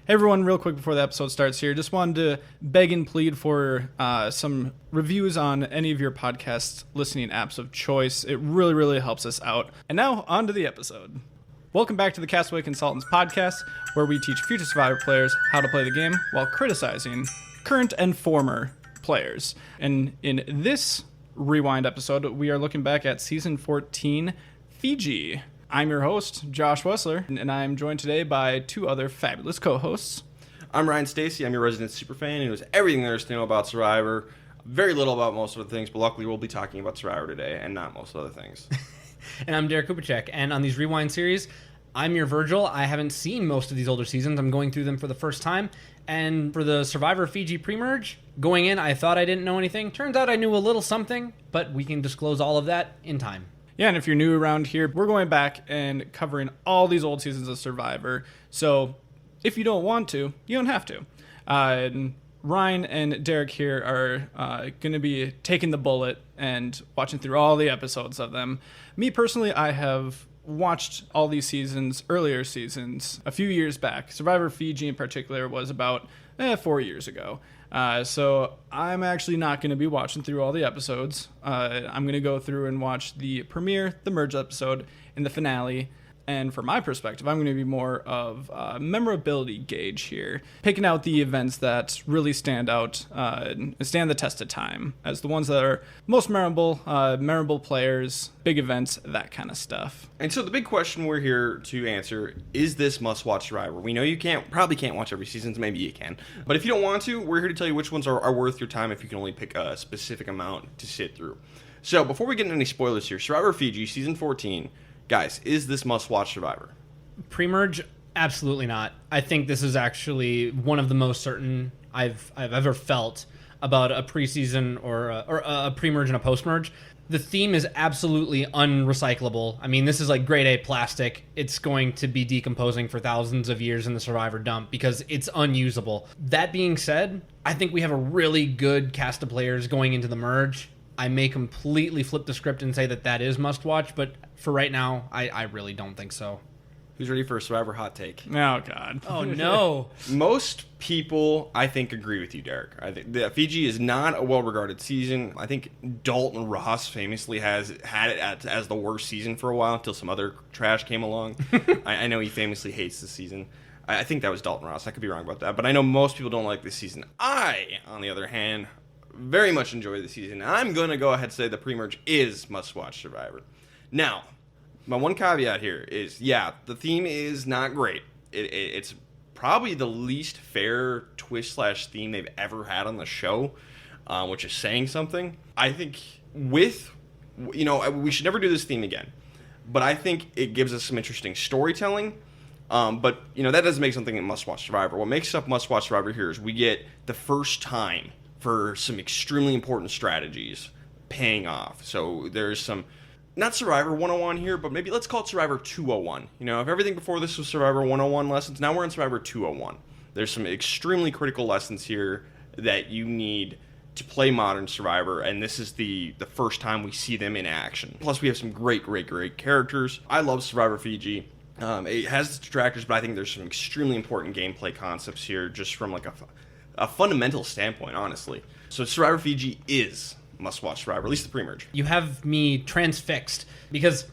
Hey everyone, real quick before the episode starts here, just wanted to beg and plead for some reviews on any of your podcast listening apps of choice. It really, really helps us out. And now, on to the episode. Welcome back to the Castaway Consultants Podcast, where we teach future Survivor players how to play the game while criticizing current and former players. And in this Rewind episode, we are looking back at Season 14, Fiji. I'm your host, Josh Wessler, and I'm joined today by two other fabulous co-hosts. I'm Ryan Stacy. I'm your resident superfan who knows everything there is to know about Survivor. Very little about most of the things, but luckily we'll be talking about Survivor today and not most other things. And I'm Derek Kupacek, and on these Rewind series, I'm your Virgil. I haven't seen most of these older seasons. I'm going through them for the first time. And for the Survivor Fiji pre-merge, going in, I thought I didn't know anything. Turns out I knew a little something, but we can disclose all of that in time. Yeah, and if you're new around here, we're going back and covering all these old seasons of Survivor. So if you don't want to, you don't have to. And Ryan and Derek here are going to be taking the bullet and watching through all the episodes of them. Me personally, I have watched all these seasons, earlier seasons, a few years back. Survivor Fiji in particular was about 4 years ago. So I'm actually not going to be watching through all the episodes. I'm going to go through and watch the premiere, the merge episode, and the finale. And from my perspective, I'm going to be more of a memorability gauge here, picking out the events that really stand out and stand the test of time as the ones that are most memorable, memorable players, big events, that kind of stuff. And so the big question we're here to answer, is this must-watch Survivor? We know you probably can't watch every season, so maybe you can. But if you don't want to, we're here to tell you which ones are worth your time if you can only pick a specific amount to sit through. So before we get into any spoilers here, Survivor Fiji, Season 14... Guys, is this must-watch Survivor? Pre-merge? Absolutely not. I think this is actually one of the most certain I've ever felt about a preseason or a pre-merge and a post-merge. The theme is absolutely unrecyclable. I mean, this is like grade A plastic. It's going to be decomposing for thousands of years in the Survivor dump because it's unusable. That being said, I think we have a really good cast of players going into the merge. I may completely flip the script and say that is must-watch, but for right now, I really don't think so. Who's ready for a Survivor hot take? Oh, God. Oh, no. Most people, I think, agree with you, Derek. I think that Fiji is not a well-regarded season. I think Dalton Ross famously has had it as the worst season for a while until some other trash came along. I know he famously hates this season. I think that was Dalton Ross. I could be wrong about that, but I know most people don't like this season. I, on the other hand, very much enjoy the season. I'm going to go ahead and say the pre-merge is must-watch Survivor. Now, my one caveat here is, yeah, the theme is not great. It's probably the least fair twist/theme they've ever had on the show, which is saying something. I think we should never do this theme again, but I think it gives us some interesting storytelling. But, that doesn't make something a must-watch Survivor. What makes up must-watch Survivor here is we get the first time for some extremely important strategies paying off. So there's some, not Survivor 101 here, but maybe let's call it Survivor 201. If everything before this was Survivor 101 lessons, now we're in Survivor 201. There's some extremely critical lessons here that you need to play modern Survivor, and this is the first time we see them in action. Plus, we have some great characters. I love Survivor Fiji. It has its detractors, but I think there's some extremely important gameplay concepts here just from like a fundamental standpoint, honestly. So Survivor Fiji is must-watch Survivor, at least the pre-merge. You have me transfixed because,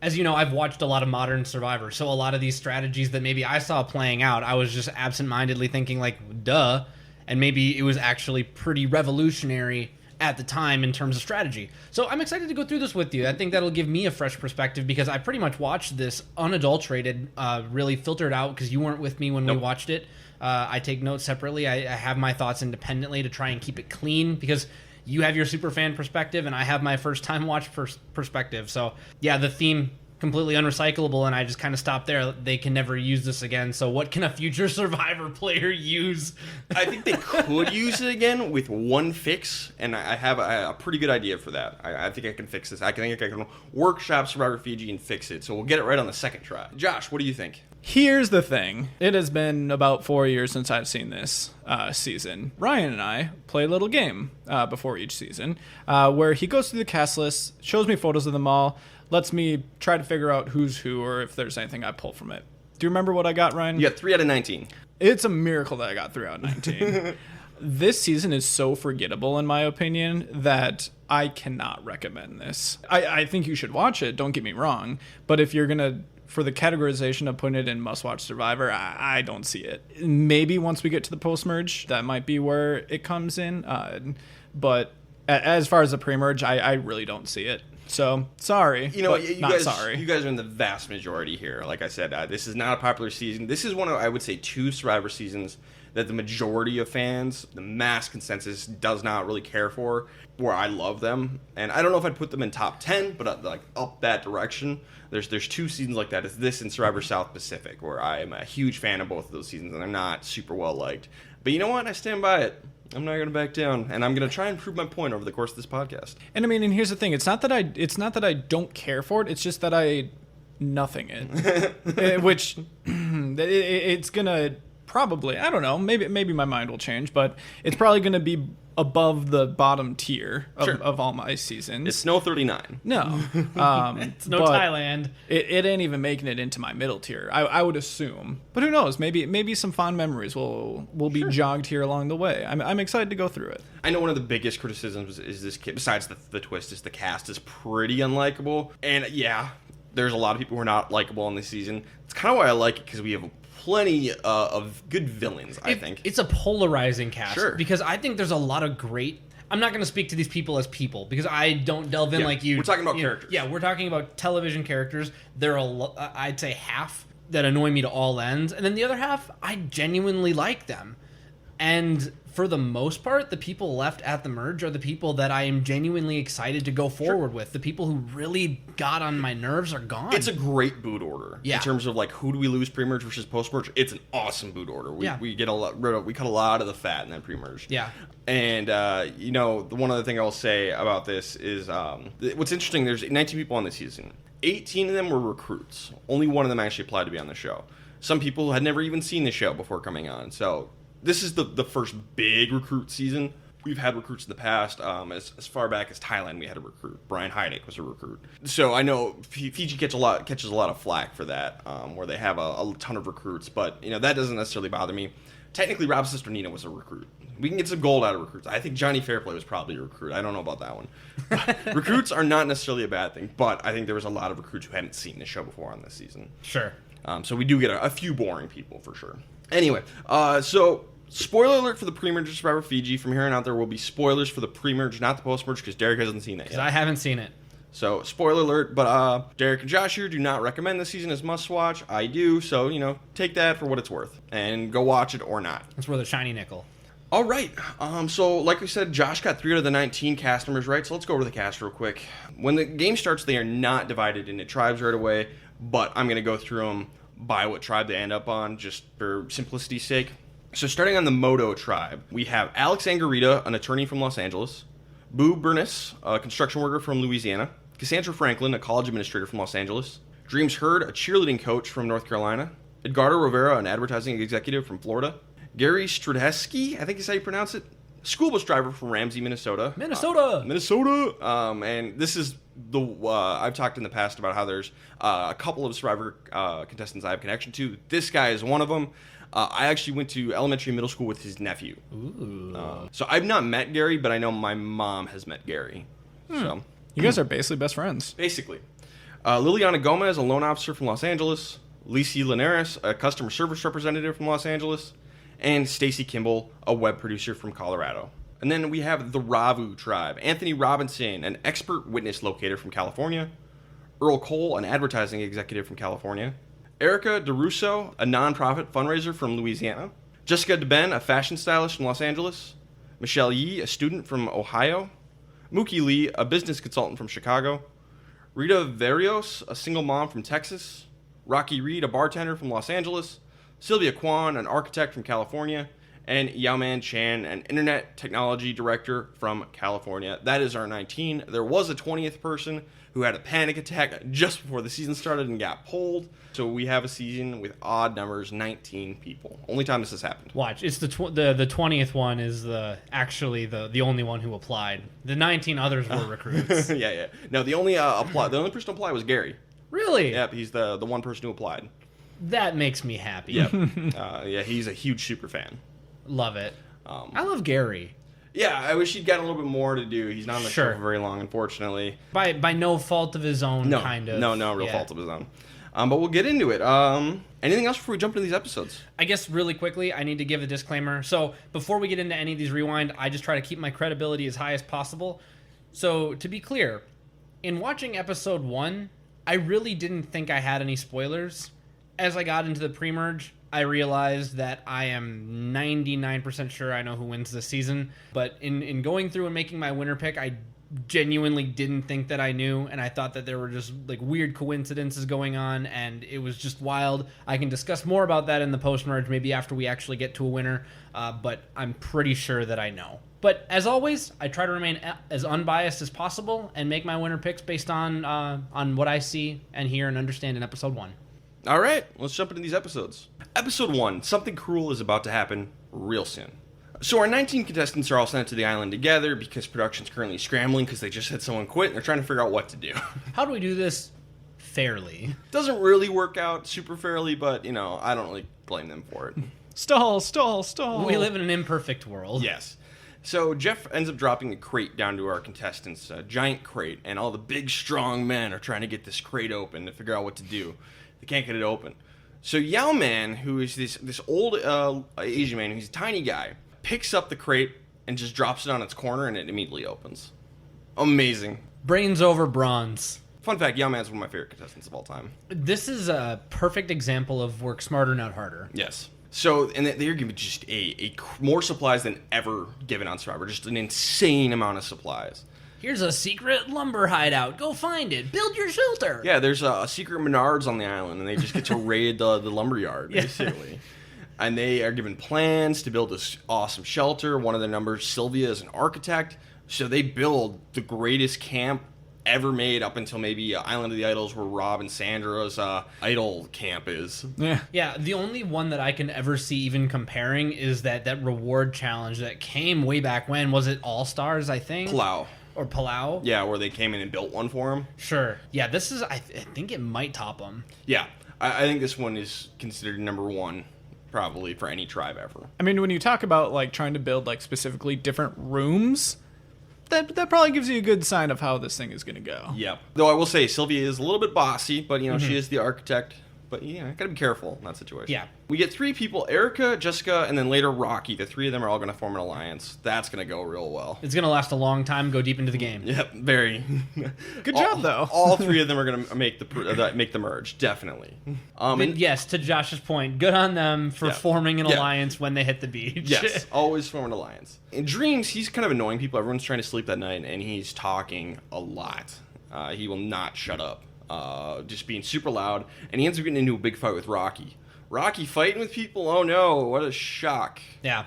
as you know, I've watched a lot of modern Survivor, so a lot of these strategies that maybe I saw playing out, I was just absent-mindedly thinking like, duh, and maybe it was actually pretty revolutionary at the time in terms of strategy. So I'm excited to go through this with you. I think that'll give me a fresh perspective because I pretty much watched this unadulterated, really filtered out because you weren't with me when we watched it. I take notes separately. I have my thoughts independently to try and keep it clean because you have your super fan perspective and I have my first time watch perspective. So yeah, the theme completely unrecyclable and I just kind of stopped there. They can never use this again. So what can a future Survivor player use? I think they could use it again with one fix, and I have a pretty good idea for that. I think I can fix this. I think I can workshop Survivor Fiji and fix it. So we'll get it right on the second try. Josh, what do you think? Here's the thing. It has been about 4 years since I've seen this season. Ryan and I play a little game before each season where he goes through the cast list, shows me photos of them all, lets me try to figure out who's who or if there's anything I pull from it. Do you remember what I got, Ryan? You got 3 out of 19. It's a miracle that I got through out 19. This season is so forgettable, in my opinion, that I cannot recommend this. I think you should watch it, don't get me wrong. But if you're going to, for the categorization of putting it in must-watch Survivor, I don't see it. Maybe once we get to the post-merge, that might be where it comes in. But as far as the pre-merge, I really don't see it. So, sorry. You know, you guys, sorry. You guys are in the vast majority here. Like I said, this is not a popular season. This is one of, I would say, 2 Survivor seasons that the majority of fans, the mass consensus, does not really care for, where I love them. And I don't know if I'd put them in top 10, but like up that direction. There's 2 seasons like that. It's this and Survivor South Pacific, where I am a huge fan of both of those seasons, and they're not super well liked. But you know what? I stand by it. I'm not going to back down, and I'm going to try and prove my point over the course of this podcast. And I mean, and here's the thing: it's not that I don't care for it. It's just that I nothing it, which it's gonna probably, I don't know, maybe my mind will change, but it's probably gonna be above the bottom tier of all my seasons. It's no 39. No, It's no Thailand. It ain't even making it into my middle tier. I would assume, but who knows? Maybe some fond memories will be jogged here along the way. I'm excited to go through it. I know one of the biggest criticisms is this kid, besides the twist, is the cast is pretty unlikable, and yeah, there's a lot of people who are not likable in this season. It's kind of why I like it, because we have plenty of good villains, I think. It's a polarizing cast. Sure. Because I think there's a lot of great... I'm not going to speak to these people as people, because I don't delve in like you. We're talking about characters. Yeah, we're talking about television characters. There are, I'd say, half that annoy me to all ends, and then the other half, I genuinely like them. And for the most part, the people left at the merge are the people that I am genuinely excited to go forward with. The people who really got on my nerves are gone. It's a great boot order. Yeah. In terms of like who do we lose pre-merge versus post-merge, it's an awesome boot order. We get we cut a lot of the fat in that pre-merge. Yeah. And you know, the one other thing I'll say about this is what's interesting. There's 19 people on this season. 18 of them were recruits. Only one of them actually applied to be on the show. Some people had never even seen the show before coming on. So this is the first big recruit season. We've had recruits in the past. As far back as Thailand, we had a recruit. Brian Heineck was a recruit. So I know Fiji catches a lot of flack for that, where they have a ton of recruits. But you know, that doesn't necessarily bother me. Technically, Rob's sister Nina was a recruit. We can get some gold out of recruits. I think Johnny Fairplay was probably a recruit. I don't know about that one. Recruits are not necessarily a bad thing, but I think there was a lot of recruits who hadn't seen the show before on this season. Sure. So we do get a few boring people for sure. Anyway, so spoiler alert for the pre-merge of Survivor Fiji. From here on out, there will be spoilers for the pre-merge, not the post-merge, because Derek hasn't seen that yet. I haven't seen it. So, spoiler alert, but Derek and Josh here do not recommend this season as must-watch. I do, so, you know, take that for what it's worth, and go watch it or not. That's where the shiny nickel. All right, so like we said, Josh got 3 out of the 19 cast members right, so let's go over the cast real quick. When the game starts, they are not divided into tribes right away, but I'm going to go through them by what tribe they end up on, just for simplicity's sake. So starting on the Moto tribe, we have Alex Angarita, an attorney from Los Angeles, Boo Bernis, a construction worker from Louisiana, Cassandra Franklin, a college administrator from Los Angeles, Dreams Hurd, a cheerleading coach from North Carolina, Edgardo Rivera, an advertising executive from Florida, Gary Stradesky, I think is how you pronounce it, school bus driver from Ramsey, Minnesota. Minnesota! And this is the I've talked in the past about how there's a couple of Survivor contestants I have connection to. This guy is one of them. I actually went to elementary and middle school with his nephew. Ooh. So I've not met Gary, but I know my mom has met Gary. So You guys are basically best friends. basically, Liliana Gomez, a loan officer from Los Angeles, Lacey Linares, a customer service representative from Los Angeles, and Stacy Kimball, a web producer from Colorado. And then we have the Ravu tribe. Anthony Robinson, an expert witness locator from California, Earl Cole, an advertising executive from California, Erica DeRusso, a nonprofit fundraiser from Louisiana, Jessica DeBen, a fashion stylist from Los Angeles, Michelle Yee, a student from Ohio, Mookie Lee, a business consultant from Chicago, Rita Verios, a single mom from Texas, Rocky Reed, a bartender from Los Angeles, Sylvia Kwan, an architect from California, and Yaoman Chan, an internet technology director from California. That is our 19. There was a 20th person who had a panic attack just before the season started and got pulled. So we have a season with odd numbers, 19 people. Only time this has happened. Watch, it's the 20th one is actually the only one who applied. The 19 others were recruits. Yeah. No, the only person to apply was Gary. Really? Yep, he's the one person who applied. That makes me happy. Yep. Yeah, he's a huge super fan. Love it. I love Gary. Yeah, I wish he'd gotten a little bit more to do. He's not on the Sure. show for very long, unfortunately. By no fault of his own, kind of. No real Yeah. fault of his own. But we'll get into it. Anything else before we jump into these episodes? I guess really quickly, I need to give a disclaimer. So before we get into any of these rewind, I just try to keep my credibility as high as possible. So to be clear, in watching episode 1, I really didn't think I had any spoilers. As I got into the pre-merge, I realized that I am 99% sure I know who wins this season. But in going through and making my winner pick, I genuinely didn't think that I knew, and I thought that there were just like weird coincidences going on, and it was just wild. I can discuss more about that in the post-merge, maybe after we actually get to a winner, but I'm pretty sure that I know. But as always, I try to remain as unbiased as possible and make my winner picks based on what I see and hear and understand in episode 1. All right, let's jump into these episodes. Episode 1, something cruel is about to happen real soon. So our 19 contestants are all sent to the island together because production's currently scrambling because they just had someone quit and they're trying to figure out what to do. How do we do this fairly? Doesn't really work out super fairly, but, you know, I don't really blame them for it. Stall. We live in an imperfect world. Yes. So Jeff ends up dropping a crate down to our contestants, a giant crate, and all the big, strong men are trying to get this crate open to figure out what to do. They can't get it open. So Yao Man, who is this old Asian man, he's a tiny guy, picks up the crate and just drops it on its corner, and it immediately opens. Amazing. Brains over bronze. Fun fact, Yao Man's one of my favorite contestants of all time. This is a perfect example of work smarter, not harder. Yes. So, and they're giving just more supplies than ever given on Survivor. Just an insane amount of supplies. Here's a secret lumber hideout. Go find it. Build your shelter. Yeah, there's a secret Menards on the island, and they just get to raid the lumberyard, basically. And they are given plans to build this awesome shelter. One of their numbers, Sylvia, is an architect. So they build the greatest camp ever made up until maybe Island of the Idols, where Rob and Sandra's idol camp is. Yeah, the only one that I can ever see even comparing is that reward challenge that came way back when. Was it All Stars, I think? Palau. Or Palau? Yeah, where they came in and built one for him. Sure. Yeah, this is, I think it might top them. Yeah, I think this one is considered number 1. Probably for any tribe ever. I mean, when you talk about like trying to build like specifically different rooms, that probably gives you a good sign of how this thing is going to go. Yep. Though I will say Sylvia is a little bit bossy, but you know she is the architect. But yeah, gotta be careful in that situation. Yeah. We get 3 people: Erica, Jessica, and then later Rocky. The 3 of them are all going to form an alliance. That's going to go real well. It's going to last a long time. Go deep into the game. Yep. Very. Good job, though. All 3 of them are going to make the merge, definitely. But yes, to Josh's point, good on them for forming an Yeah. alliance when they hit the beach. Yes, always form an alliance. In Dreams, he's kind of annoying people. Everyone's trying to sleep that night, and he's talking a lot. He will not shut up. Just being super loud, and he ends up getting into a big fight with Rocky. Rocky fighting with people? Oh no, what a shock. Yeah.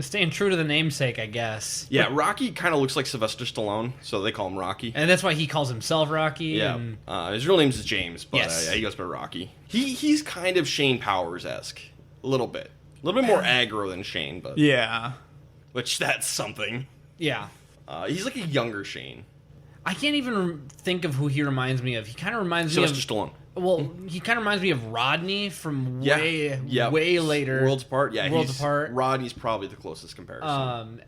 Staying true to the namesake, I guess. Yeah, Rocky kind of looks like Sylvester Stallone, so they call him Rocky. And that's why he calls himself Rocky. Yeah. And... his real name is James, but Yes. he goes by Rocky. He's kind of Shane Powers-esque. A little bit. A little bit more aggro than Shane, but... Yeah. Which, that's something. Yeah. He's like a younger Shane. I can't even think of who he reminds me of. He kind of reminds me of... Sylvester Stallone. Well, he kind of reminds me of Rodney from way later. Worlds Apart. Yeah, Worlds Apart. Rodney's probably the closest comparison.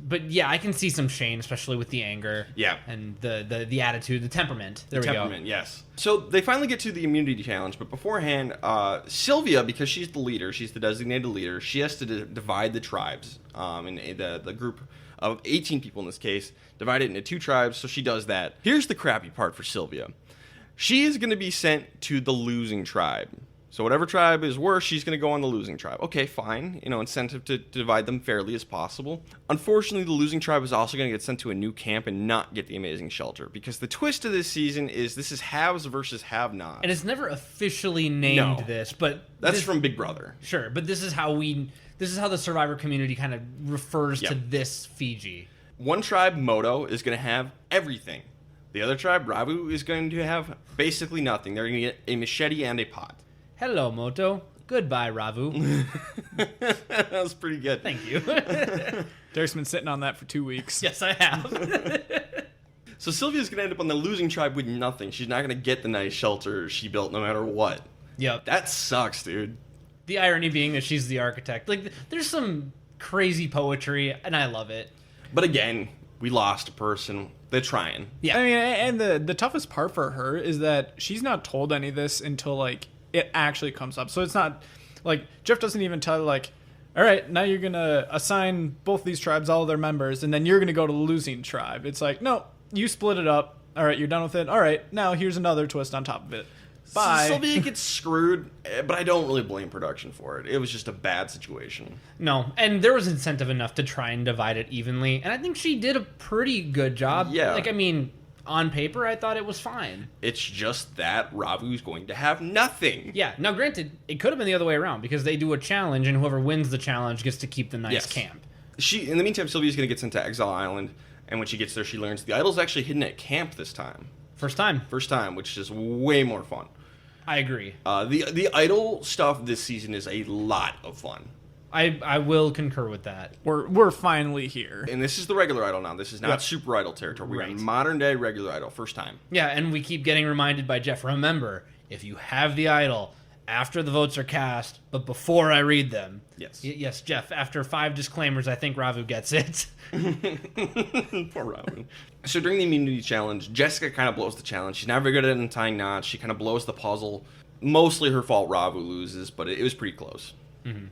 But yeah, I can see some Shane, especially with the anger. Yeah. And the attitude, the temperament. There we go. Temperament, yes. So they finally get to the immunity challenge, but beforehand, Sylvia, because she's the leader, she's the designated leader, she has to divide the tribes. In the group of 18 people in this case, divide it into 2 tribes, so she does that. Here's the crappy part for Sylvia. She is going to be sent to the losing tribe. So whatever tribe is worse, she's going to go on the losing tribe. Okay, fine. You know, incentive to divide them fairly as possible. Unfortunately, the losing tribe is also going to get sent to a new camp and not get the amazing shelter. Because the twist of this season is this is haves versus have-nots. And it's never officially named this, but... That's from Big Brother. Sure, but this is how the Survivor community kind of refers to this Fiji. One tribe, Moto, is going to have everything. The other tribe, Ravu, is going to have basically nothing. They're going to get a machete and a pot. Hello, Moto. Goodbye, Ravu. That was pretty good. Thank you. Derek's been sitting on that for 2 weeks. Yes, I have. So Sylvia's going to end up on the losing tribe with nothing. She's not going to get the nice shelter she built no matter what. Yep. That sucks, dude. The irony being that she's the architect. Like, there's some crazy poetry, and I love it. But again, we lost a person. They're trying. Yeah. I mean, and the toughest part for her is that she's not told any of this until, like, it actually comes up. So it's not, like, Jeff doesn't even tell her, like, all right, now you're going to assign both these tribes all of their members, and then you're going to go to the losing tribe. It's like, no, you split it up. All right, you're done with it. All right, now here's another twist on top of it. Bye. Sylvia gets screwed, but I don't really blame production for it. It was just a bad situation. No, and there was incentive enough to try and divide it evenly, and I think she did a pretty good job. Yeah. Like, I mean, on paper, I thought it was fine. It's just that Ravu's going to have nothing. Yeah, now granted, it could have been the other way around, because they do a challenge, and whoever wins the challenge gets to keep the nice Yes. camp. In the meantime, Sylvia's going to get sent to Exile Island, and when she gets there, she learns the idol's actually hidden at camp this time. First time. First time, which is way more fun. I agree. The idol stuff this season is a lot of fun. I will concur with that. We're finally here. And this is the regular idol now. This is not Yep. super idol territory. We're Right. in modern day regular idol. First time. Yeah, and we keep getting reminded by Jeff, remember, if you have the idol after the votes are cast, but before I read them. Yes. Yes, Jeff, after 5 disclaimers, I think Ravu gets it. Poor Ravu. So during the immunity challenge, Jessica kind of blows the challenge. She's not very good at untying knots. She kind of blows the puzzle. Mostly her fault. Ravu loses, but it was pretty close.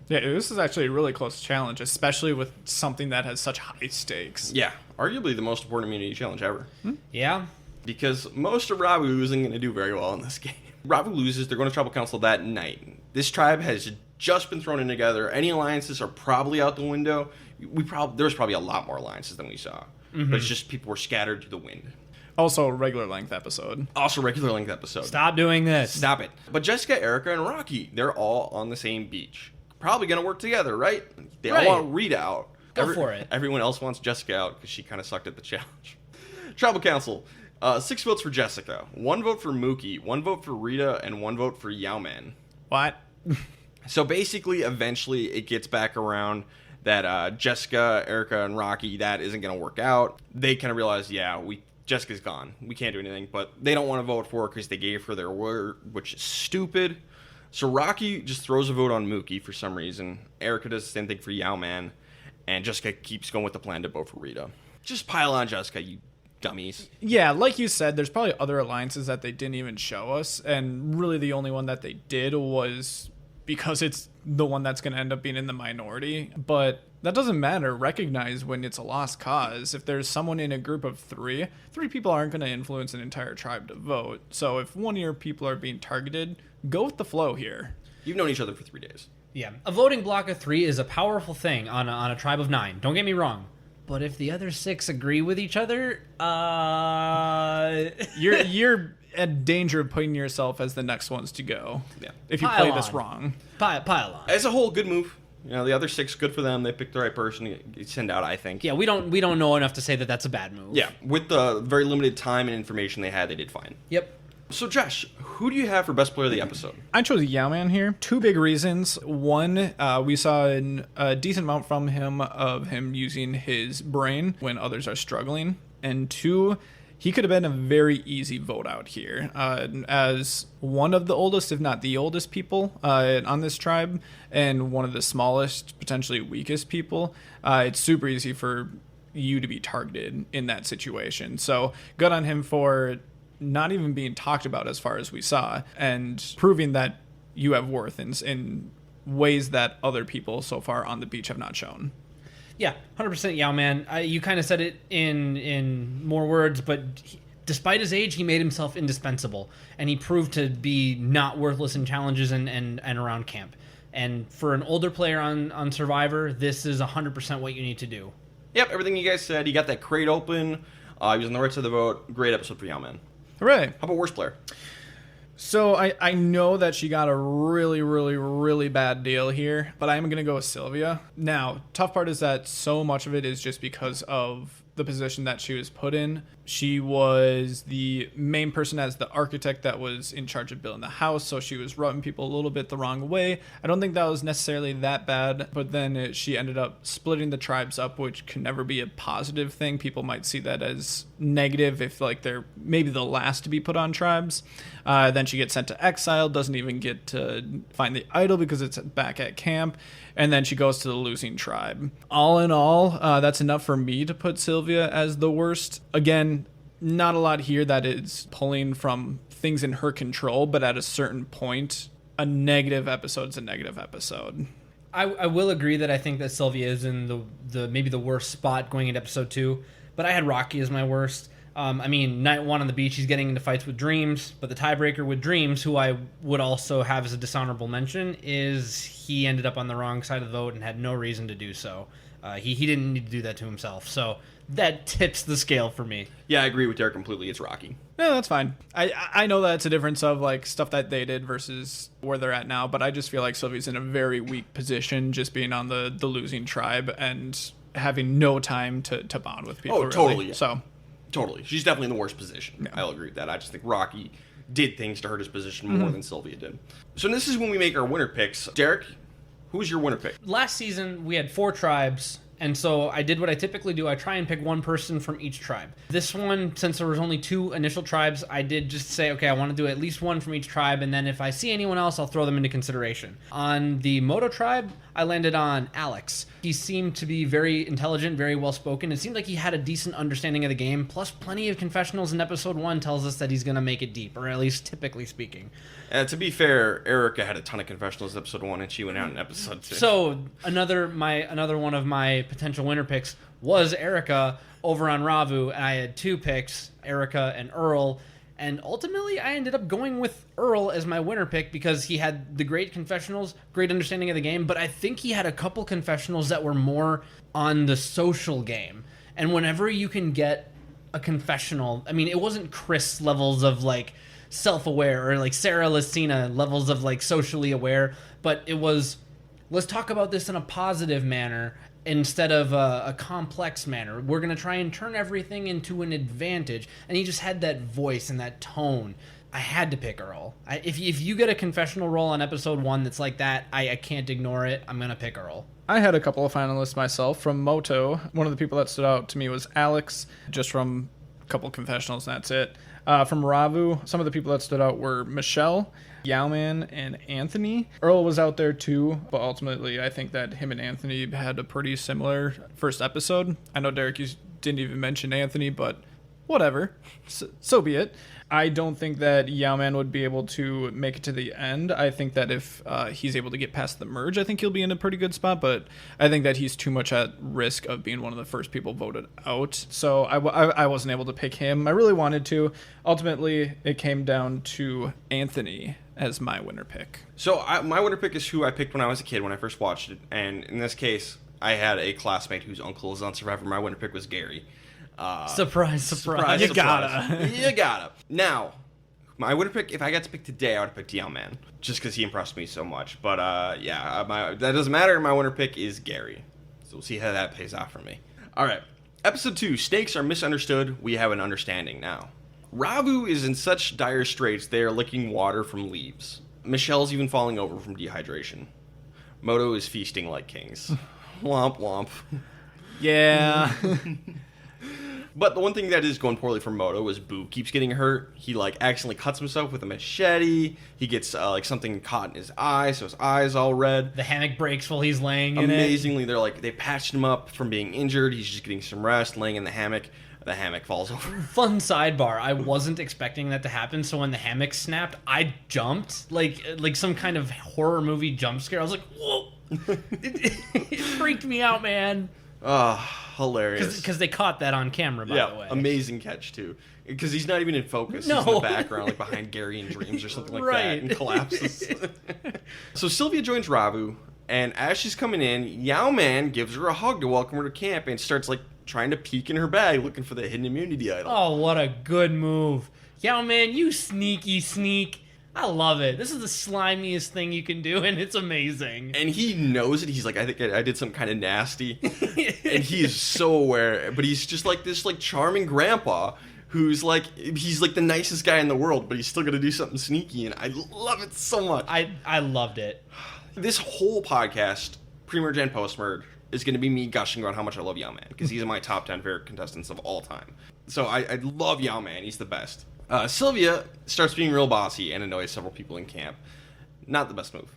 Yeah, this is actually a really close challenge, especially with something that has such high stakes. Yeah, arguably the most important immunity challenge ever. Yeah. Because most of Ravu isn't going to do very well in this game. Ravu loses. They're going to Tribal Council that night. This tribe has just been thrown in together. Any alliances are probably out the window. There's probably a lot more alliances than we saw. But it's just people were scattered to the wind. Also, regular length episode. Also, regular length episode. Stop doing this. Stop it. But Jessica, Erica, and Rocky, they're all on the same beach. Probably going to work together, right? They Right. all want Rita out. Go for it. Everyone else wants Jessica out because she kind of sucked at the challenge. Tribal Council. 6 votes for Jessica. 1 vote for Mookie. 1 vote for Rita. And 1 vote for Yao-Man. What? So basically, eventually, it gets back around that Jessica, Erica, and Rocky, that isn't going to work out. They kind of realize, Jessica's gone. We can't do anything. But they don't want to vote for her because they gave her their word, which is stupid. So Rocky just throws a vote on Mookie for some reason. Erica does the same thing for Yao-Man. And Jessica keeps going with the plan to vote for Rita. Just pile on Jessica, you dummies. Yeah, like you said, there's probably other alliances that they didn't even show us. And really the only one that they did was because it's the one that's going to end up being in the minority. But that doesn't matter. Recognize when it's a lost cause. If there's someone in a group of 3 people aren't going to influence an entire tribe to vote. So if one of your people are being targeted, go with the flow here. You've known each other for 3 days. Yeah. A voting block of 3 is a powerful thing on a tribe of 9. Don't get me wrong. But if the other 6 agree with each other, You're at danger of putting yourself as the next ones to go. Yeah. If you Pile play this on. wrong. pile on. As a whole, good move. The other 6, good for them. They picked the right person to send out, I think. Yeah, we don't know enough to say that that's a bad move. Yeah, with the very limited time and information they had, they did fine. Yep. So, Josh, who do you have for best player of the episode? I chose Yao-Man here. 2 big reasons. One, we saw a decent amount from him of him using his brain when others are struggling. And 2, he could have been a very easy vote out here. As one of the oldest, if not the oldest people on this tribe, and one of the smallest, potentially weakest people, it's super easy for you to be targeted in that situation. So good on him for not even being talked about as far as we saw, and proving that you have worth in ways that other people so far on the beach have not shown. Yeah, 100% Yao-Man. You kind of said it in more words, but despite his age, he made himself indispensable, and he proved to be not worthless in challenges and around camp. And for an older player on Survivor, this is 100% what you need to do. Yep, everything you guys said. You got that crate open. He was on the right side of the vote. Great episode for Yao-Man. Hooray. How about worst player? So I know that she got a really, really, really bad deal here, but I'm going to go with Sylvia. Now, tough part is that so much of it is just because of the position that she was put in. She was the main person as the architect that was in charge of building the house, so she was rubbing people a little bit the wrong way. I don't think that was necessarily that bad, but then she ended up splitting the tribes up, which can never be a positive thing. People might see that as negative if like they're maybe the last to be put on tribes. Then she gets sent to exile, doesn't even get to find the idol because it's back at camp, and then she goes to the losing tribe. All in all, that's enough for me to put Sylvia as the worst. Again, not a lot here that is pulling from things in her control, but at a certain point, a negative episode is a negative episode. I will agree that I think that Sylvia is in the maybe the worst spot going into episode 2, but I had Rocky as my worst. I mean, night 1 on the beach, he's getting into fights with Dreams, but the tiebreaker with Dreams, who I would also have as a dishonorable mention, is he ended up on the wrong side of the vote and had no reason to do so. He didn't need to do that to himself, so that tips the scale for me. Yeah, I agree with Derek completely. It's Rocky. No, that's fine. I know that's a difference of like stuff that they did versus where they're at now, but I just feel like Sylvie's in a very weak position just being on the losing tribe and having no time to bond with people. Oh, totally. Really. Yeah. So, totally. She's definitely in the worst position. Yeah. I'll agree with that. I just think Rocky did things to hurt his position more than Sylvia did. So this is when we make our winner picks. Derek, who's your winner pick? Last season, we had 4 tribes, and so I did what I typically do. I try and pick one person from each tribe. This one, since there was only 2 initial tribes, I did just say, okay, I want to do at least one from each tribe, and then if I see anyone else, I'll throw them into consideration. On the Moto tribe, I landed on Alex. He seemed to be very intelligent, very well-spoken. It seemed like he had a decent understanding of the game, plus plenty of confessionals in episode 1 tells us that he's going to make it deep, or at least typically speaking. To be fair, Erica had a ton of confessionals in episode 1, and she went out in episode 2. So another one of my potential winner picks was Erica over on Ravu, and I had 2 picks, Erica and Earl. And ultimately, I ended up going with Earl as my winner pick because he had the great confessionals, great understanding of the game, but I think he had a couple confessionals that were more on the social game. And whenever you can get a confessional, I mean, it wasn't Chris levels of, like, self-aware or, like, Sarah Lucina levels of, like, socially aware, but it was, let's talk about this in a positive manner instead of a complex manner. We're going to try and turn everything into an advantage. And he just had that voice and that tone. I had to pick Earl. If you get a confessional role on episode 1 that's like that, I can't ignore it. I'm going to pick Earl. I had a couple of finalists myself. From Moto, one of the people that stood out to me was Alex, just from a couple of confessionals, and that's it. From Ravu, some of the people that stood out were Michelle, Yowman, and Anthony. Earl was out there too, but ultimately I think that him and Anthony had a pretty similar first episode. I know, Derek, you didn't even mention Anthony, but whatever. So be it. I don't think that Yowman would be able to make it to the end. I think that if he's able to get past the merge, I think he'll be in a pretty good spot, but I think that he's too much at risk of being one of the first people voted out. So I wasn't able to pick him. I really wanted to. Ultimately, it came down to Anthony as my winner pick. So my winner pick is who I picked when I was a kid when I first watched it, and in this case, I had a classmate whose uncle is on Survivor. My winner pick was Gary. Surprise. You gotta. You gotta. Now, my winner pick, if I got to pick today, I would have picked Yowman, just because he impressed me so much. But that doesn't matter. My winner pick is Gary. So we'll see how that pays off for me. All right. Episode 2, Stakes Are Misunderstood. We have an understanding now. Ravu is in such dire straits they are licking water from leaves. Michelle's even falling over from dehydration. Moto is feasting like kings. Womp womp. Yeah. But the one thing that is going poorly for Moto is Boo keeps getting hurt. He accidentally cuts himself with a machete. He gets something caught in his eye, so his eye's all red. The hammock breaks while he's laying in it. Amazingly, they patched him up from being injured. He's just getting some rest, laying in the hammock. The hammock falls over. Fun sidebar, I wasn't expecting that to happen, so when the hammock snapped, I jumped like some kind of horror movie jump scare. I was like, whoa. It freaked me out, man. Hilarious. Because they caught that on camera, by the way. Amazing catch, too. Because he's not even in focus. No. He's in the background, behind Gary in Dreams or something like that, and collapses. So Sylvia joins Ravu, and as she's coming in, Yowman gives her a hug to welcome her to camp and starts, trying to peek in her bag looking for the hidden immunity idol. Oh, what a good move. Yowman, you sneaky sneak. I love it. This is the slimiest thing you can do, and it's amazing. And he knows it. He's like, I think I did something kind of nasty. And he is so aware. But he's just like this like charming grandpa who's like, he's like the nicest guy in the world, but he's still going to do something sneaky. And I love it so much. I loved it. This whole podcast, pre-merge and post-merge, is going to be me gushing about how much I love Yao Man, because he's in my top 10 favorite contestants of all time. So I love Yao Man. He's the best. Sylvia starts being real bossy and annoys several people in camp. Not the best move.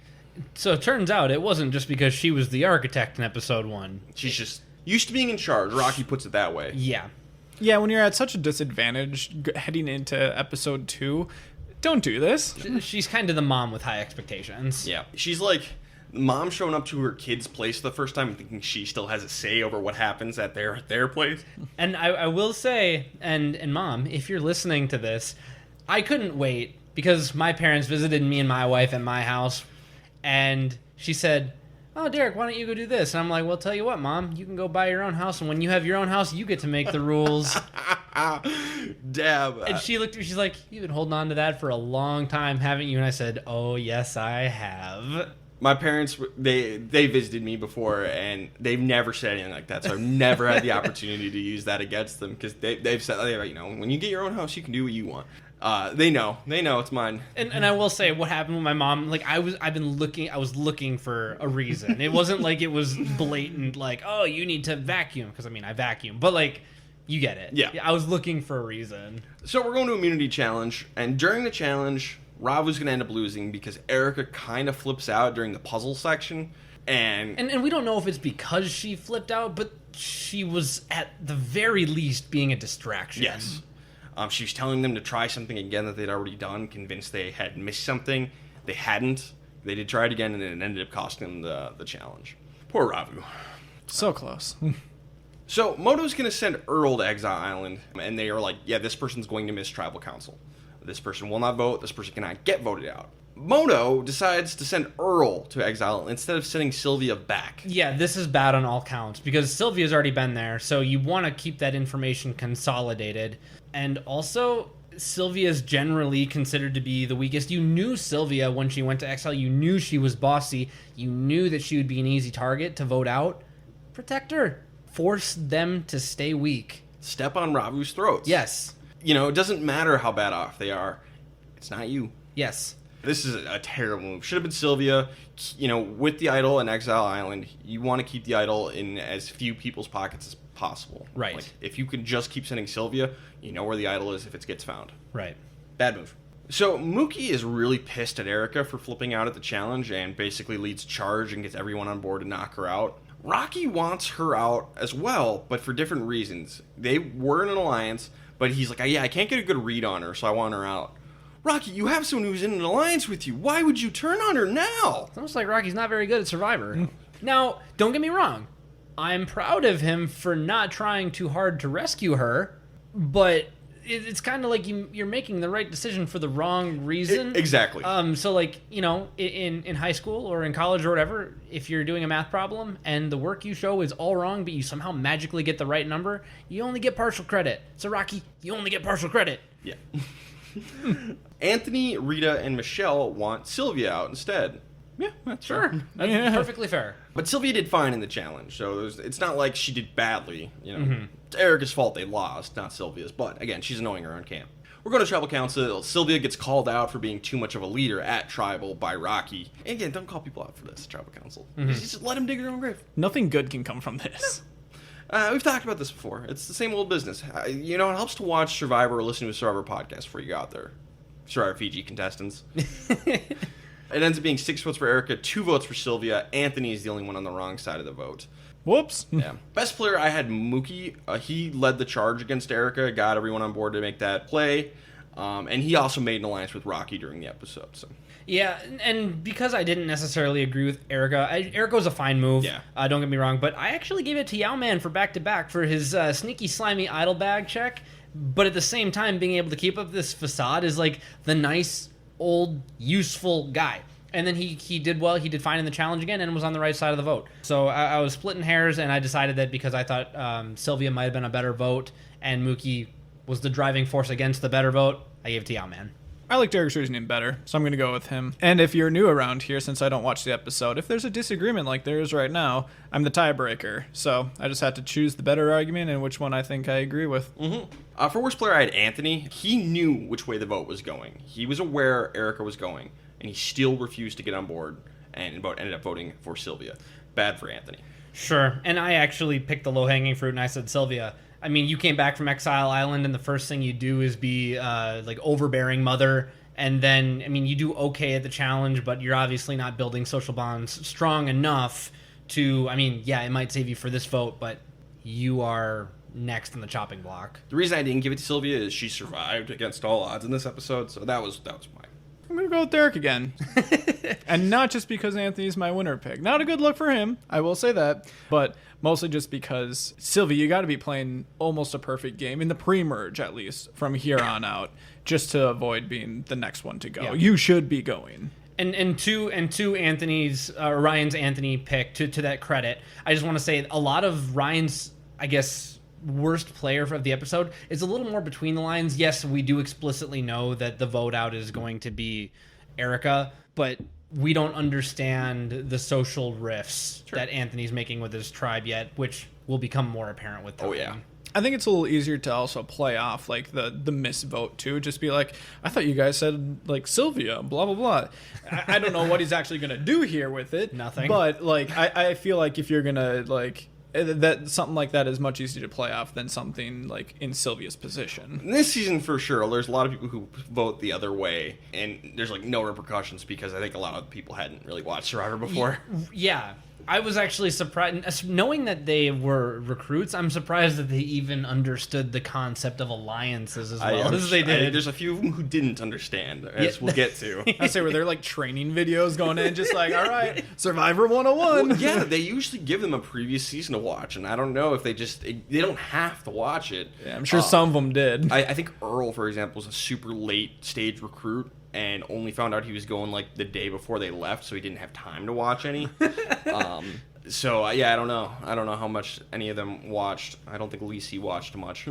So it turns out it wasn't just because she was the architect in episode 1. She's just used to being in charge. Rocky puts it that way. Yeah. Yeah, when you're at such a disadvantage heading into episode 2, don't do this. She's kind of the mom with high expectations. Yeah. She's like mom showing up to her kid's place the first time and thinking she still has a say over what happens at their place. And I will say, and Mom, if you're listening to this, I couldn't wait because my parents visited me and my wife at my house, and she said, oh, Derek, why don't you go do this? And I'm like, well, tell you what, Mom, you can go buy your own house, and when you have your own house, you get to make the rules. Dab. And she looked at me, she's like, you've been holding on to that for a long time, haven't you? And I said, oh, yes, I have. My parents, they visited me before, and they've never said anything like that, so I've never had the opportunity to use that against them, because they've said, you know, when you get your own house, you can do what you want. They know it's mine. And I will say what happened with my mom, like I was looking for a reason. It wasn't like it was blatant, like, oh, you need to vacuum, because I mean I vacuum, but like you get it. Yeah. I was looking for a reason. So we're going to immunity challenge, and during the challenge, Ravu's going to end up losing because Erica kind of flips out during the puzzle section, and we don't know if it's because she flipped out, but she was at the very least being a distraction. Yes. She was telling them to try something again that they'd already done, convinced they had missed something. They hadn't. They did try it again, and it ended up costing them the challenge. Poor Ravu. So close. So Moto's going to send Earl to Exile Island, and they are like, yeah, this person's going to miss tribal council. This person will not vote. This person cannot get voted out. Moto decides to send Earl to exile instead of sending Sylvia back. Yeah, this is bad on all counts because Sylvia's already been there, so you want to keep that information consolidated. And also, Sylvia's generally considered to be the weakest. You knew Sylvia when she went to exile. You knew she was bossy. You knew that she would be an easy target to vote out. Protect her. Force them to stay weak. Step on Ravu's throats. Yes. You know, it doesn't matter how bad off they are. It's not you. Yes. This is a terrible move. Should have been Sylvia. You know, with the idol in Exile Island, you want to keep the idol in as few people's pockets as possible. Right. Like, if you can just keep sending Sylvia, you know where the idol is if it gets found. Right. Bad move. So Mookie is really pissed at Erica for flipping out at the challenge and basically leads charge and gets everyone on board to knock her out. Rocky wants her out as well, but for different reasons. They were in an alliance, but he's like, yeah, I can't get a good read on her, so I want her out. Rocky, you have someone who's in an alliance with you. Why would you turn on her now? It's almost like Rocky's not very good at Survivor. Now, don't get me wrong. I'm proud of him for not trying too hard to rescue her, but it's kind of like you're making the right decision for the wrong reason. Exactly. So, like, you know, in high school or in college or whatever, if you're doing a math problem and the work you show is all wrong, but you somehow magically get the right number, you only get partial credit. So, Rocky, you only get partial credit. Yeah. Anthony, Rita, and Michelle want Sylvia out instead. Yeah, that's Sure. fair. That's perfectly fair. But Sylvia did fine in the challenge, so it's not like she did badly. You know, It's Erica's fault they lost, not Sylvia's. But again, she's annoying her on camp. We're going to Tribal Council. Sylvia gets called out for being too much of a leader at Tribal by Rocky. And again, don't call people out for this, Tribal Council. Just let them dig their own grave. Nothing good can come from this. We've talked about this before. It's the same old business. You know, it helps to watch Survivor or listen to a Survivor podcast before you go out there. Survivor Fiji contestants. It ends up being 6 votes for Erica, 2 votes for Sylvia. Anthony is the only one on the wrong side of the vote. Whoops. Yeah. Best player, I had Mookie. He led the charge against Erica, got everyone on board to make that play. And he also made an alliance with Rocky during the episode. So. Yeah, and because I didn't necessarily agree with Erica, Erica was a fine move. Yeah. Don't get me wrong, but I actually gave it to Yao Man for back-to-back for his sneaky, slimy idol bag check. But at the same time, being able to keep up this facade is like the nice, old, useful guy. And then he did well. He did fine in the challenge again and was on the right side of the vote. So I was splitting hairs, and I decided that because I thought Sylvia might have been a better vote and Mookie was the driving force against the better vote, I gave it to Yao Man. I like Derek's reasoning better, so I'm going to go with him. And if you're new around here, since I don't watch the episode, if there's a disagreement like there is right now, I'm the tiebreaker. So I just had to choose the better argument and which one I think I agree with. For worst player, I had Anthony. He knew which way the vote was going. He was aware Erica was going, and he still refused to get on board and ended up voting for Sylvia. Bad for Anthony. Sure, and I actually picked the low-hanging fruit, and I said Sylvia. I mean, you came back from Exile Island, and the first thing you do is be, overbearing mother, and then, I mean, you do okay at the challenge, but you're obviously not building social bonds strong enough to, I mean, yeah, it might save you for this vote, but you are next on the chopping block. The reason I didn't give it to Sylvia is she survived against all odds in this episode, so that was mine. I'm going to go with Derek again. And not just because Anthony's my winner pick. Not a good look for him, I will say that. But mostly just because, Sylvia, you got to be playing almost a perfect game, in the pre-merge at least, from here on out, just to avoid being the next one to go. Yeah. You should be going. And to Anthony's, Ryan's Anthony pick, to that credit, I just want to say a lot of Ryan's, I guess, worst player of the episode is a little more between the lines. Yes, we do explicitly know that the vote out is going to be Erica, but we don't understand the social rifts that Anthony's making with his tribe yet, which will become more apparent with time. Oh, yeah. I think it's a little easier to also play off like the misvote too. Just be like, I thought you guys said like Sylvia, blah blah blah. I don't know what he's actually gonna do here with it. Nothing. But like I feel like if you're gonna like that something like that is much easier to play off than something like in Sylvia's position. In this season, for sure, there's a lot of people who vote the other way, and there's like no repercussions because I think a lot of people hadn't really watched Survivor before. Yeah. I was actually surprised, knowing that they were recruits, I'm surprised that they even understood the concept of alliances as well as they did. There's a few of them who didn't understand, as we'll get to. I say were there like training videos going in, just like, all right, Survivor 101. Well, yeah, they usually give them a previous season to watch, and I don't know if they don't have to watch it. Yeah, I'm sure some of them did. I think Earl, for example, was a super late stage recruit, and only found out he was going like the day before they left, so he didn't have time to watch any. Yeah, I don't know. I don't know how much any of them watched. I don't think Lisi watched much.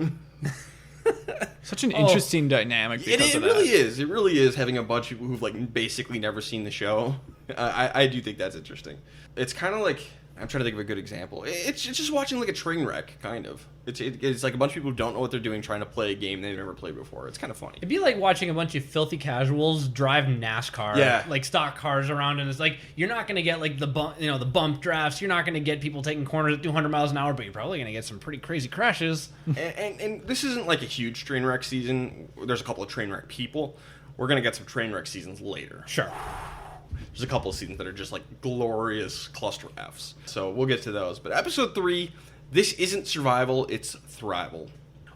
Such an interesting dynamic. Because It really is. It really is having a bunch of people who've like basically never seen the show. I do think that's interesting. It's kind of like, I'm trying to think of a good example. It's just watching like a train wreck, kind of. It's like a bunch of people who don't know what they're doing trying to play a game they've never played before. It's kind of funny. It'd be like watching a bunch of filthy casuals drive NASCAR, like stock cars around, and it's like you're not going to get like the bump drafts. You're not going to get people taking corners at 200 miles an hour, but you're probably going to get some pretty crazy crashes. and this isn't like a huge train wreck season. There's a couple of train wreck people. We're going to get some train wreck seasons later. Sure. There's a couple of seasons that are just like glorious cluster Fs. So we'll get to those. But episode 3, this isn't survival, it's thrival.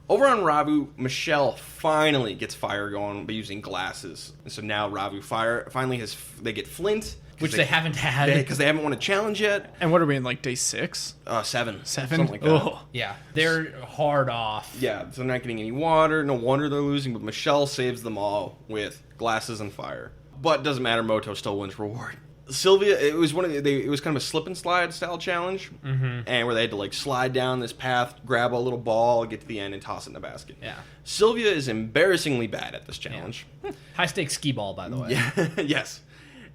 Over on Ravu, Michelle finally gets fire going by using glasses. And so now Ravu finally they get Flint. Which they haven't had. Because they haven't won a challenge yet. And what are we in, like day 6? 7. 7? Something like that. Oh. Yeah, they're hard off. Yeah, so they're not getting any water. No wonder they're losing. But Michelle saves them all with glasses and fire. But doesn't matter. Moto still wins reward. Sylvia, it was it was kind of a slip and slide style challenge, and where they had to like slide down this path, grab a little ball, get to the end, and toss it in the basket. Yeah. Sylvia is embarrassingly bad at this challenge. Yeah. High stakes skee ball, by the way. Yeah. Yes.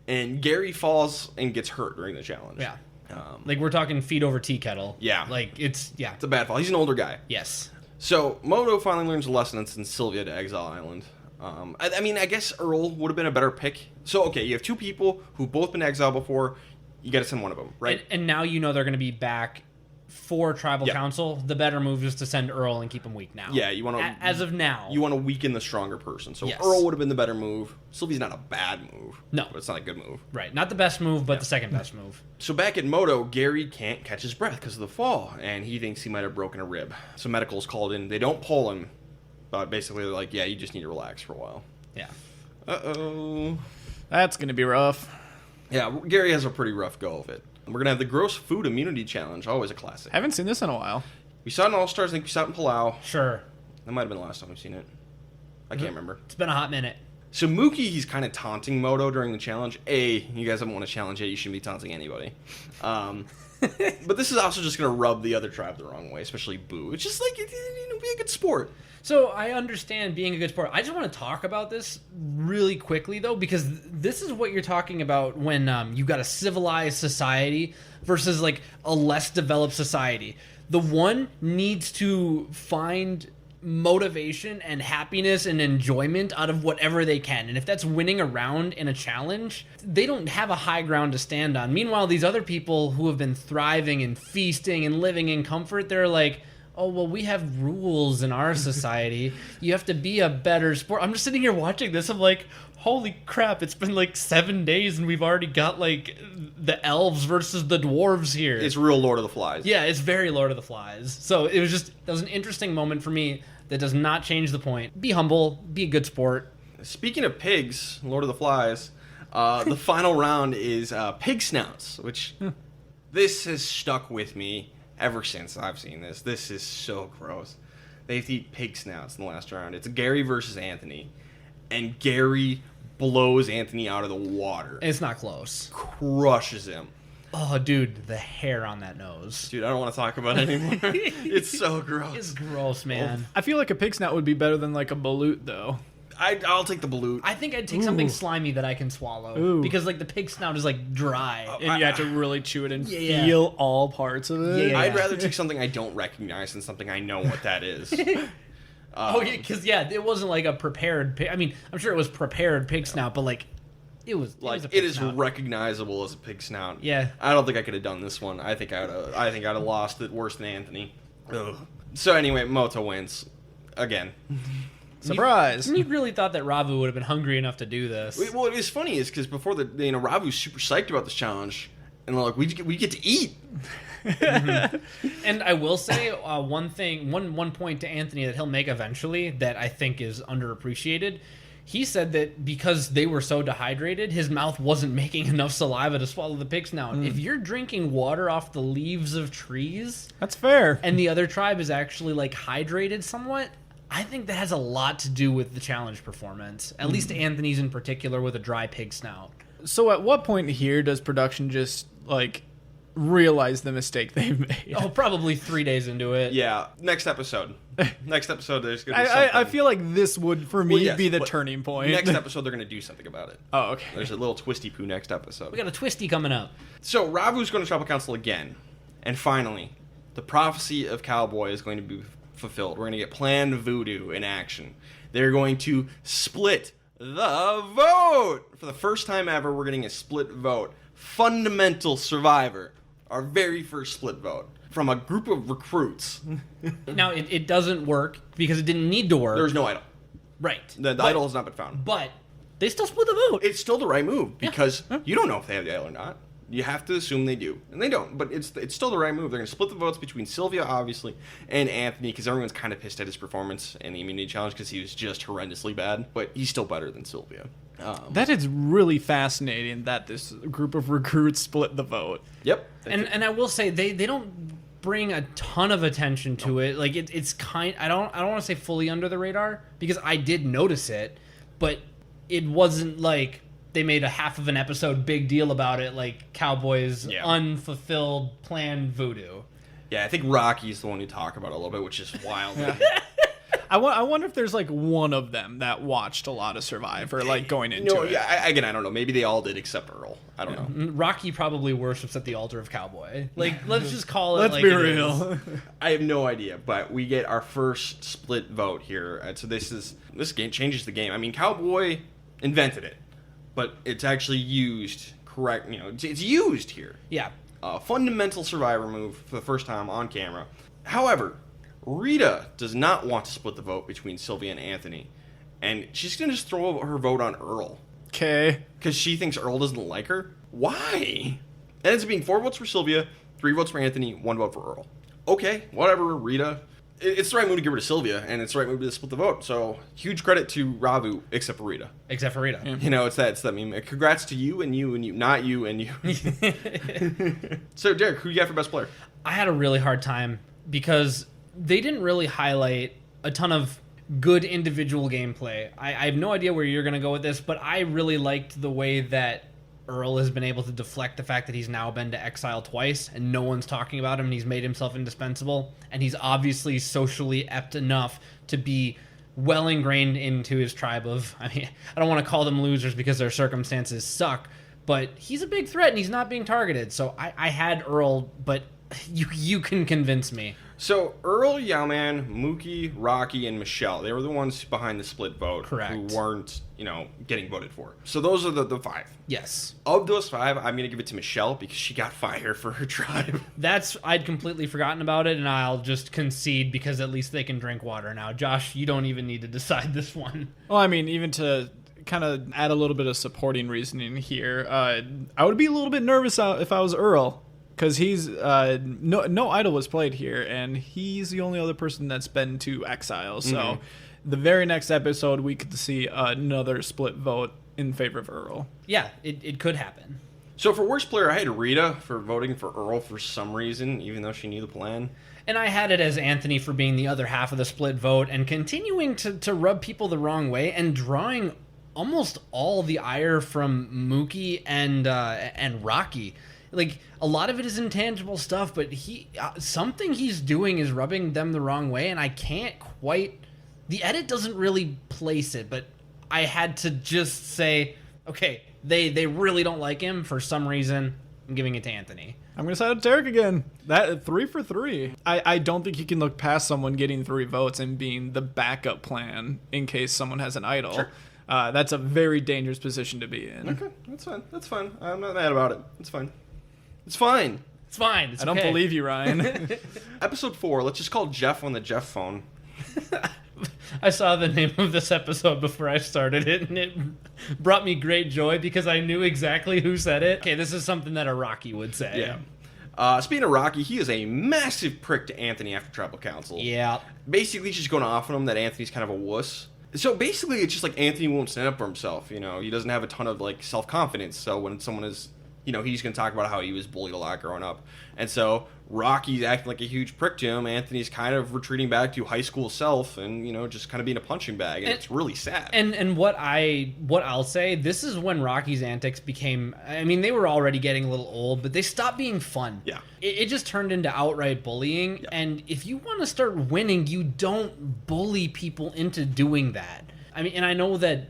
And Gary falls and gets hurt during the challenge. Yeah. Like we're talking feet over tea kettle. Yeah. Like it's a bad fall. He's an older guy. Yes. So Moto finally learns a lesson and sends Sylvia to Exile Island. I mean, I guess Earl would have been a better pick. So, okay, you have two people who've both been exiled before. You got to send one of them, right? And now you know they're going to be back for Tribal Council. The better move is to send Earl and keep him weak now. Yeah, you want to... As of now. You want to weaken the stronger person. So yes. Earl would have been the better move. Sylvie's not a bad move. No. But it's not a good move. Right. Not the best move, but the second best move. So back at Moto, Gary can't catch his breath because of the fall, and he thinks he might have broken a rib. So medical's called in. They don't pull him, but basically they're like, yeah, you just need to relax for a while. Yeah. Uh-oh. That's going to be rough. Yeah, Gary has a pretty rough go of it. We're going to have the Gross Food Immunity Challenge, always a classic. I haven't seen this in a while. We saw it in All-Stars, I think we saw it in Palau. Sure. That might have been the last time we've seen it. I can't remember. It's been a hot minute. So Mookie, he's kind of taunting Moto during the challenge. You guys haven't won a challenge yet, you shouldn't be taunting anybody. But this is also just going to rub the other tribe the wrong way, especially Boo. It's just like, be a good sport. So I understand being a good sport. I just want to talk about this really quickly, though, because this is what you're talking about when you've got a civilized society versus like a less developed society. The one needs to find motivation and happiness and enjoyment out of whatever they can. And if that's winning a round in a challenge, they don't have a high ground to stand on. Meanwhile, these other people who have been thriving and feasting and living in comfort, they're like, oh, well, we have rules in our society. You have to be a better sport. I'm just sitting here watching this. I'm like, holy crap, it's been like 7 days and we've already got like the elves versus the dwarves here. It's real Lord of the Flies. Yeah, it's very Lord of the Flies. So it was just, that was an interesting moment for me that does not change the point. Be humble, be a good sport. Speaking of pigs, Lord of the Flies, the final round is pig snouts, which this has stuck with me ever since I've seen this. This is so gross. They have to eat pig snouts in the last round. It's Gary versus Anthony, and Gary blows Anthony out of the water. It's not close. Crushes him. Oh, dude, the hair on that nose. Dude, I don't want to talk about it anymore. It's so gross. It's gross, man. I feel like a pig snout would be better than like a balut, though. I'll take the balut. I think I'd take something slimy that I can swallow. Ooh. Because, like, the pig snout is, like, dry. And you have to really chew it and Yeah. feel all parts of it. Yeah. I'd rather take something I don't recognize than something I know what that is. Oh, yeah, because, yeah, it wasn't, like, a prepared pig. I mean, I'm sure it was prepared pig snout, but, like, it was a Like, pig it is snout. recognizable as a pig snout. Yeah. I don't think I could have done this one. I think I'd have lost it worse than Anthony. Ugh. So anyway, Moto wins. Again. Surprise. You really thought that Ravu would have been hungry enough to do this. Well, what is funny is because before Ravu's super psyched about this challenge, and they're like, we get to eat. And I will say one point to Anthony that he'll make eventually that I think is underappreciated. He said that because they were so dehydrated, his mouth wasn't making enough saliva to swallow the pig snout. If you're drinking water off the leaves of trees, That's fair. and the other tribe is actually like hydrated somewhat, I think that has a lot to do with the challenge performance. At least Anthony's in particular with a dry pig snout. So at what point here does production just, like, realize the mistake they've made? Oh, probably 3 days into it. Yeah. Next episode, there's going to be something. I feel like this would, for me, Well, yes, be the but turning point. Next episode, they're going to do something about it. Oh, okay. There's a little twisty poo next episode. We got a twisty coming up. So Ravu's going to tribal council again, and finally, the prophecy of Cowboy is going to be fulfilled. We're going to get planned voodoo in action. They're going to split the vote for the first time ever. We're getting a split vote. Fundamental Survivor, our very first split vote from a group of recruits. Now, it doesn't work because it didn't need to work. There's no idol. Right. The idol has not been found. But they still split the vote. It's still the right move because you don't know if they have the idol or not. You have to assume they do, and they don't. But it's still the right move. They're going to split the votes between Sylvia, obviously, and Anthony because everyone's kind of pissed at his performance in the immunity challenge because he was just horrendously bad. But he's still better than Sylvia. That is really fascinating that this group of recruits split the vote. Yep. And I will say they don't bring a ton of attention to it. Like it's kind. I don't want to say fully under the radar because I did notice it, but it wasn't like they made a half of an episode big deal about it, like Cowboys' unfulfilled planned voodoo. Yeah, I think Rocky's the one you talk about a little bit, which is wild. I wonder if there's like one of them that watched a lot of Survivor, like going into it. Yeah, I don't know. Maybe they all did except Earl. I don't know. Rocky probably worships at the altar of Cowboy. Like, let's just call it. Let's like be it real. is. I have no idea, but we get our first split vote here. So this game changes the game. I mean, Cowboy invented it, but it's actually used correct. It's used here. Yeah. Fundamental Survivor move for the first time on camera. However, Rita does not want to split the vote between Sylvia and Anthony, and she's going to just throw her vote on Earl. Okay. Because she thinks Earl doesn't like her? Why? And it's being 4 votes for Sylvia, 3 votes for Anthony, 1 vote for Earl. Okay, whatever, Rita. It's the right move to get rid of Sylvia, and it's the right move to split the vote. So, huge credit to Ravu, except for Rita. Except for Rita. Yeah. It's that meme. Congrats to you and you and you, not you and you. So, Derek, who you got for best player? I had a really hard time because they didn't really highlight a ton of good individual gameplay. I have no idea where you're going to go with this, but I really liked the way that Earl has been able to deflect the fact that he's now been to exile twice and no one's talking about him, and he's made himself indispensable, and he's obviously socially apt enough to be well ingrained into his tribe of, I mean, I don't want to call them losers because their circumstances suck, but he's a big threat and he's not being targeted. So I had Earl, but you can convince me. So Earl, Yowman, Mookie, Rocky, and Michelle, they were the ones behind the split vote. Correct. Who weren't, getting voted for. So those are the 5. Yes. Of those 5, I'm going to give it to Michelle because she got fired for her tribe. I'd completely forgotten about it, and I'll just concede because at least they can drink water now. Josh, you don't even need to decide this one. Well, I mean, even to kind of add a little bit of supporting reasoning here, I would be a little bit nervous if I was Earl. Because he's no idol was played here, and he's the only other person that's been to exile. So the very next episode, we could see another split vote in favor of Earl. Yeah, it could happen. So for worst player, I had Rita for voting for Earl for some reason, even though she knew the plan. And I had it as Anthony for being the other half of the split vote and continuing to rub people the wrong way and drawing almost all the ire from Mookie and Rocky. Like, a lot of it is intangible stuff, but something he's doing is rubbing them the wrong way, and I can't quite... The edit doesn't really place it, but I had to just say, okay, they really don't like him for some reason. I'm giving it to Anthony. I'm going to side with Derek again. That 3 for 3. I don't think you can look past someone getting 3 votes and being the backup plan in case someone has an idol. Sure. That's a very dangerous position to be in. Okay, that's fine. I'm not mad about it. It's fine. It's fine. It's fine. It's I don't okay. believe you, Ryan. Episode 4, let's just call Jeff on the Jeff phone. I saw the name of this episode before I started it, and it brought me great joy because I knew exactly who said it. Okay, this is something that a Rocky would say. Yeah. Speaking of Rocky, he is a massive prick to Anthony after Tribal Council. Yeah. Basically, he's just going off on him that Anthony's kind of a wuss. So basically, it's just like Anthony won't stand up for himself. He doesn't have a ton of self-confidence. So when someone is, he's going to talk about how he was bullied a lot growing up. And so Rocky's acting like a huge prick to him. Anthony's kind of retreating back to high school self and, just kind of being a punching bag. And it's really sad. And what I'll say, this is when Rocky's antics became, I mean, they were already getting a little old, but they stopped being fun. Yeah. It just turned into outright bullying. Yeah. And if you want to start winning, you don't bully people into doing that. I mean, and I know that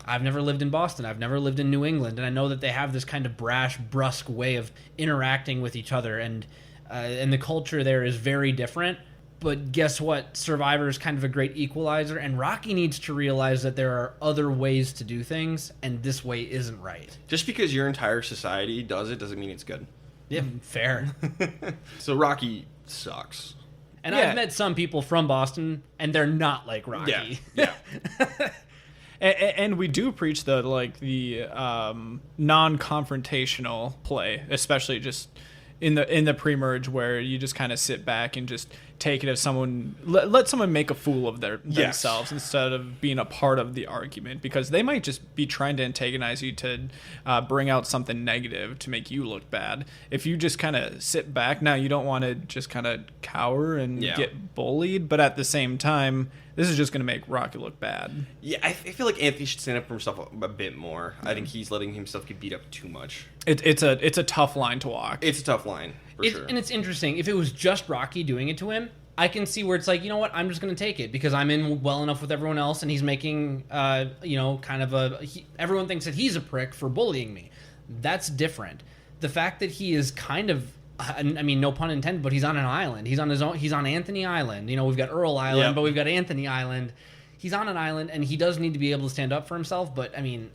I've never lived in Boston. I've never lived in New England. And I know that they have this kind of brash, brusque way of interacting with each other. And the culture there is very different. But guess what? Survivor is kind of a great equalizer. And Rocky needs to realize that there are other ways to do things. And this way isn't right. Just because your entire society does it doesn't mean it's good. Yeah, fair. So Rocky sucks. And I've met some people from Boston, and they're not like Rocky. Yeah. And we do preach the non-confrontational play, especially just in the pre-merge where you just kind of sit back and just take it as someone let someone make a fool of themselves instead of being a part of the argument, because they might just be trying to antagonize you to bring out something negative to make you look bad. If you just kind of sit back, now you don't want to just kind of cower and get bullied, but at the same time, this is just going to make Rocky look bad. Yeah, I feel like Anthony should stand up for himself a bit more. I think he's letting himself get beat up too much. It's a tough line to walk. It's a tough line, for sure. And it's interesting. If it was just Rocky doing it to him, I can see where it's like, you know what, I'm just going to take it because I'm in well enough with everyone else, and he's making, kind of everyone thinks that he's a prick for bullying me. That's different. The fact that he is kind of, I mean, no pun intended, but he's on an island. He's on his own. He's on Anthony Island. We've got Earl Island, but we've got Anthony Island. He's on an island, and he does need to be able to stand up for himself. But I mean,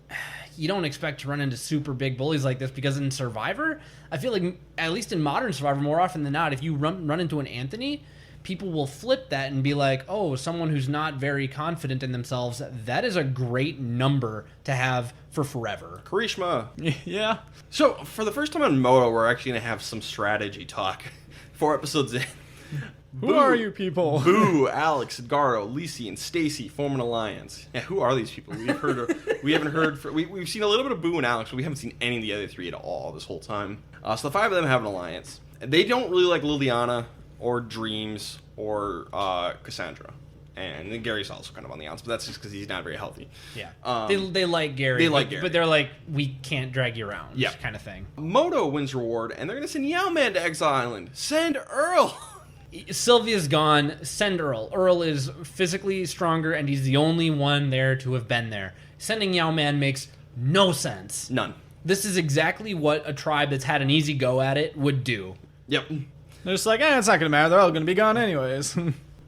you don't expect to run into super big bullies like this, because in Survivor, I feel like, at least in modern Survivor, more often than not, if you run into an Anthony, people will flip that and be like, oh, someone who's not very confident in themselves, that is a great number to have for forever. Karishma. Yeah. So, for the first time on Moto, we're actually going to have some strategy talk. 4 episodes in. Who are you people? Boo, Alex, Edgardo, Lisi, and Stacy form an alliance. Yeah, who are these people? We've seen a little bit of Boo and Alex, but we haven't seen any of the other 3 at all this whole time. So the 5 of them have an alliance. They don't really like Liliana or Dreams or Cassandra. And then Gary's also kind of on the outs, but that's just because he's not very healthy. Yeah. They like Gary. But they're like, we can't drag you around, kind of thing. Moto wins reward, and they're going to send Yao-Man to Exile Island. Send Earl! Sylvia's gone. Send Earl. Earl is physically stronger, and he's the only one there to have been there. Sending Yao-Man makes no sense. None. This is exactly what a tribe that's had an easy go at it would do. Yep. They're just like, it's not going to matter. They're all going to be gone anyways.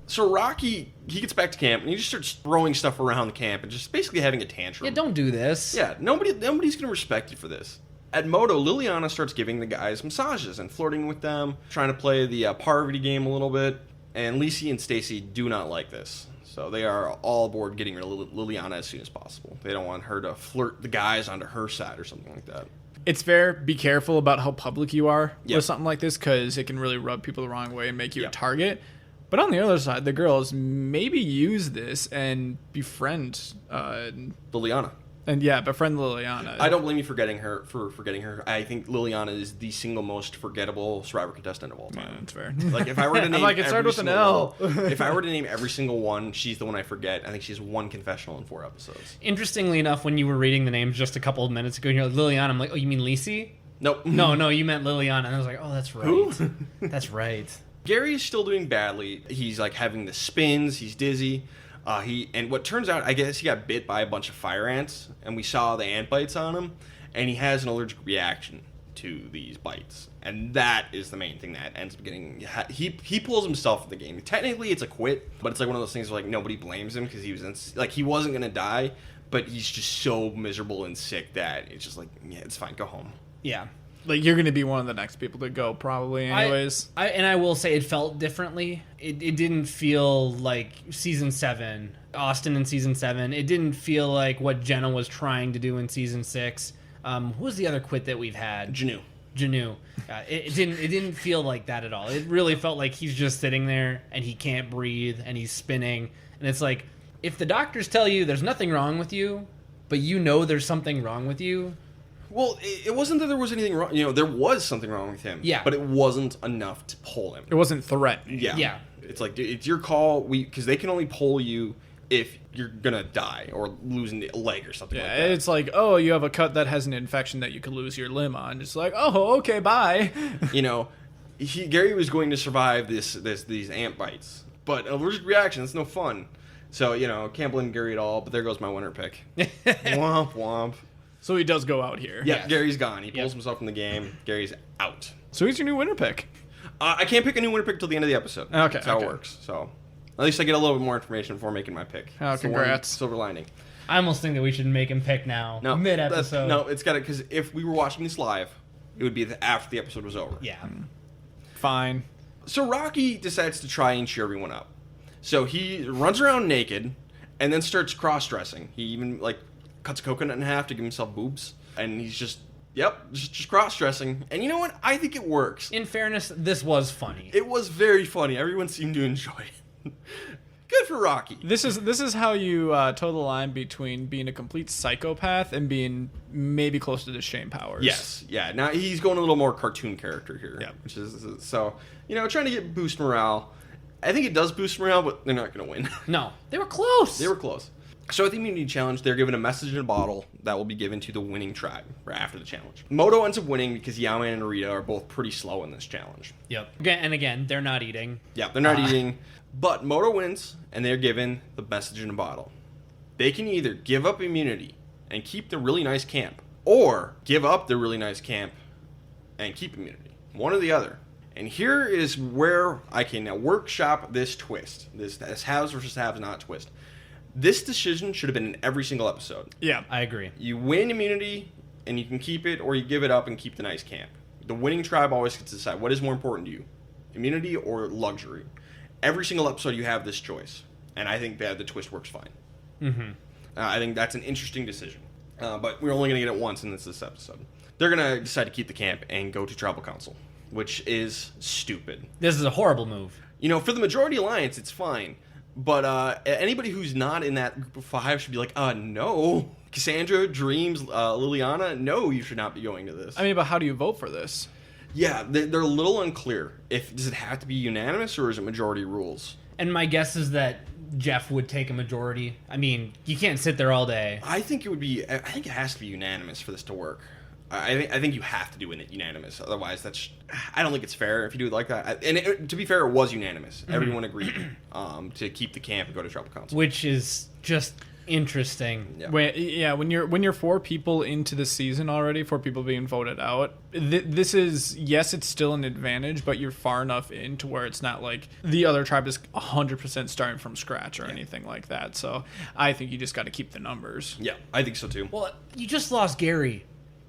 So Rocky, he gets back to camp, and he just starts throwing stuff around the camp and just basically having a tantrum. Yeah, don't do this. Yeah, nobody's going to respect you for this. At Moto, Liliana starts giving the guys massages and flirting with them, trying to play the Parvati game a little bit, and Lisi and Stacy do not like this. So they are all aboard getting rid of Liliana as soon as possible. They don't want her to flirt the guys onto her side or something like that. It's fair. Be careful about how public you are with something like this, because it can really rub people the wrong way and make you a target. But on the other side, the girls maybe use this and befriend Liliana. And befriend Liliana. I don't blame you for forgetting her. I think Liliana is the single most forgettable Survivor contestant of all time. Yeah, that's fair. Like if I were to name, it started with an L. If I were to name every single one, she's the one I forget. I think she's one confessional in 4 episodes. Interestingly enough, when you were reading the names just a couple of minutes ago, you're like Liliana. I'm like, oh, you mean Lisi? Nope. No, you meant Liliana. And I was like, oh, that's right. Who? That's right. Gary's still doing badly. He's like having the spins. He's dizzy. And what turns out, I guess he got bit by a bunch of fire ants, and we saw the ant bites on him, and he has an allergic reaction to these bites, and that is the main thing that ends up getting. He pulls himself in the game. Technically, it's a quit, but it's like one of those things where like nobody blames him because he was he wasn't gonna die, but he's just so miserable and sick that it's just like, yeah, it's fine, go home. Yeah. Like, you're going to be one of the next people to go, probably, anyways. I will say it felt differently. It didn't feel like Season 7, Austin in Season 7. It didn't feel like what Jenna was trying to do in Season 6. Who was the other quit that we've had? Janu. It didn't feel like that at all. It really felt like he's just sitting there, and he can't breathe, and he's spinning. And it's like, if the doctors tell you there's nothing wrong with you, but you know there's something wrong with you... Well, it wasn't that there was anything wrong. You know, there was something wrong with him. Yeah. But it wasn't enough to pull him. It wasn't threatening. Yeah. It's like, it's your call. Because they can only pull you if you're going to die or lose a leg or something like that. Yeah, it's like, oh, you have a cut that has an infection that you could lose your limb on. Just like, oh, okay, bye. You know, Gary was going to survive these ant bites. But allergic reaction, it's no fun. So, you know, can't blame Gary at all. But there goes my winner pick. Womp, womp. So he does go out here. Yeah, yes. Gary's gone. He pulls himself from the game. Gary's out. So who's your new winner pick? I can't pick a new winner pick till the end of the episode. Okay. That's how it works. So at least I get a little bit more information before making my pick. Oh, congrats. Silver lining. I almost think that we should make him pick now. No, mid-episode. No, it's got to, because if we were watching this live, it would be after the episode was over. Yeah. Fine. So Rocky decides to try and cheer everyone up. So he runs around naked and then starts cross-dressing. He even, cuts a coconut in half to give himself boobs. And he's just cross-dressing. And you know what? I think it works. In fairness, this was funny. It was very funny. Everyone seemed to enjoy it. Good for Rocky. This is how you toe the line between being a complete psychopath and being maybe closer to Shane Powers. Yes. Yeah. Now he's going a little more cartoon character here. Yeah. Which is, so, trying to boost morale. I think it does boost morale, but they're not going to win. No. They were close. So at the immunity challenge, they're given a message in a bottle that will be given to the winning tribe right after the challenge. Moto ends up winning because Yao-Man and Rita are both pretty slow in this challenge. Yep. And again, they're not eating. Yeah, they're not eating. But Moto wins, and they're given the message in a bottle. They can either give up immunity and keep the really nice camp, or give up the really nice camp and keep immunity. One or the other. And here is where I can now workshop this twist. This haves versus haves not twist. This decision should have been in every single episode. Yeah, I agree. You win immunity, and you can keep it, or you give it up and keep the nice camp. The winning tribe always gets to decide what is more important to you, immunity or luxury. Every single episode you have this choice, and I think that the twist works fine. Mm-hmm. I think that's an interesting decision, but we're only going to get it once in this episode. They're going to decide to keep the camp and go to tribal council, which is stupid. This is a horrible move. For the majority alliance, it's fine. But anybody who's not in that group of 5 should be like, no. Cassandra, Dreams, Liliana, no, you should not be going to this. I mean, but how do you vote for this? Yeah, they're a little unclear. Does it have to be unanimous or is it majority rules? And my guess is that Jeff would take a majority. I mean, you can't sit there all day. I think it has to be unanimous for this to work. I think you have to do it unanimous. Otherwise, I don't think it's fair if you do it like that. To be fair, it was unanimous. Mm-hmm. Everyone agreed to keep the camp and go to tribal council. Which is just interesting. Yeah. When you're 4 people into the season already, 4 people being voted out, this is, yes, it's still an advantage, but you're far enough in to where it's not like the other tribe is 100% starting from scratch or anything like that. So I think you just got to keep the numbers. Yeah, I think so too. Well, you just lost Gary.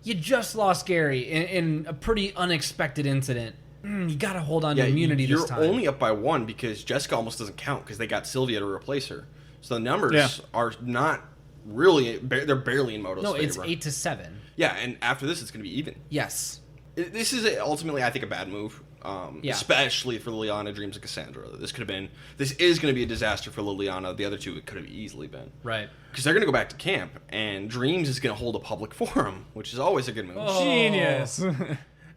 In a pretty unexpected incident. You got to hold on to immunity this time. You're only up by 1 because Jessica almost doesn't count because they got Sylvia to replace her. So the numbers are not really, they're barely in Moto's favor. No, it's 8-7. Yeah, and after this, it's going to be even. Yes. This is ultimately, I think, a bad move. Especially for Liliana, Dreams, and Cassandra. This is going to be a disaster for Liliana. The other 2, it could have easily been. Right. Because they're going to go back to camp, and Dreams is going to hold a public forum, which is always a good move. Oh. Genius.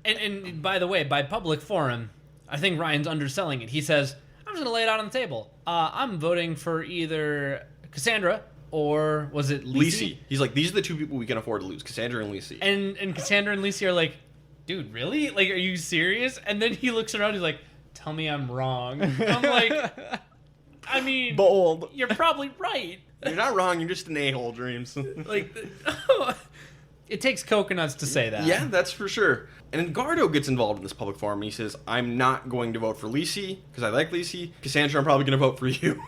and by the way, by public forum, I think Ryan's underselling it. He says, I'm just going to lay it out on the table. I'm voting for either Cassandra or was it Lisi? He's like, these are the 2 people we can afford to lose, Cassandra and Lisi. And Cassandra and Lisi are like, dude, really? Like, are you serious? And then he looks around, he's like, tell me I'm wrong. I'm like, I mean, bold. You're probably right. You're not wrong, you're just an a-hole, Dreams. Like, it takes coconuts to say that. Yeah, that's for sure. And Gardo gets involved in this public forum. He says, I'm not going to vote for Lisi, because I like Lisi. Cassandra, I'm probably going to vote for you.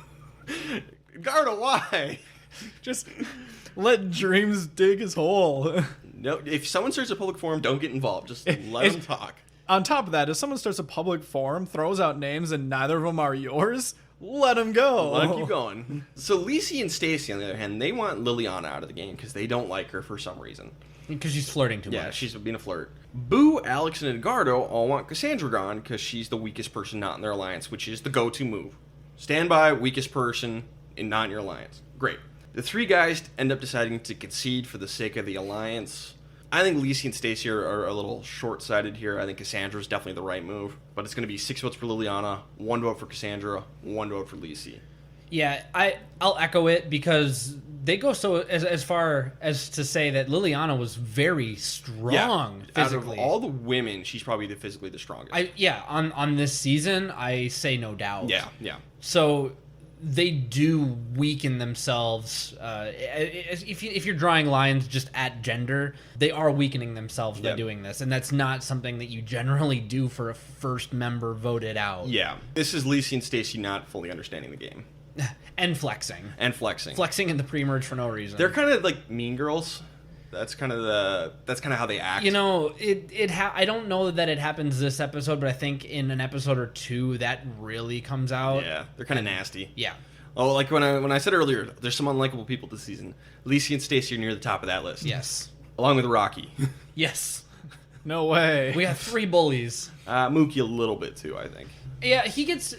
Gardo, why? Just let Dreams dig his hole. No, if someone starts a public forum, don't get involved. Just let them talk. On top of that, if someone starts a public forum, throws out names, and neither of them are yours, let them go. Let them keep going. So Lisi and Stacy, on the other hand, they want Liliana out of the game because they don't like her for some reason. Because she's flirting too much. Yeah, she's being a flirt. Boo, Alex, and Edgardo all want Cassandra gone because she's the weakest person not in their alliance, which is the go-to move. Stand by, weakest person, and not in your alliance. Great. The 3 guys end up deciding to concede for the sake of the alliance. I think Lisi and Stacy are a little short-sighted here. I think Cassandra's definitely the right move. But it's going to be 6 votes for Liliana, 1 vote for Cassandra, 1 vote for Lisi. Yeah, I'll echo it because they go so as far as to say that Liliana was very strong physically. Out of all the women, she's probably physically the strongest. On this season, I say no doubt. Yeah. So they do weaken themselves. If you're drawing lines just at gender, they are weakening themselves by doing this, and that's not something that you generally do for a first member voted out. Yeah, this is Lisi and Stacy not fully understanding the game. And flexing. Flexing in the pre-merge for no reason. They're kind of like mean girls. That's kind of how they act. You know, I don't know that it happens this episode, but I think in an episode or 2 that really comes out. Yeah, they're kind of nasty. Yeah. Oh, like when I said earlier, there's some unlikable people this season. Lisi and Stacy are near the top of that list. Yes. Along with Rocky. Yes. No way. We have 3 bullies. Mookie a little bit too, I think. Yeah, he's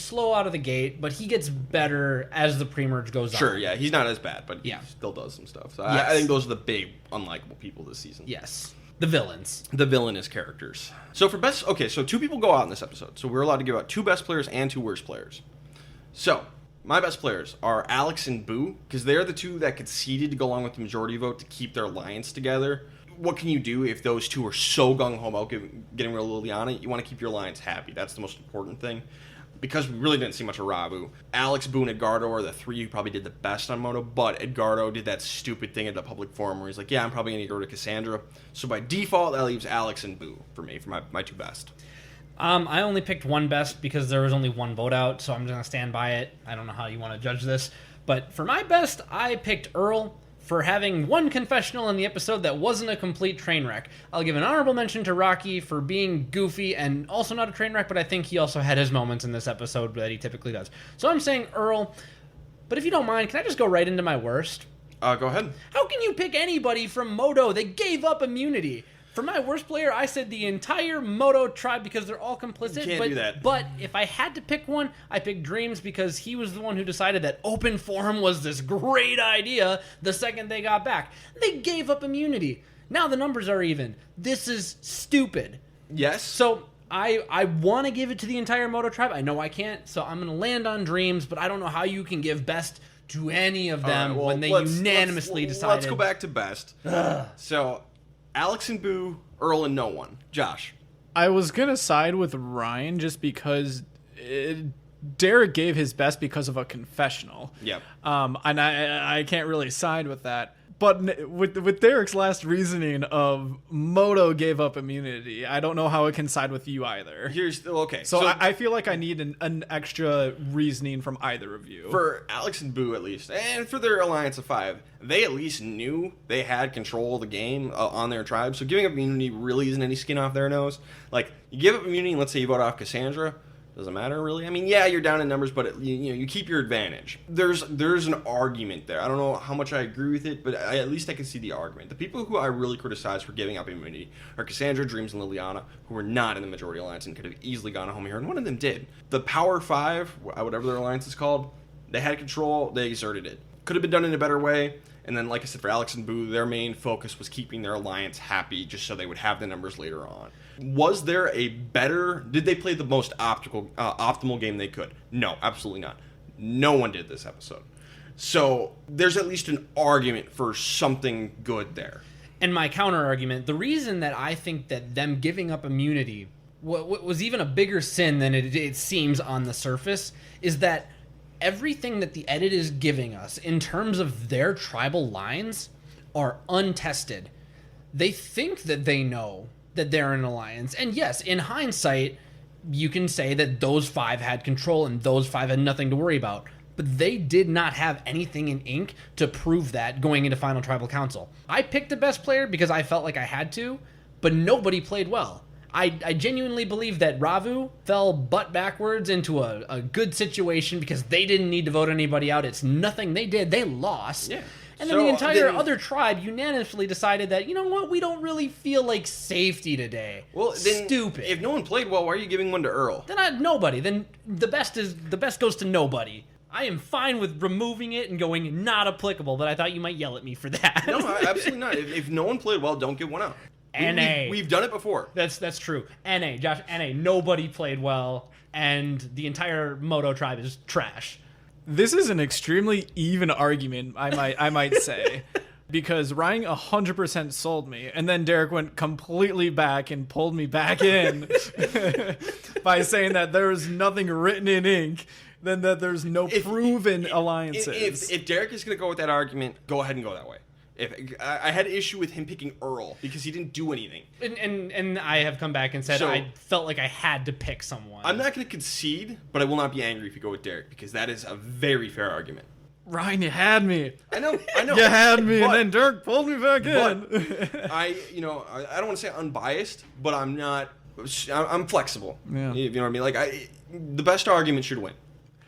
slow out of the gate, but he gets better as the pre-merge goes on. Sure, yeah, he's not as bad, but he still does some stuff. So yes. I think those are the big unlikable people this season. Yes. The villains. The villainous characters. So for best, okay, so 2 people go out in this episode. So we're allowed to give out 2 best players and 2 worst players. So my best players are Alex and Boo, because they're the 2 that conceded to go along with the majority vote to keep their alliance together. What can you do if those 2 are so gung-ho about getting rid of Liliana? You want to keep your alliance happy. That's the most important thing. Because we really didn't see much of Rabu. Alex, Boo, and Edgardo are the 3 who probably did the best on Moto, but Edgardo did that stupid thing at the public forum where he's like, yeah, I'm probably going to go to Cassandra. So by default, that leaves Alex and Boo for me, for my 2 best. I only picked 1 best because there was only 1 vote out, so I'm just going to stand by it. I don't know how you want to judge this. But for my best, I picked Earl for having 1 confessional in the episode that wasn't a complete train wreck. I'll give an honorable mention to Rocky for being goofy and also not a train wreck, but I think he also had his moments in this episode that he typically does. So I'm saying Earl, but if you don't mind, can I just go right into my worst? Go ahead. How can you pick anybody from Moto? They gave up immunity. For my worst player, I said the entire Moto tribe because they're all complicit. You can't do that. But if I had to pick one, I picked Dreams because he was the one who decided that open forum was this great idea the second they got back. They gave up immunity. Now the numbers are even. This is stupid. Yes. So I want to give it to the entire Moto tribe. I know I can't, so I'm going to land on Dreams, but I don't know how you can give best to any of them when they unanimously decided. Let's go back to best. So, Alex and Boo, Earl, and no one. Josh. I was going to side with Ryan just because Derek gave his best because of a confessional. Yep. And I can't really side with that. But with Derek's last reasoning of Moto gave up immunity, I don't know how it can side with you either. So I feel like I need an extra reasoning from either of you. For Alex and Boo, at least, and for their alliance of 5, they at least knew they had control of the game on their tribe. So giving up immunity really isn't any skin off their nose. Like, you give up immunity, let's say you vote off Cassandra. Doesn't matter, really. I mean, yeah, you're down in numbers, but you keep your advantage. There's an argument there. I don't know how much I agree with it, but at least I can see the argument. The people who I really criticize for giving up immunity are Cassandra, Dreams, and Liliana, who were not in the majority alliance and could have easily gone home here, and one of them did. The Power 5, whatever their alliance is called, they had control, they exerted it. Could have been done in a better way, and then, like I said, for Alex and Boo, their main focus was keeping their alliance happy just so they would have the numbers later on. Was there a better... Did they play the most optimal game they could? No, absolutely not. No one did this episode. So there's at least an argument for something good there. And my counter argument, the reason that I think that them giving up immunity was even a bigger sin than it seems on the surface is that everything that the edit is giving us in terms of their tribal lines are untested. They think that they know that they're an alliance. And yes, in hindsight, you can say that those 5 had control and those 5 had nothing to worry about. But they did not have anything in ink to prove that going into Final Tribal Council. I picked the best player because I felt like I had to, but nobody played well. I genuinely believe that Ravu fell butt backwards into a good situation because they didn't need to vote anybody out. It's nothing they did. They lost. Yeah. And then the entire other tribe unanimously decided that, you know what, we don't really feel like safety today. Well, then, stupid. If no one played well, why are you giving one to Earl? Then nobody. Then the best goes to nobody. I am fine with removing it and going not applicable, but I thought you might yell at me for that. No, absolutely not. If no one played well, don't give one out. NA. We've done it before. That's true. NA, Josh, NA. Nobody played well, and the entire Moto tribe is trash. This is an extremely even argument, I might say, because Ryan 100% sold me, and then Derek went completely back and pulled me back in by saying that there is nothing written in ink, then that there's no proven alliances. If Derek is going to go with that argument, go ahead and go that way. If I had an issue with him picking Earl because he didn't do anything. And I have come back and said I felt like I had to pick someone. I'm not going to concede, but I will not be angry if you go with Derek because that is a very fair argument. Ryan, you had me. I know. You had me, and then Derek pulled me back in. I don't want to say unbiased, but I'm flexible. Yeah. You know what I mean? Like, the best argument should win.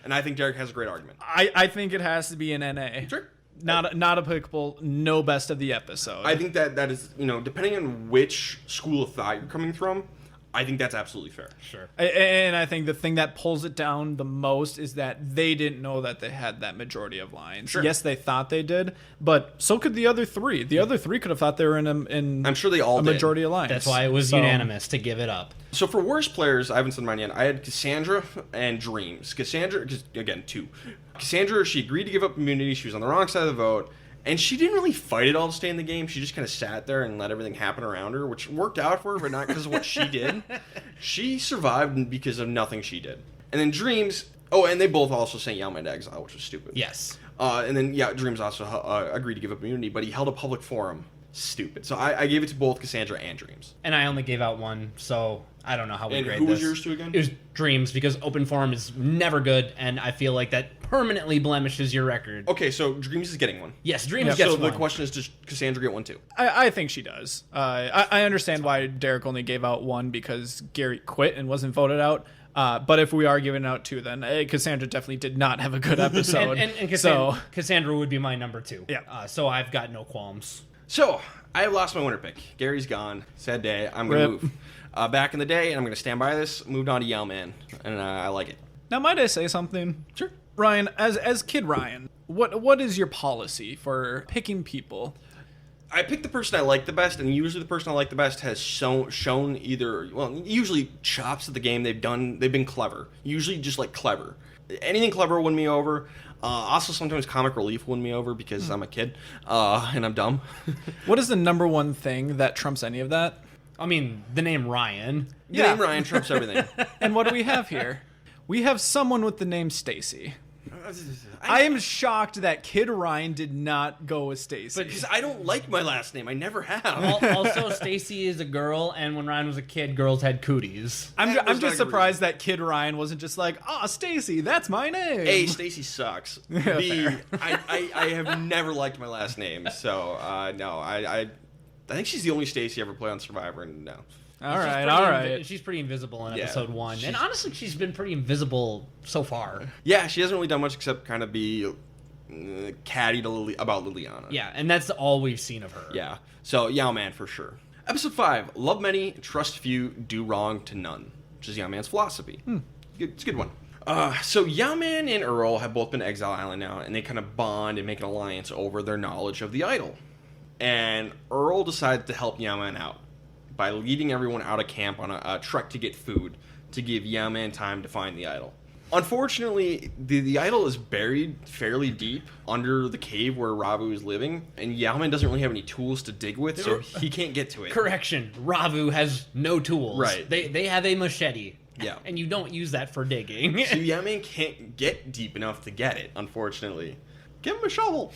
And I think Derek has a great argument. I think it has to be an NA. Sure. Not applicable, no best of the episode. I think that is, depending on which school of thought you're coming from, I think that's absolutely fair. Sure. And I think the thing that pulls it down the most is that they didn't know that they had that majority of lines. Sure. Yes, they thought they did, but so could the other 3. The other 3 could have thought they were in I'm sure they all a majority alliance. That's why it was unanimous to give it up. So for worst players, I haven't said mine yet. I had Cassandra and Dreams. Cassandra, again, 2. Cassandra, she agreed to give up immunity. She was on the wrong side of the vote. And she didn't really fight it all to stay in the game. She just kind of sat there and let everything happen around her, which worked out for her, but not because of what she did. She survived because of nothing she did. And then Dreams... Oh, and they both also sent Yao into exile, which was stupid. Yes. And then, Dreams also agreed to give up immunity, but he held a public forum. Stupid. So I gave it to both Cassandra and Dreams. And I only gave out one, so I don't know how we grade this. And who was yours to again? It was Dreams, because open forum is never good, and I feel like that permanently blemishes your record. Okay, so Dreams is getting one. Yes, Dreams gets one. So the question is, does Cassandra get one too? I think she does. I understand why Derek only gave out one because Gary quit and wasn't voted out. But if we are giving out 2, then Cassandra definitely did not have a good episode. and Cassandra would be my number 2. Yeah. So I've got no qualms. So, I have lost my winner pick. Gary's gone. Sad day. I'm going to move. Back in the day, and I'm going to stand by this, moved on to Yao Man. And I like it. Now, might I say something? Sure. Ryan, as Kid Ryan, what is your policy for picking people? I pick the person I like the best, and usually the person I like the best has shown either, well, usually chops at the game. They've been clever. Usually just like clever. Anything clever will win me over. Also, sometimes comic relief win me over because I'm a kid and I'm dumb. What is the number one thing that trumps any of that? I mean, the name Ryan. The name Ryan trumps everything. And what do we have here? We have someone with the name Stacy. I am shocked that Kid Ryan did not go with Stacy. Because I don't like my last name. I never have. Also, Stacy is a girl, and when Ryan was a kid, girls had cooties. I'm just surprised that Kid Ryan wasn't just like, Stacy, that's my name. A, Stacy sucks. B, I have never liked my last name, so no, I think she's the only Stacy ever played on Survivor, and no. All right. She's pretty invisible in episode 1. And honestly, she's been pretty invisible so far. Yeah, she hasn't really done much except kind of be catty about Liliana. Yeah, and that's all we've seen of her. Yeah. So, Yao Man for sure. Episode 5, love many, trust few, do wrong to none, which is Yao Man's philosophy. It's a good one. So Yao Man and Earl have both been Exile Island now, and they kind of bond and make an alliance over their knowledge of the idol. And Earl decided to help Yao Man out by leading everyone out of camp on a trek to get food to give Yao Man time to find the idol. Unfortunately, the idol is buried fairly deep under the cave where Ravu is living, and Yao Man doesn't really have any tools to dig with, so he can't get to it. Correction, Ravu has no tools. Right. They have a machete. Yeah. And you don't use that for digging. So Yao Man can't get deep enough to get it, unfortunately. Give him a shovel.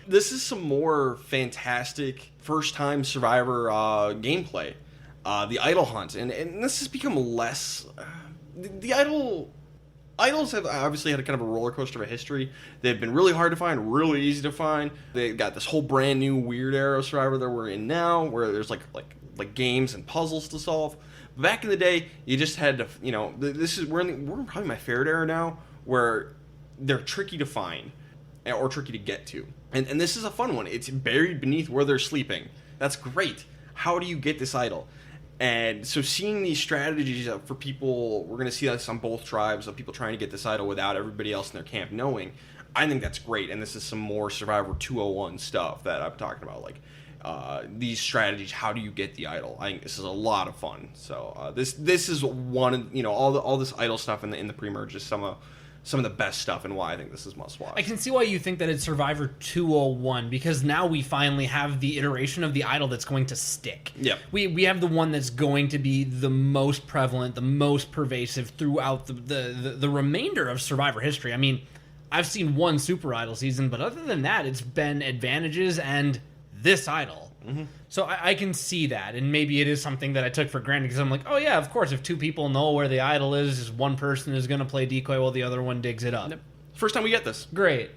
This is some more fantastic first-time Survivor gameplay. The idol hunt. And this has become less... the idols have obviously had a kind of a roller coaster of a history. They've been really hard to find, really easy to find. They got this whole brand new weird era of Survivor that we're in now, where there's like games and puzzles to solve. Back in the day, you just had to, we're probably my favorite era now, where they're tricky to find or tricky to get to. And this is a fun one. It's buried beneath where they're sleeping. That's great. How do you get this idol? And so seeing these strategies for people, we're going to see this on both tribes of people trying to get this idol without everybody else in their camp knowing. I think that's great. And this is some more Survivor 201 stuff that I'm talking about. Like these strategies, how do you get the idol? I think this is a lot of fun. So this is one, all this idol stuff in the pre-merge is some of the best stuff and why I think this is must watch. I can see why you think that it's Survivor 201 because now we finally have the iteration of the idol that's going to stick. Yeah. We have the one that's going to be the most prevalent, the most pervasive throughout the remainder of Survivor history. I mean, I've seen one Super Idol season, but other than that, it's been advantages and this idol. Mm-hmm. So I can see that, and maybe it is something that I took for granted because I'm like, oh yeah, of course, if two people know where the idol is one person is going to play decoy while the other one digs it up. First time we get this. Great.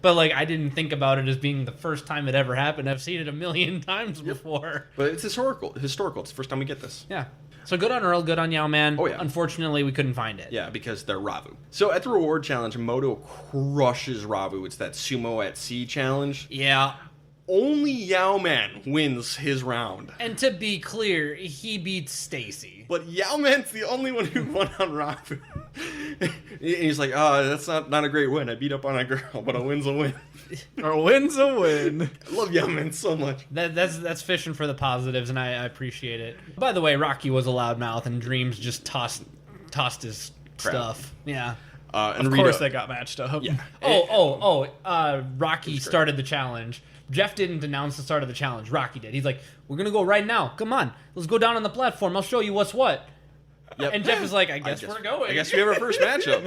But I didn't think about it as being the first time it ever happened. I've seen it a million times before. But it's historical. It's the first time we get this. Yeah. So good on Earl, good on Yao Man. Oh, yeah. Unfortunately, we couldn't find it. Yeah, because they're Ravu. So at the reward challenge, Moto crushes Ravu. It's that sumo at sea challenge. Yeah. Only Yao Man wins his round. And to be clear, he beats Stacy. But Yao Man's the only one who won on Ravu. He's like, that's not a great win. I beat up on a girl, but a win's a win. A win's a win. I love Yao Man so much. That's fishing for the positives, and I appreciate it. By the way, Rocky was a loudmouth, and Dreams just tossed his stuff. Yeah. And of course they got matched up. Yeah. Rocky started the challenge. Jeff didn't announce the start of the challenge. Rocky did. He's like, we're going to go right now. Come on. Let's go down on the platform. I'll show you what's what. Yep. And Jeff is like, I guess we're going. I guess we have our first matchup.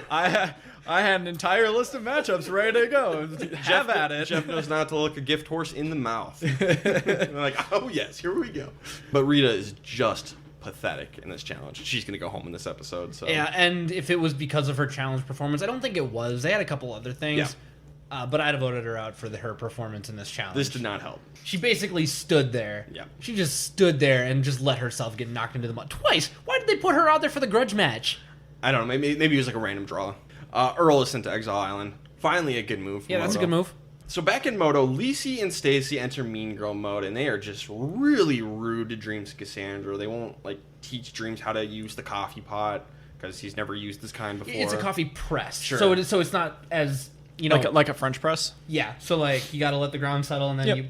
I had an entire list of matchups ready to go. Have at it. Jeff knows not to look a gift horse in the mouth. They're like, oh, yes, here we go. But Rita is just pathetic in this challenge. She's going to go home in this episode. So yeah, and if it was because of her challenge performance, I don't think it was. They had a couple other things. Yeah. But I'd have voted her out for her performance in this challenge. This did not help. She basically stood there. Yeah. She just stood there and just let herself get knocked into the mud. Twice! Why did they put her out there for the grudge match? I don't know. Maybe it was like a random draw. Earl is sent to Exile Island. Finally a good move. Yeah, that's a good move. So back in Moto, Lisi and Stacy enter Mean Girl mode, and they are just really rude to Dreams and Cassandra. They won't teach Dreams how to use the coffee pot because he's never used this kind before. It's a coffee press. Sure. So it's not as you know, like a French press. yeah. So like you got to let the ground settle, and then Yep. you,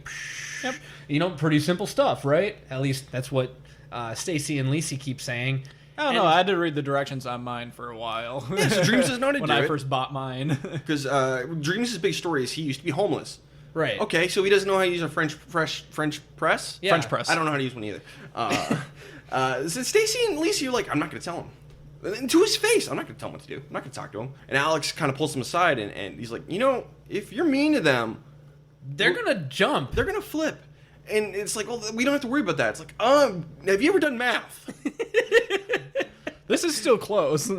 Yep. you know, pretty simple stuff, right? At least that's what Stacy and Lacey keep saying. I don't know. I had to read the directions on mine for a while. Yeah, so Dreams doesn't know how to when do I it. first bought mine. Because Dreams' big story is he used to be homeless. Right. Okay, so he doesn't know how to use a French press. Yeah. French press. I don't know how to use one either. So Stacy and Lisa, you're like, I'm not going to tell him. And to his face, I'm not going to tell him what to do. I'm not going to talk to him. And Alex kind of pulls him aside, and he's like, you know, if you're mean to them, They're gonna jump. they're going to flip. And it's like, well, we don't have to worry about that. It's like, have you ever done math? This is still close.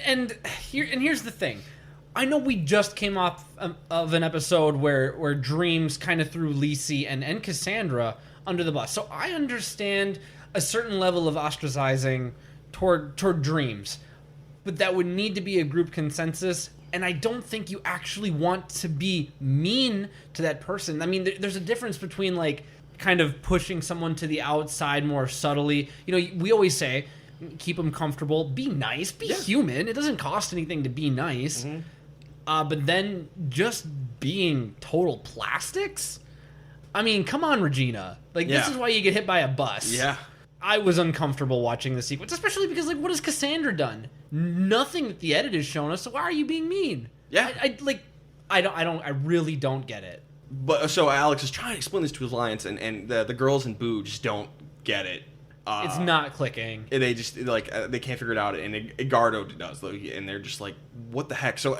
And here's the thing. I know we just came off of an episode where Dreams kind of threw Lacey and Cassandra under the bus. So I understand a certain level of ostracizing toward Dreams. But that would need to be a group consensus. And I don't think you actually want to be mean to that person. I mean, there's a difference between like kind of pushing someone to the outside more subtly. You know, we always say, keep them comfortable, be nice, be human. It doesn't cost anything to be nice. Mm-hmm. But then just being total plastics? I mean, come on, Regina. Like, this is why you get hit by a bus. Yeah. I was uncomfortable watching the sequence, especially because, like, what has Cassandra done? Nothing that the edit has shown us, so why are you being mean? Yeah. I really don't get it. But so Alex is trying to explain this to his alliance, and the girls in Boo just don't get it. It's not clicking. And they just they can't figure it out, and Edgardo does though, and they're just like, what the heck? So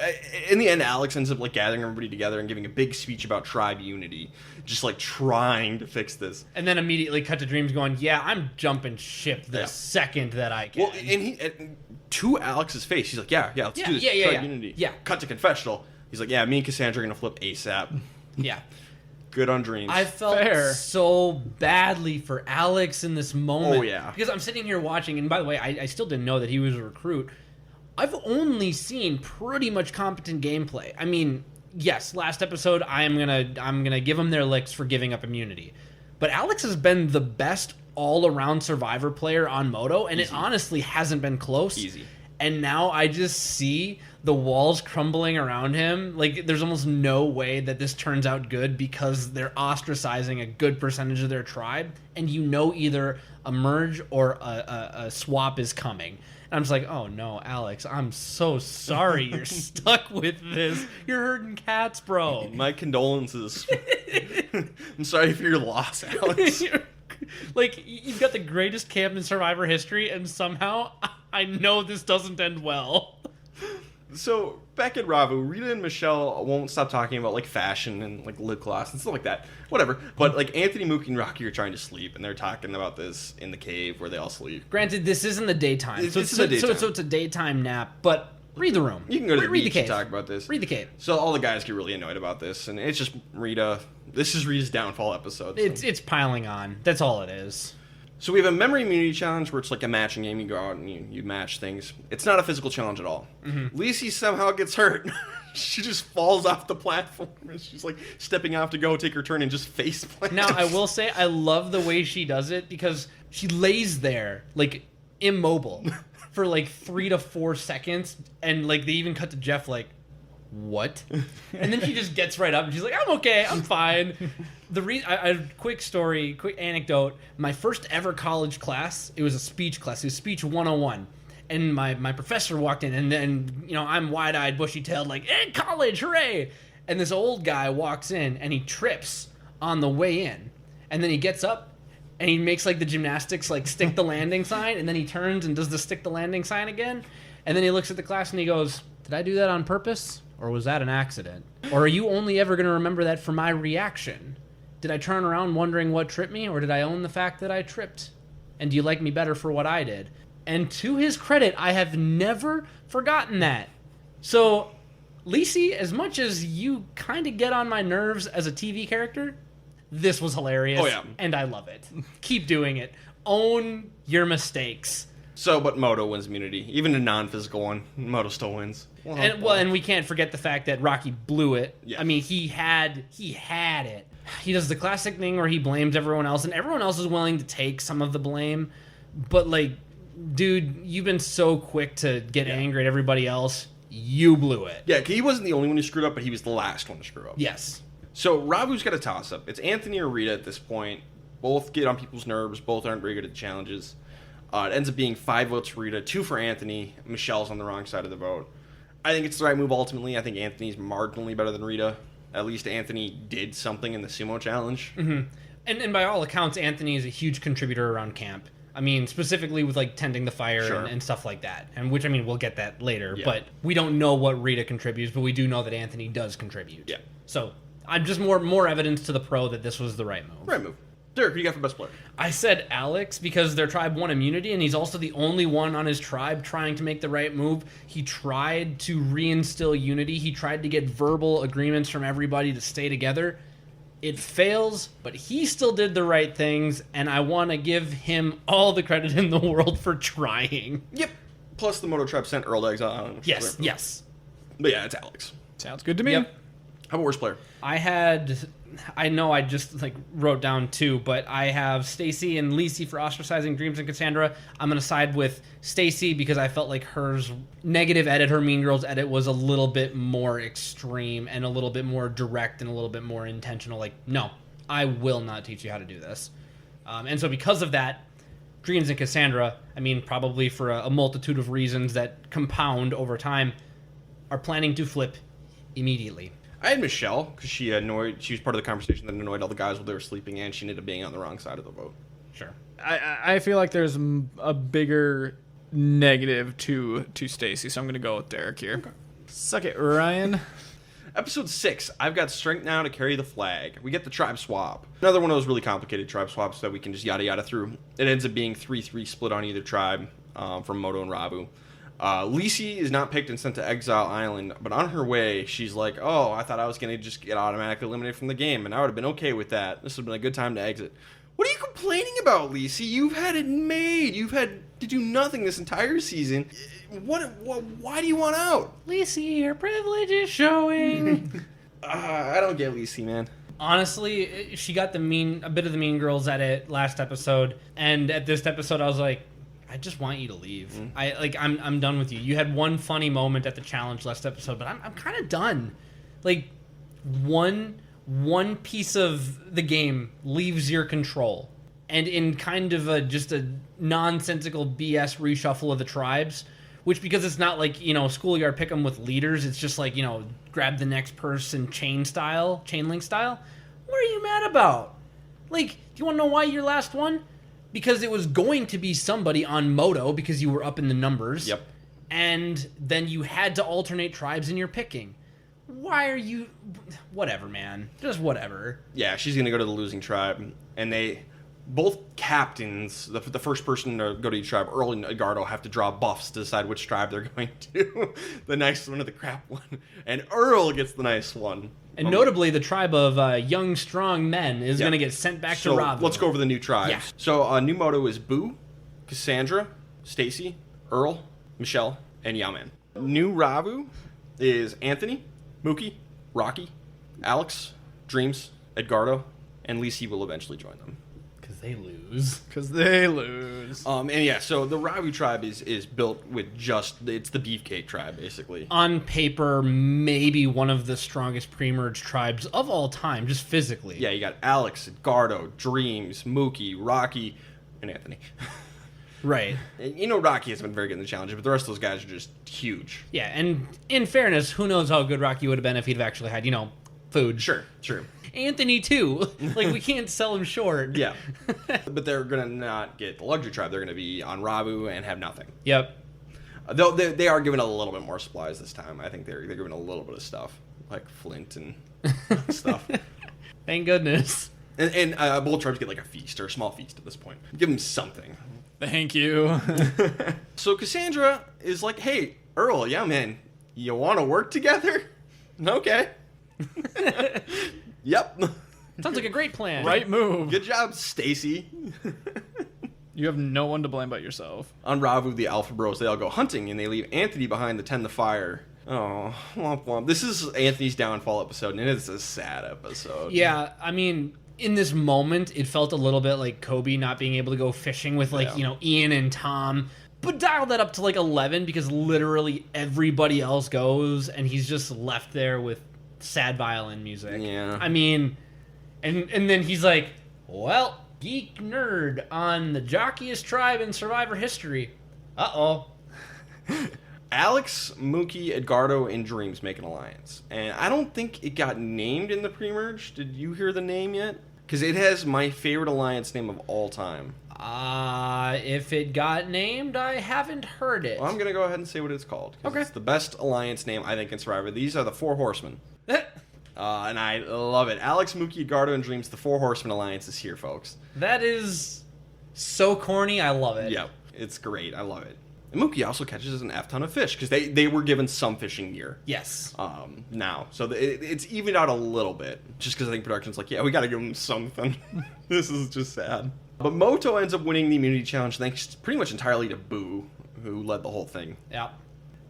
in the end, Alex ends up like gathering everybody together and giving a big speech about tribe unity, just like trying to fix this. And then immediately cut to Dreams going, yeah, I'm jumping ship the second that I can. Well, and to Alex's face, he's like, yeah, let's do this tribe unity. Yeah. Cut to confessional. He's like, yeah, me and Cassandra are gonna flip ASAP. Yeah. Good on Dreams. I felt Fair. so badly for Alex in this moment. Oh, yeah. Because I'm sitting here watching, and by the way, I still didn't know that he was a recruit. I've only seen pretty much competent gameplay. I mean, yes, last episode I'm gonna give them their licks for giving up immunity. But Alex has been the best all-around Survivor player on Moto, and it honestly hasn't been close. Easy. And now I just see the walls crumbling around him. Like, there's almost no way that this turns out good because they're ostracizing a good percentage of their tribe. And you know either a merge or a swap is coming. And I'm just like, oh no, Alex, I'm so sorry you're stuck with this. You're herding cats, bro. My condolences. I'm sorry for your loss, Alex. Like, you've got the greatest camp in Survivor history, and somehow I know this doesn't end well. So back at Ravu, Rita and Michelle won't stop talking about like fashion and like lip gloss and stuff like that. Whatever. But like Anthony, Mookie, and Rocky are trying to sleep, and they're talking about this in the cave where they all sleep. Granted, this isn't the daytime, so It's the daytime. So it's a daytime nap. But read the room. You can go to the read beach the and cave. talk about this. Read the cave. So all the guys get really annoyed about this, and it's just Rita. This is Rita's downfall episode. So. It's piling on. That's all it is. So we have a memory immunity challenge where it's like a matching game. You go out and you match things. It's not a physical challenge at all. Mm-hmm. Lacey somehow gets hurt. She just falls off the platform. She's like stepping off to go take her turn and just face plants. Now, I will say I love the way she does it because she lays there, like, immobile for, like, 3 to 4 seconds. And, like, they even cut to Jeff, like, what? And then she just gets right up and she's like, I'm okay, I'm fine. Quick anecdote. My first ever college class, it was a speech class. It was speech 101. And my professor walked in, and then, you know, I'm wide-eyed, bushy-tailed, like, hey, college, hooray! And this old guy walks in, and he trips on the way in. And then he gets up, and he makes, like, the gymnastics, like, stick the landing sign, and then he turns and does the stick the landing sign again. And then he looks at the class, and he goes, did I do that on purpose? Or was that an accident? Or are you only ever going to remember that for my reaction? Did I turn around wondering what tripped me, or did I own the fact that I tripped? And do you like me better for what I did? And to his credit, I have never forgotten that. So, Lacey, as much as you kind of get on my nerves as a TV character, this was hilarious. Oh, yeah. And I love it. Keep doing it. Own your mistakes. So, but Moto wins immunity. Even a non-physical one, Moto still wins. And we can't forget the fact that Rocky blew it. Yeah. I mean, he had it. He does the classic thing where he blames everyone else, and everyone else is willing to take some of the blame. But, like, dude, you've been so quick to get angry at everybody else. you blew it. Yeah, he wasn't the only one who screwed up, but he was the last one to screw up. Yes. So Ravu's got a toss-up. It's Anthony or Rita at this point. Both get on people's nerves. Both aren't very good at the challenges. It ends up being 5 votes for Rita, 2 for Anthony. Michelle's on the wrong side of the vote. I think it's the right move ultimately. I think Anthony's marginally better than Rita. At least Anthony did something in the sumo challenge. Mm-hmm. And by all accounts, Anthony is a huge contributor around camp. I mean, specifically with like tending the fire Sure. and stuff like that. And which, I mean, we'll get that later. Yeah. But we don't know what Rita contributes, but we do know that Anthony does contribute. Yeah. So I'm just more evidence to the pro that this was the right move. Right move. Derek, who do you got for best player? I said Alex because their tribe won immunity, and he's also the only one on his tribe trying to make the right move. He tried to reinstill unity. He tried to get verbal agreements from everybody to stay together. It fails, but he still did the right things, and I want to give him all the credit in the world for trying. Yep. Plus the Moto Tribe sent Earl to exile. I don't know if Yes, it's right. yes. But yeah, it's Alex. Sounds good to me. Yep. How about worst player? I know I just like wrote down 2, but I have Stacy and Lacey for ostracizing Dreams and Cassandra. I'm going to side with Stacy because I felt like her negative edit, her Mean Girls edit, was a little bit more extreme and a little bit more direct and a little bit more intentional. Like, no, I will not teach you how to do this. And so because of that, Dreams and Cassandra, I mean, probably for a multitude of reasons that compound over time, are planning to flip immediately. I had Michelle because she was part of the conversation that annoyed all the guys while they were sleeping, and she ended up being on the wrong side of the vote. Sure. I feel like there's a bigger negative to Stacy, so I'm going to go with Derek here. Okay. Suck it, Ryan. Episode 6, I've got strength now to carry the flag. We get the tribe swap. Another one of those really complicated tribe swaps that we can just yada yada through. It ends up being 3-3 split on either tribe from Moto and Ravu. Lacey is not picked and sent to Exile Island, but on her way, she's like, oh, I thought I was going to just get automatically eliminated from the game, and I would have been okay with that. This would have been a good time to exit. What are you complaining about, Lacey? You've had it made. You've had to do nothing this entire season. Why do you want out? Lacey, your privilege is showing. I don't get Lacey, man. Honestly, she got a bit of the Mean Girls at it last episode, and at this episode, I was like, I just want you to leave. I'm done with you. You had one funny moment at the challenge last episode, but I'm kind of done. Like one piece of the game leaves your control, and in kind of just a nonsensical BS reshuffle of the tribes, which because it's not like schoolyard pick'em with leaders, it's just like grab the next person chain link style. What are you mad about? Like, do you want to know why you're last one? Because it was going to be somebody on Moto because you were up in the numbers. Yep. And then you had to alternate tribes in your picking. Why are you... Whatever, man. Just whatever. Yeah, she's going to go to the losing tribe. And both captains, the first person to go to each tribe, Earl and Edgardo, have to draw buffs to decide which tribe they're going to. The nice one or the crap one. And Earl gets the nice one. And notably, the tribe of young, strong men is going to get sent back to Rob. Let's go over the new tribes. Yeah. So, new Moto is Boo, Cassandra, Stacy, Earl, Michelle, and Yaman. New Ravu is Anthony, Mookie, Rocky, Alex, Dreams, Edgardo, and Lacey will eventually join them. Because they lose. And yeah, so the Ravu tribe is built with it's the beefcake tribe, basically. On paper, maybe one of the strongest pre-merge tribes of all time, just physically. Yeah, you got Alex, Edgardo, Dreams, Mookie, Rocky, and Anthony. Right. Rocky has been very good in the challenge, but the rest of those guys are just huge. Yeah, and in fairness, who knows how good Rocky would have been if he'd have actually had, food. Sure. Anthony, too. Like, we can't sell him short. Yeah. But they're going to not get the luxury tribe. They're going to be on Ravu and have nothing. Yep. Though they are given a little bit more supplies this time. I think they're given a little bit of stuff, like flint and stuff. Thank goodness. And both tribes get like a feast or a small feast at this point. Give them something. Thank you. So Cassandra is like, hey, Earl, yeah, man, you want to work together? Okay. Yep. Sounds like a great plan. Right move. Good job, Stacy. You have no one to blame but yourself. On Ravu, the Alpha Bros, they all go hunting, and they leave Anthony behind to tend the fire. Oh, womp womp. This is Anthony's downfall episode, and it's a sad episode. Yeah, I mean, in this moment, it felt a little bit like Kobe not being able to go fishing with, Ian and Tom. But dial that up to like 11 because literally everybody else goes and he's just left there with sad violin music. Yeah. I mean, and then he's like, well, geek nerd on the jockiest tribe in Survivor history. Uh-oh. Alex, Mookie, Edgardo, and Dreams make an alliance. And I don't think it got named in the pre-merge. Did you hear the name yet? Because it has my favorite alliance name of all time. If it got named, I haven't heard it. Well, I'm going to go ahead and say what it's called. Okay. It's the best alliance name, I think, in Survivor. These are the Four Horsemen. And I love it. Alex, Mookie, Edgardo, and Dreams, the Four Horsemen alliance is here, folks. That is so corny. I love it. Yep. It's great. I love it. And Mookie also catches an F-ton of fish because they were given some fishing gear. Yes. Now. So it's evened out a little bit just because I think production's like, yeah, we got to give them something. This is just sad. But Moto ends up winning the immunity challenge thanks pretty much entirely to Boo, who led the whole thing. Yeah.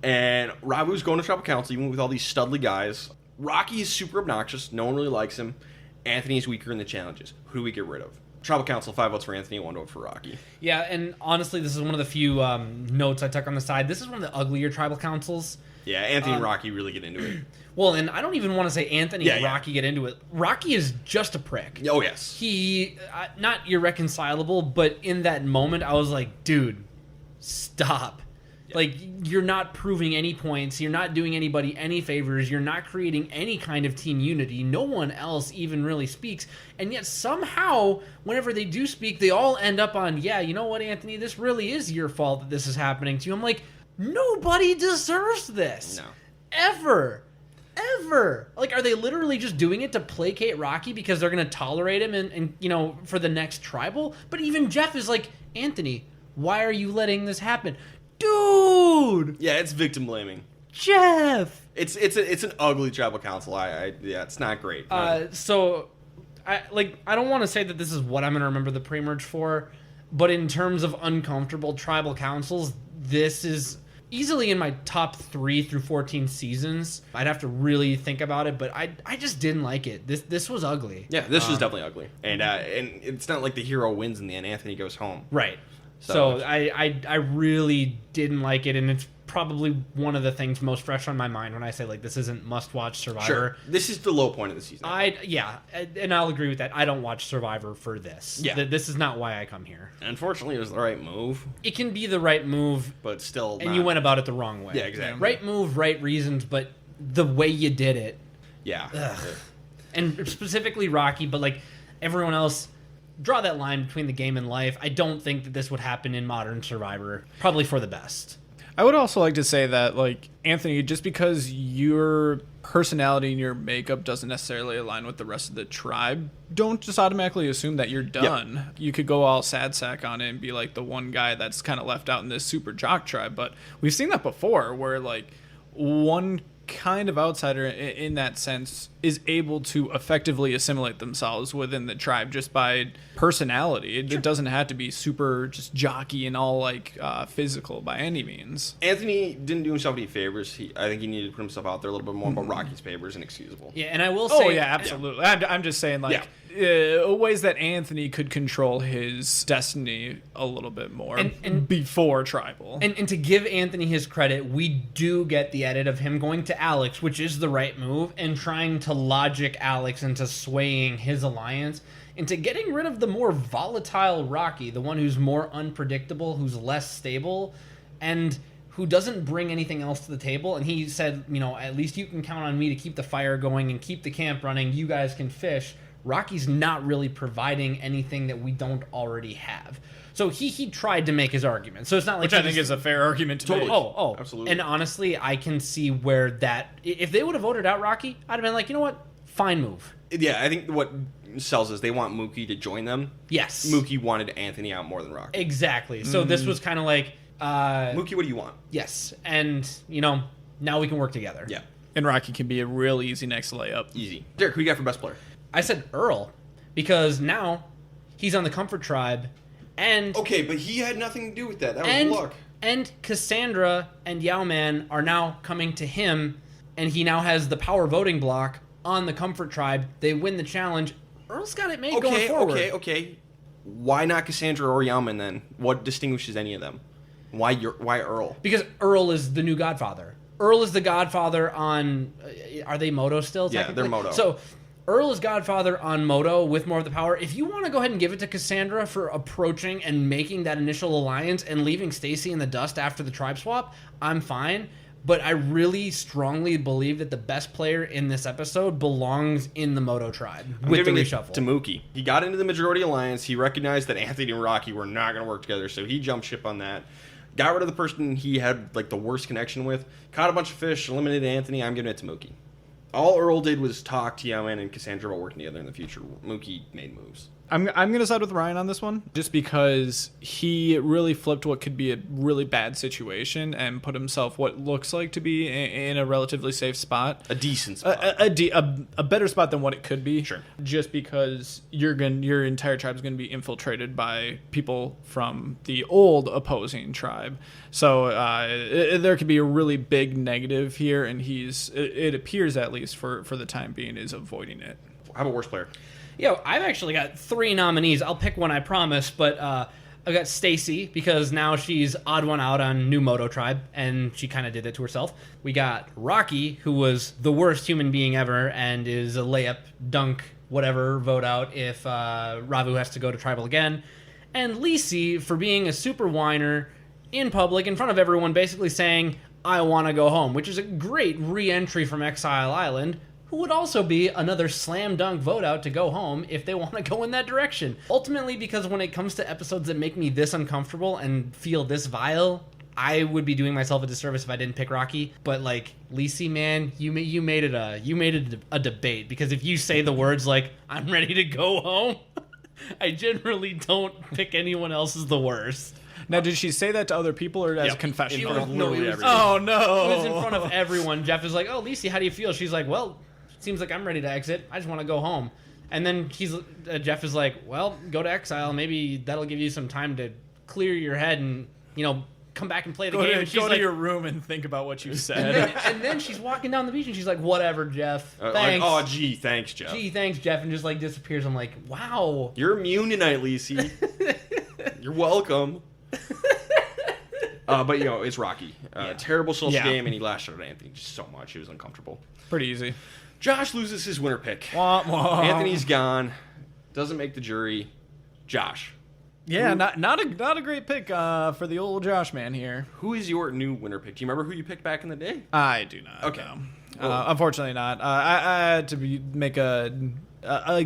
And Ravu's going to Tribal Council even with all these studly guys. Rocky is super obnoxious. No one really likes him. Anthony is weaker in the challenges. Who do we get rid of? Tribal Council, 5 votes for Anthony, 1 vote for Rocky. Yeah, and honestly, this is one of the few notes I took on the side. This is one of the uglier tribal councils. Yeah, Anthony and Rocky really get into it. Well, and I don't even want to say Anthony and Rocky get into it. Rocky is just a prick. Oh, yes. He, not irreconcilable, but in that moment, I was like, dude, stop. Yeah. Like, you're not proving any points. You're not doing anybody any favors. You're not creating any kind of team unity. No one else even really speaks. And yet somehow, whenever they do speak, they all end up on, yeah, you know what, Anthony, this really is your fault that this is happening to you. I'm like, nobody deserves this. No. Ever. Like, are they literally just doing it to placate Rocky because they're going to tolerate him and, you know, for the next tribal? But even Jeff is like, Anthony, why are you letting this happen? Dude! Yeah, it's victim blaming. Jeff! It's an ugly tribal council. Yeah, it's not great. So, I don't want to say that this is what I'm going to remember the pre-merge for, but in terms of uncomfortable tribal councils, this is easily in my top 3 through 14 seasons. I'd have to really think about it, but I just didn't like it. This was ugly. Yeah, this was definitely ugly. And it's not like the hero wins in the end. Anthony goes home. Right. So I really didn't like it, and it's probably one of the things most fresh on my mind when I say, like, this isn't must-watch Survivor. Sure. This is the low point of the season. And I'll agree with that. I don't watch Survivor for this. Yeah. This is not why I come here. Unfortunately, it was the right move. It can be the right move, but still and you went about it the wrong way. Yeah, exactly. Right move, right reasons, but the way you did it. Yeah. And specifically Rocky, but, like, everyone else, draw that line between the game and life. I don't think that this would happen in modern Survivor. Probably for the best. I would also like to say that, like, Anthony, just because your personality and your makeup doesn't necessarily align with the rest of the tribe, don't just automatically assume that you're done. Yep. You could go all sad sack on it and be like the one guy that's kind of left out in this super jock tribe. But we've seen that before where, like, one kind of outsider in that sense is able to effectively assimilate themselves within the tribe just by personality. It doesn't have to be super just jockey and all like physical by any means. Anthony didn't do himself any favors. I think he needed to put himself out there a little bit more, but Rocky's favor is inexcusable. Yeah, and I will say... Oh, yeah, absolutely. Yeah. I'm just saying, like, ways that Anthony could control his destiny a little bit more and before Tribal. And to give Anthony his credit, we do get the edit of him going to Alex, which is the right move, and trying to logic Alex into swaying his alliance, into getting rid of the more volatile Rocky, the one who's more unpredictable, who's less stable, and who doesn't bring anything else to the table. And he said, you know, at least you can count on me to keep the fire going and keep the camp running. You guys can fish. Rocky's not really providing anything that we don't already have. So he tried to make his argument. So it's not like... Which I think is a fair argument to make. Oh, absolutely. And honestly, I can see where that... If they would have voted out Rocky, I'd have been like, you know what? Fine move. Yeah, I think what sells is they want Mookie to join them. Yes. Mookie wanted Anthony out more than Rocky. Exactly. So this was kind of like... Mookie, what do you want? Yes. And, you know, now we can work together. Yeah. And Rocky can be a real easy next layup. Easy. Derek, who you got for best player? I said Earl, because now he's on the Comfort Tribe, and... Okay, but he had nothing to do with that. That was luck. And Cassandra and Yao-Man are now coming to him, and he now has the power voting block on the Comfort Tribe. They win the challenge. Earl's got it made going forward. Okay. Why not Cassandra or Yao-Man then? What distinguishes any of them? Why Earl? Because Earl is the new Godfather. Earl is the Godfather on... are they Moto still? Yeah, they're Moto. So Earl is Godfather on Moto with more of the power. If you want to go ahead and give it to Cassandra for approaching and making that initial alliance and leaving Stacy in the dust after the tribe swap, I'm fine. But I really strongly believe that the best player in this episode belongs in the Moto tribe with the reshuffle. To Mookie. He got into the majority alliance. He recognized that Anthony and Rocky were not going to work together, so he jumped ship on that. Got rid of the person he had like the worst connection with. Caught a bunch of fish, eliminated Anthony. I'm giving it to Mookie. All Earl did was talk to Yaman and Cassandra about working together in the future. Mookie made moves. I'm going to side with Ryan on this one, just because he really flipped what could be a really bad situation and put himself what looks like to be in a relatively safe spot. A decent spot. A better spot than what it could be. Sure. Just because your entire tribe is going to be infiltrated by people from the old opposing tribe. So there could be a really big negative here, and it appears, at least for the time being, is avoiding it. How about worst player? Yo, I've actually got 3 nominees. I'll pick one, I promise, but I've got Stacy because now she's odd one out on New Moto Tribe, and she kind of did it to herself. We got Rocky, who was the worst human being ever and is a layup, dunk, whatever, vote out if Ravu has to go to Tribal again. And Lisi for being a super whiner in public, in front of everyone, basically saying, I want to go home, which is a great re-entry from Exile Island, who would also be another slam dunk vote out to go home if they want to go in that direction. Ultimately, because when it comes to episodes that make me this uncomfortable and feel this vile, I would be doing myself a disservice if I didn't pick Rocky. But like, Lisi, man, you made it a debate, because if you say the words like I'm ready to go home, I generally don't pick anyone else as the worst. Now, did she say that to other people or as a confession? It was everyone. Oh, no. It was in front of everyone. Jeff is like, oh, Lisi, how do you feel? She's like, well, seems like I'm ready to exit. I just want to go home. And then Jeff is like, well, go to Exile. Maybe that'll give you some time to clear your head and, come back and play the game. And she's go like, to your room and think about what you said. and then she's walking down the beach and she's like, whatever, Jeff. Thanks. Like, oh, gee, thanks, Jeff. Gee, thanks, Jeff. And just like disappears. I'm like, wow. You're immune tonight, Lisi. You're welcome. But, it's Rocky. Terrible social game, and he lashed out at Anthony just so much. It was uncomfortable. Pretty easy. Josh loses his winner pick. Wah, wah. Anthony's gone. Doesn't make the jury. Josh. Yeah, not a great pick for the old Josh man here. Who is your new winner pick? Do you remember who you picked back in the day? I do not. Okay. No. Unfortunately not. I had to make a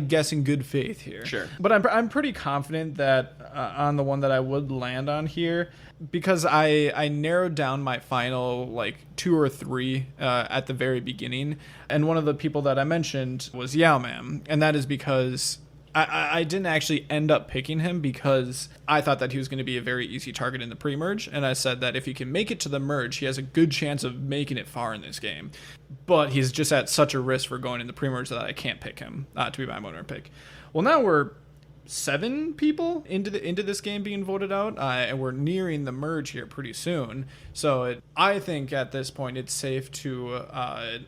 guess in good faith here. Sure. But I'm pretty confident that on the one that I would land on here, because I narrowed down my final 2 or 3 at the very beginning, and one of the people that I mentioned was Yao Man, and that is because I didn't actually end up picking him because I thought that he was going to be a very easy target in the pre-merge, and I said that if he can make it to the merge, he has a good chance of making it far in this game. But he's just at such a risk for going in the pre-merge that I can't pick him to be my winner pick. Well, now we're 7 people into this game being voted out, and we're nearing the merge here pretty soon. So I think at this point it's safe to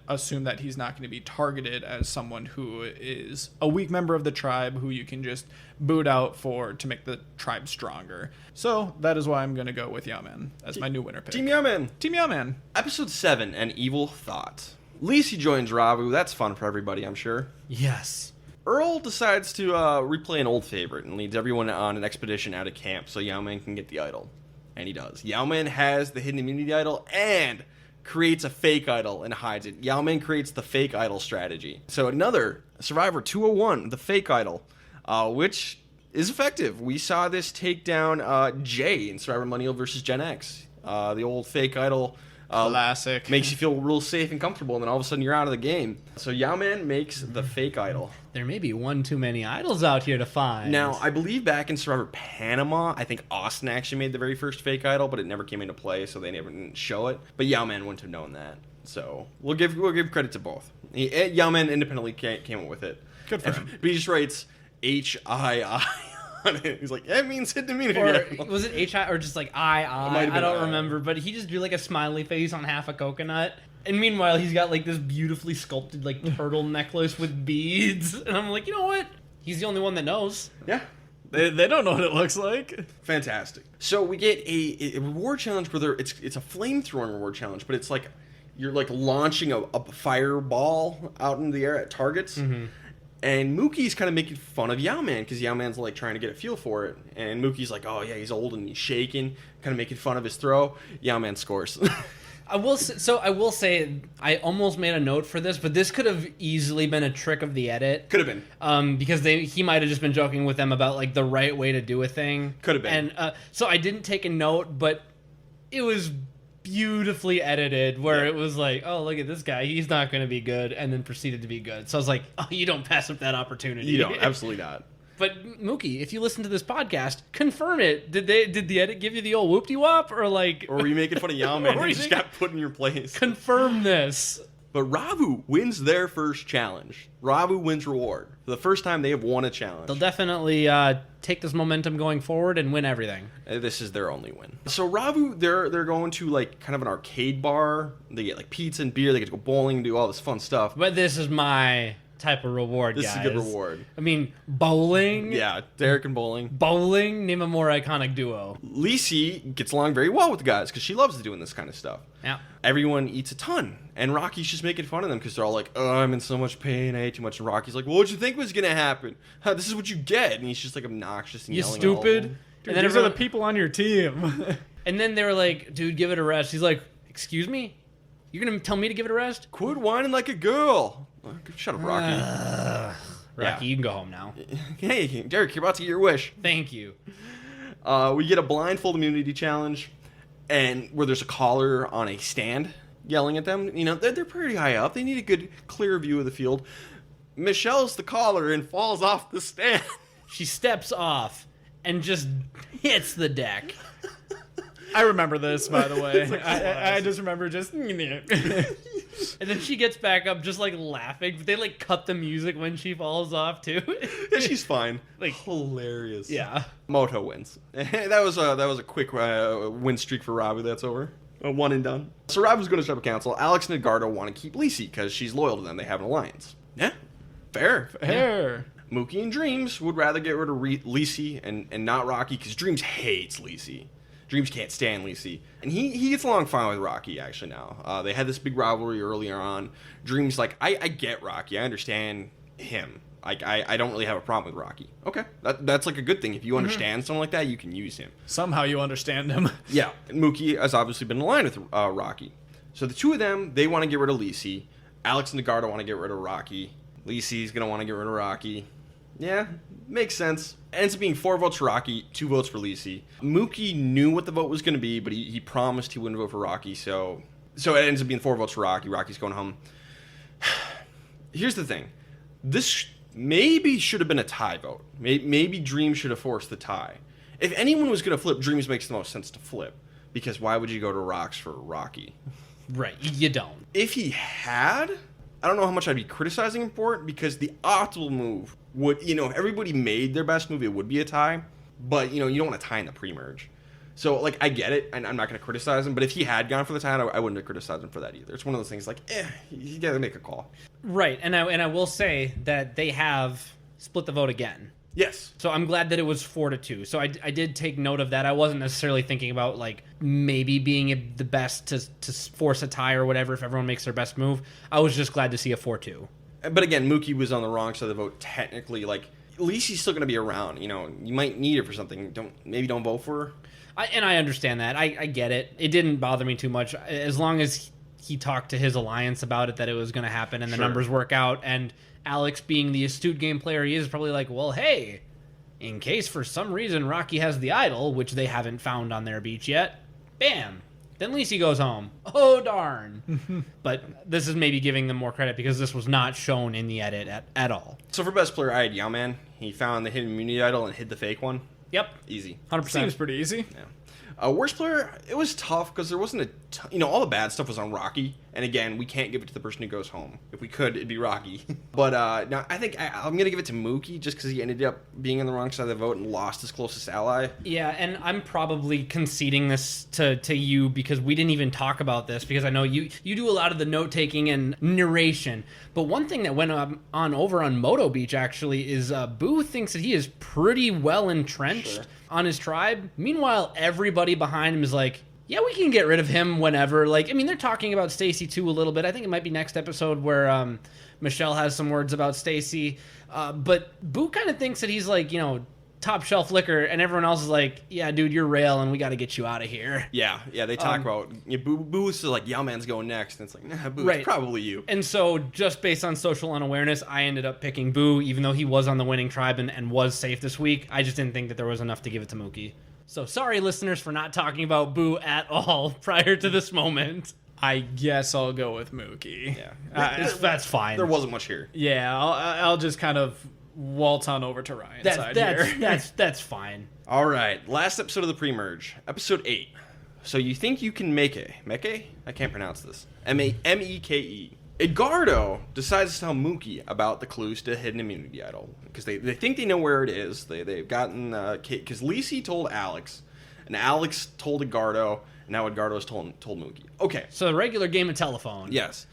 assume that he's not going to be targeted as someone who is a weak member of the tribe who you can just boot out to make the tribe stronger. So that is why I'm going to go with Yao Man as my new winner pick. Team Yao Man. Team Yao Man. Episode 7, An Evil Thought. Lisi joins Ravu. That's fun for everybody, I'm sure. Yes. Earl decides to replay an old favorite and leads everyone on an expedition out of camp so Yao Man can get the idol. And he does. Yao Man has the hidden immunity idol and creates a fake idol and hides it. Yao Man creates the fake idol strategy. So another Survivor 201, the fake idol, which is effective. We saw this take down Jay in Survivor Millennial versus Gen X. The old fake idol classic. Makes you feel real safe and comfortable, and then all of a sudden you're out of the game. So Yao Man makes the fake idol. There may be one too many idols out here to find. Now, I believe back in Survivor Panama, I think Austin actually made the very first fake idol, but it never came into play, so they never didn't show it. But Yao Man wouldn't have known that. So we'll give credit to both. Yao Man independently came up with it. Good for him. But he just writes HII on it. He's like, it means hidden immunity. Or was it HI or just like I? I don't remember. But he just drew like a smiley face on half a coconut. And meanwhile, he's got like this beautifully sculpted like turtle necklace with beads. And I'm like, you know what? He's the only one that knows. Yeah. They don't know what it looks like. Fantastic. So we get a reward challenge where it's a flamethrowing reward challenge, but it's like you're like launching a fireball out in the air at targets. Mm-hmm. And Mookie's kind of making fun of Yao-Man because Yao-Man's like trying to get a feel for it. And Mookie's like, oh yeah, he's old and he's shaking, kind of making fun of his throw. Yao-Man scores. I will say I almost made a note for this, but this could have easily been a trick of the edit. Could have been. Because he might have just been joking with them about like the right way to do a thing. Could have been. And so I didn't take a note, but it was beautifully edited where it was like, oh, look at this guy, he's not going to be good, and then proceeded to be good. So I was like, oh, you don't pass up that opportunity. You don't, absolutely not. But Mookie, if you listen to this podcast, confirm it. Did the edit give you the old whoop-de-wop, or like, or were you making fun of Yao-Man and just got put in your place? Confirm this. But Ravu wins their first challenge. Ravu wins reward. For the first time, they have won a challenge. They'll definitely take this momentum going forward and win everything. This is their only win. So Ravu, they're going to like kind of an arcade bar. They get like pizza and beer. They get to go bowling, do all this fun stuff. But this is my type of reward, This guys. is a good reward. I mean, bowling. Yeah, Derek and bowling. Bowling, name a more iconic duo. Lisi gets along very well with the guys because she loves doing this kind of stuff. Yeah. Everyone eats a ton, and Rocky's just making fun of them because they're all like, "Oh, I'm in so much pain. I ate too much." And Rocky's like, "Well, what'd you think was gonna happen? This is what you get." And he's just like obnoxious and You yelling. stupid. Dude, And then these are the people on your team. And then they were like, "Dude, give it a rest." He's like, "Excuse me? You're gonna tell me to give it a rest?" Quit whining like a girl. Shut up, Rocky. Rocky, you can go home now. Hey, Derek, you're about to get your wish. Thank you. We get a blindfold immunity challenge, and where there's a caller on a stand yelling at them. You know, they're pretty high up. They need a good, clear view of the field. Michelle's the caller and falls off the stand. She steps off and just hits the deck. I remember this, by the way. I just remember just... And then she gets back up just like laughing, but they like cut the music when she falls off too. Yeah, she's fine. Like, hilarious. yeah. Moto wins. that was a quick win streak for Rabu. That's over. One and done. So Rabu's going to Tribal Council. Alex and Edgardo want to keep Lisi because she's loyal to them. They have an alliance. Yeah, fair. Hair. Mookie and Dreams would rather get rid of Lisi and not Rocky because Dreams hates Lisi. Dreams can't stand Lisi. And he gets along fine with Rocky, actually, now. They had this big rivalry earlier on. Dreams, like, I get Rocky. I understand him. Like, I don't really have a problem with Rocky. Okay. That's, like, a good thing. If you understand someone like that, you can use him. Somehow you understand him. Yeah. And Mookie has obviously been aligned with Rocky. So the two of them, they want to get rid of Lisi. Alex and Edgardo want to get rid of Rocky. Lisi's going to want to get rid of Rocky. Yeah, makes sense. Ends up being 4 votes for Rocky, 2 votes for Lisi. Mookie knew what the vote was going to be, but he promised he wouldn't vote for Rocky, so it ends up being 4 votes for Rocky. Rocky's going home. Here's the thing. This maybe should have been a tie vote. Maybe Dreams should have forced the tie. If anyone was going to flip, Dreams makes the most sense to flip, because why would you go to Rocks for Rocky? Right, you don't. If he had... I don't know how much I'd be criticizing him for it, because the optimal move would, if everybody made their best move, it would be a tie. But, you don't want to tie in the pre-merge. So, like, I get it, and I'm not going to criticize him. But if he had gone for the tie, I wouldn't have criticized him for that either. It's one of those things like, you got to make a call. Right, and I will say that they have split the vote again. Yes. So I'm glad that it was 4-2. So I did take note of that. I wasn't necessarily thinking about like maybe being the best to force a tie or whatever if everyone makes their best move. I was just glad to see a 4-2. But again, Mookie was on the wrong side of the vote technically. Like, at least he's still going to be around. You might need it for something. Don't vote for her. I understand that. I get it. It didn't bother me too much as long as he talked to his alliance about it, that it was going to happen and the numbers work out. And Alex, being the astute game player he is, probably like, well, hey, in case for some reason Rocky has the idol, which they haven't found on their beach yet, bam, then Lisi goes home. Oh, darn. But this is maybe giving them more credit because this was not shown in the edit at all. So for best player, I had Yao-Man. He found the hidden immunity idol and hid the fake one. Yep. Easy. 100%. Seems pretty easy. Yeah. Worst player, it was tough because there wasn't all the bad stuff was on Rocky. And again, we can't give it to the person who goes home. If we could, it'd be Rocky. But no, I think I'm going to give it to Mookie just because he ended up being on the wrong side of the vote and lost his closest ally. Yeah, and I'm probably conceding this to you because we didn't even talk about this because I know you do a lot of the note-taking and narration. But one thing that went on over on Moto Beach, actually, is Boo thinks that he is pretty well entrenched on his tribe. Meanwhile, everybody behind him is like, yeah, we can get rid of him whenever. Like, I mean, they're talking about Stacy too a little bit. I think it might be next episode where Michelle has some words about Stacy. But Boo kind of thinks that he's like, top shelf liquor, and everyone else is like, yeah, dude, you're rail, and we got to get you out of here. Yeah, they talk about Boo is like, yeah, man's going next, and it's like, nah, Boo, it's probably you. And so, just based on social unawareness, I ended up picking Boo, even though he was on the winning tribe and was safe this week. I just didn't think that there was enough to give it to Mookie. So sorry, listeners, for not talking about Boo at all prior to this moment. I guess I'll go with Mookie. Yeah, that's fine. There wasn't much here. Yeah, I'll just kind of waltz on over to Ryan's side here. That's fine. All right, last episode of the pre-merge, episode 8. So you think you can Meke? I can't pronounce this. Meke. Edgardo decides to tell Mookie about the clues to Hidden Immunity Idol because they think they know where it is. They've gotten because Lisi told Alex, and Alex told Edgardo, and now Edgardo's told Mookie. Okay, so the regular game of telephone. Yes.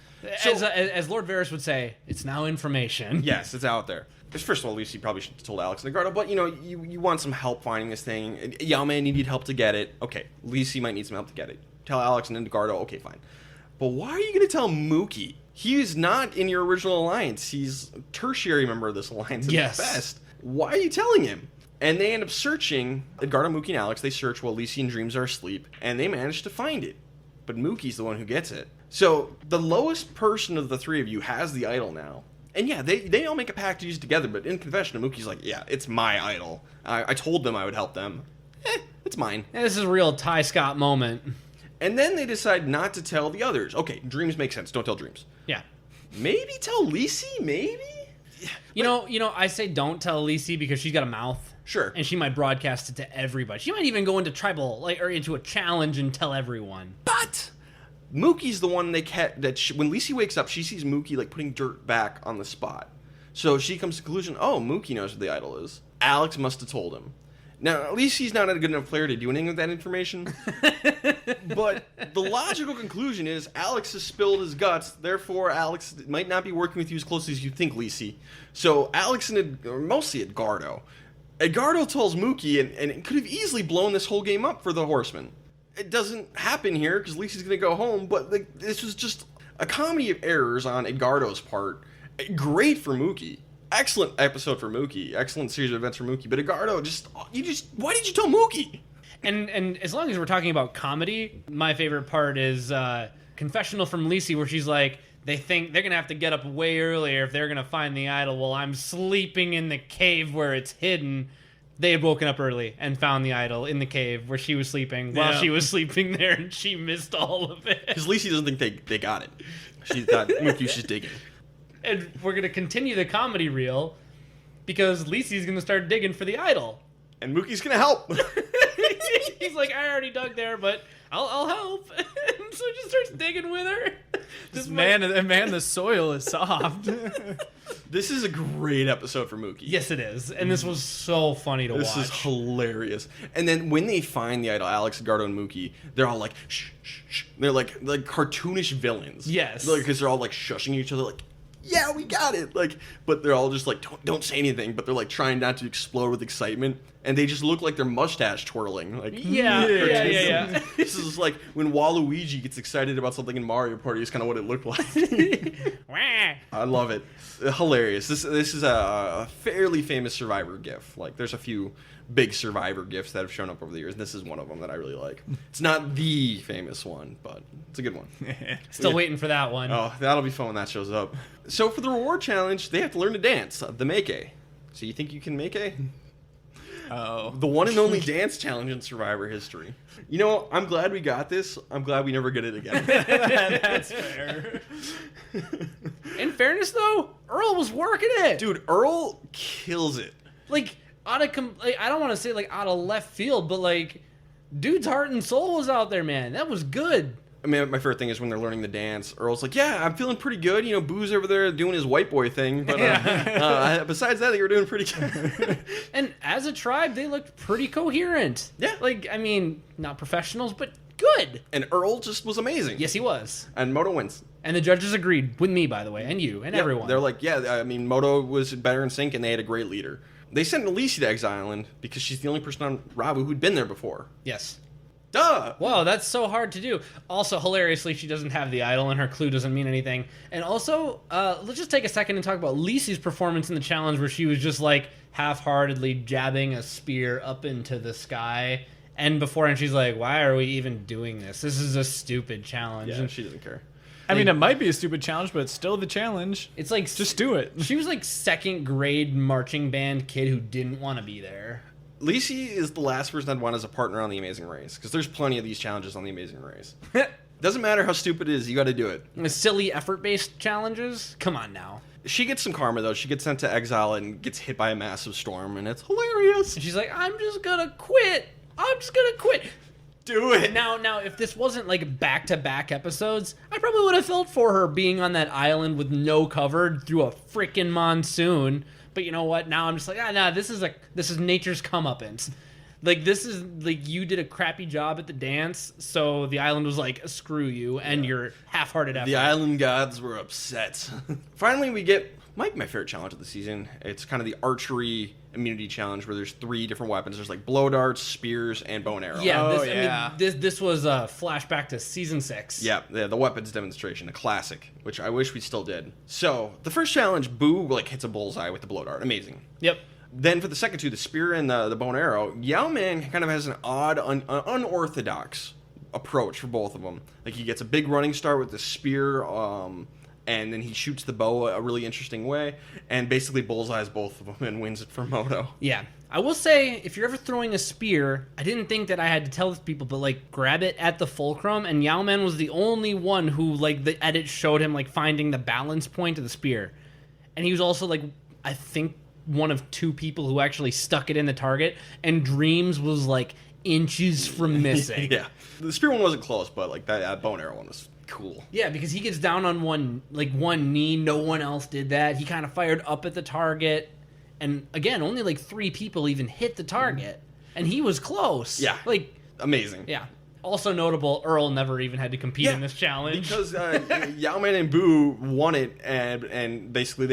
As Lord Varys would say, it's now information. Yes, it's out there. First of all, Lisi probably should have told Alex and Edgardo, but you want some help finding this thing. Yama, you need help to get it. Okay, Lisi might need some help to get it. Tell Alex and Edgardo. Okay, fine. But why are you going to tell Mookie? He is not in your original alliance. He's a tertiary member of this alliance at best. Why are you telling him? And they end up searching. Edgardo, Mookie, and Alex, they search while Lisi and Dreams are asleep, and they manage to find it. But Mookie's the one who gets it. So the lowest person of the three of you has the idol now. And yeah, they all make a pact to use it together, but in confession, Mookie's like, yeah, it's my idol. I told them I would help them. It's mine. Yeah, this is a real Ty Scott moment. And then they decide not to tell the others. Okay, Dreams make sense. Don't tell Dreams. Yeah. Maybe tell Lisi? Maybe? You know, I say don't tell Lisi because she's got a mouth. Sure. And she might broadcast it to everybody. She might even go into tribal, or into a challenge and tell everyone. But Mookie's the one when Lisi wakes up, she sees Mookie putting dirt back on the spot. So she comes to the conclusion, oh, Mookie knows what the idol is. Alex must have told him. Now, at least he's not a good enough player to do anything with that information. But the logical conclusion is Alex has spilled his guts, therefore Alex might not be working with you as closely as you think, Lisi. So Alex mostly Edgardo. Edgardo tells Mookie, and it could have easily blown this whole game up for the Horsemen. It doesn't happen here because Lisi's going to go home, but this was just a comedy of errors on Edgardo's part. Great for Mookie. Excellent episode for Mookie. Excellent series of events for Mookie. But Edgardo, why did you tell Mookie? And as long as we're talking about comedy, my favorite part is confessional from Lisi where she's like, they think they're going to have to get up way earlier if they're going to find the idol while I'm sleeping in the cave where it's hidden. They had woken up early and found the idol in the cave where she was sleeping while she was sleeping there, and she missed all of it. Because Lisi doesn't think they got it. She thought Mookie was just digging. And we're going to continue the comedy reel because Lisi's going to start digging for the idol. And Mookie's going to help. He's like, I already dug there, but I'll help. And so he just starts digging with her. The soil is soft. This is a great episode for Mookie. Yes, it is. And this was so funny to watch. This is hilarious. And then when they find the idol, Alex, Edgardo, and Mookie, they're all like, shh, shh, shh. They're like cartoonish villains. Yes. Because they're all shushing each other yeah, we got it. But they're all just don't say anything. But they're trying not to explode with excitement, and they just look like their mustache twirling. Yeah. This is like when Waluigi gets excited about something in Mario Party. Is kind of what it looked like. I love it. Hilarious. This is a fairly famous Survivor gif. There's a few big Survivor gifs that have shown up over the years, and this is one of them that I really like. It's not the famous one, but it's a good one. Still waiting for that one. Oh, that'll be fun when that shows up. So for the reward challenge, they have to learn to dance, the Meke. So you think you can Meke? Oh. The one and only dance challenge in Survivor history. I'm glad we got this. I'm glad we never get it again. That's fair. In fairness, though, Earl was working it. Dude, Earl kills it. I don't want to say out of left field, but dude's heart and soul was out there, man. That was good. I mean, my favorite thing is when they're learning the dance. Earl's like, yeah, I'm feeling pretty good. You know, Boo's over there doing his white boy thing. But besides that, they were doing pretty good. And as a tribe, they looked pretty coherent. Yeah. Like, I mean, not professionals, but good. And Earl just was amazing. Yes, he was. And Moto wins. And the judges agreed with me, by the way, and you, and everyone. They're like, yeah, I mean, Moto was better in sync, and they had a great leader. They sent Elise to Exile Island because she's the only person on Rabu who'd been there before. Yes. Duh! Wow, that's so hard to do. Also, hilariously, she doesn't have the idol, and her clue doesn't mean anything. And also, let's just take a second and talk about Lisi's performance in the challenge, where she was just, like, half-heartedly jabbing a spear up into the sky. And beforehand, she's like, why are we even doing this? This is a stupid challenge. Yeah, and she doesn't care. I mean, it might be a stupid challenge, but it's still the challenge. It's like... Just do it. She was, like, second-grade marching band kid who didn't want to be there. Lisi is the last person I'd want as a partner on The Amazing Race, because there's plenty of these challenges on The Amazing Race. Doesn't matter how stupid it is, you got to do it. The silly effort-based challenges? Come on now. She gets some karma, though. She gets sent to exile and gets hit by a massive storm, and it's hilarious. And she's like, I'm just gonna quit. Do it. Now, if this wasn't like back-to-back episodes, I probably would have felt for her being on that island with no cover through a freaking monsoon. But you know what? Now I'm just like, nah, this is nature's comeuppance. Like, this is, like, you did a crappy job at the dance, so the island was like, screw you, and your half-hearted effort. The island gods were upset. Finally, we get my favorite challenge of the season. It's kind of the archery immunity challenge, where there's 3 different weapons. There's, like, blow darts, spears, and bow and arrow. Yeah, Oh, this was a flashback to season 6. Yeah, the weapons demonstration, a classic, which I wish we still did. So, the first challenge, Boo, like, hits a bullseye with the blow dart. Amazing. Yep. Then for the second 2, the spear and the bow and arrow, Yao Man kind of has an odd, unorthodox approach for both of them. Like, he gets a big running start with the spear, and then he shoots the bow a really interesting way, and basically bullseyes both of them and wins it for Moto. Yeah. I will say, if you're ever throwing a spear, I didn't think that I had to tell people, but, like, grab it at the fulcrum, and Yao Man was the only one who, like, the edit showed him, like, finding the balance point of the spear. And he was also, like, I think one of 2 people who actually stuck it in the target, and Dreams was, like, inches from missing. Yeah. The spear one wasn't close, but, like, that bow and arrow one was cool. Yeah, because he gets down on one knee. No one else did that. He kind of fired up at the target. And again, only like 3 people even hit the target. And he was close. Yeah. Like, amazing. yeah. Also notable, Earl never even had to compete in this challenge. Because Yao Man and Boo won it, and basically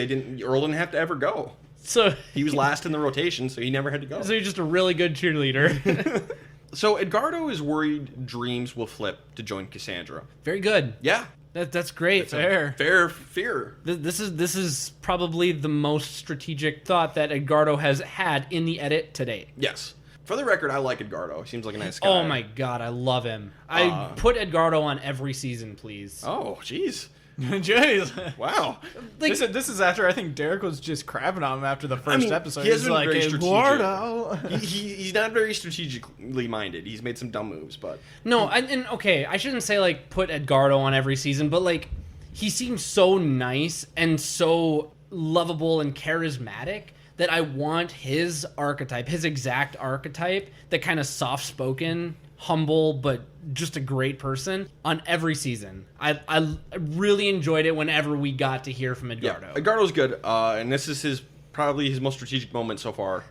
Earl didn't have to ever go. So He was last in the rotation, so he never had to go. So you're just a really good cheerleader. So Edgardo is worried Dreams will flip to join Cassandra. Very good. Yeah. That's great. Fair. Fair fear. This is probably the most strategic thought that Edgardo has had in the edit to date. Yes. For the record, I like Edgardo. He seems like a nice guy. Oh my god, I love him. I put Edgardo on every season, please. Oh, jeez. Jeez. Wow. Like, This is after I think Derek was just crapping on him after the first episode. He hasn't He's been like, very Eduardo. He's not very strategically minded. He's made some dumb moves, but... no, and okay, I shouldn't say, like, put Edgardo on every season, but, like, he seems so nice and so lovable and charismatic that I want his archetype, his exact archetype, that kind of soft-spoken, humble, but just a great person on every season. I really enjoyed it whenever we got to hear from Edgardo. Yeah, Edgardo's good, and this is probably his most strategic moment so far.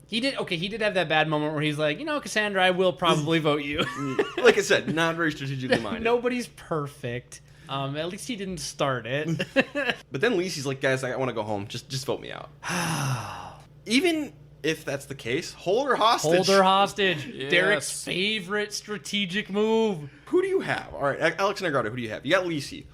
He did have that bad moment where he's like, Cassandra, I will probably vote you. Like I said, not very strategically minded. Nobody's perfect. At least he didn't start it. But then Lisi's like, guys, I want to go home. Just vote me out. Even if that's the case, hold her hostage. Hold her hostage. Yes. Derek's favorite strategic move. Who do you have? All right, Alex and Edgardo, who do you have? You got Lisi.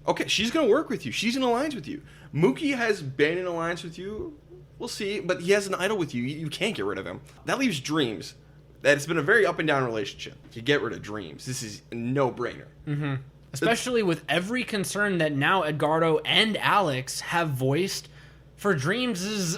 Okay, she's going to work with you. She's in alliance with you. Mookie has been in alliance with you. We'll see, but he has an idol with you. You can't get rid of him. That leaves Dreams. That it's been a very up and down relationship. You get rid of Dreams. This is a no-brainer. Mm-hmm. Especially with every concern that now Edgardo and Alex have voiced for Dreams'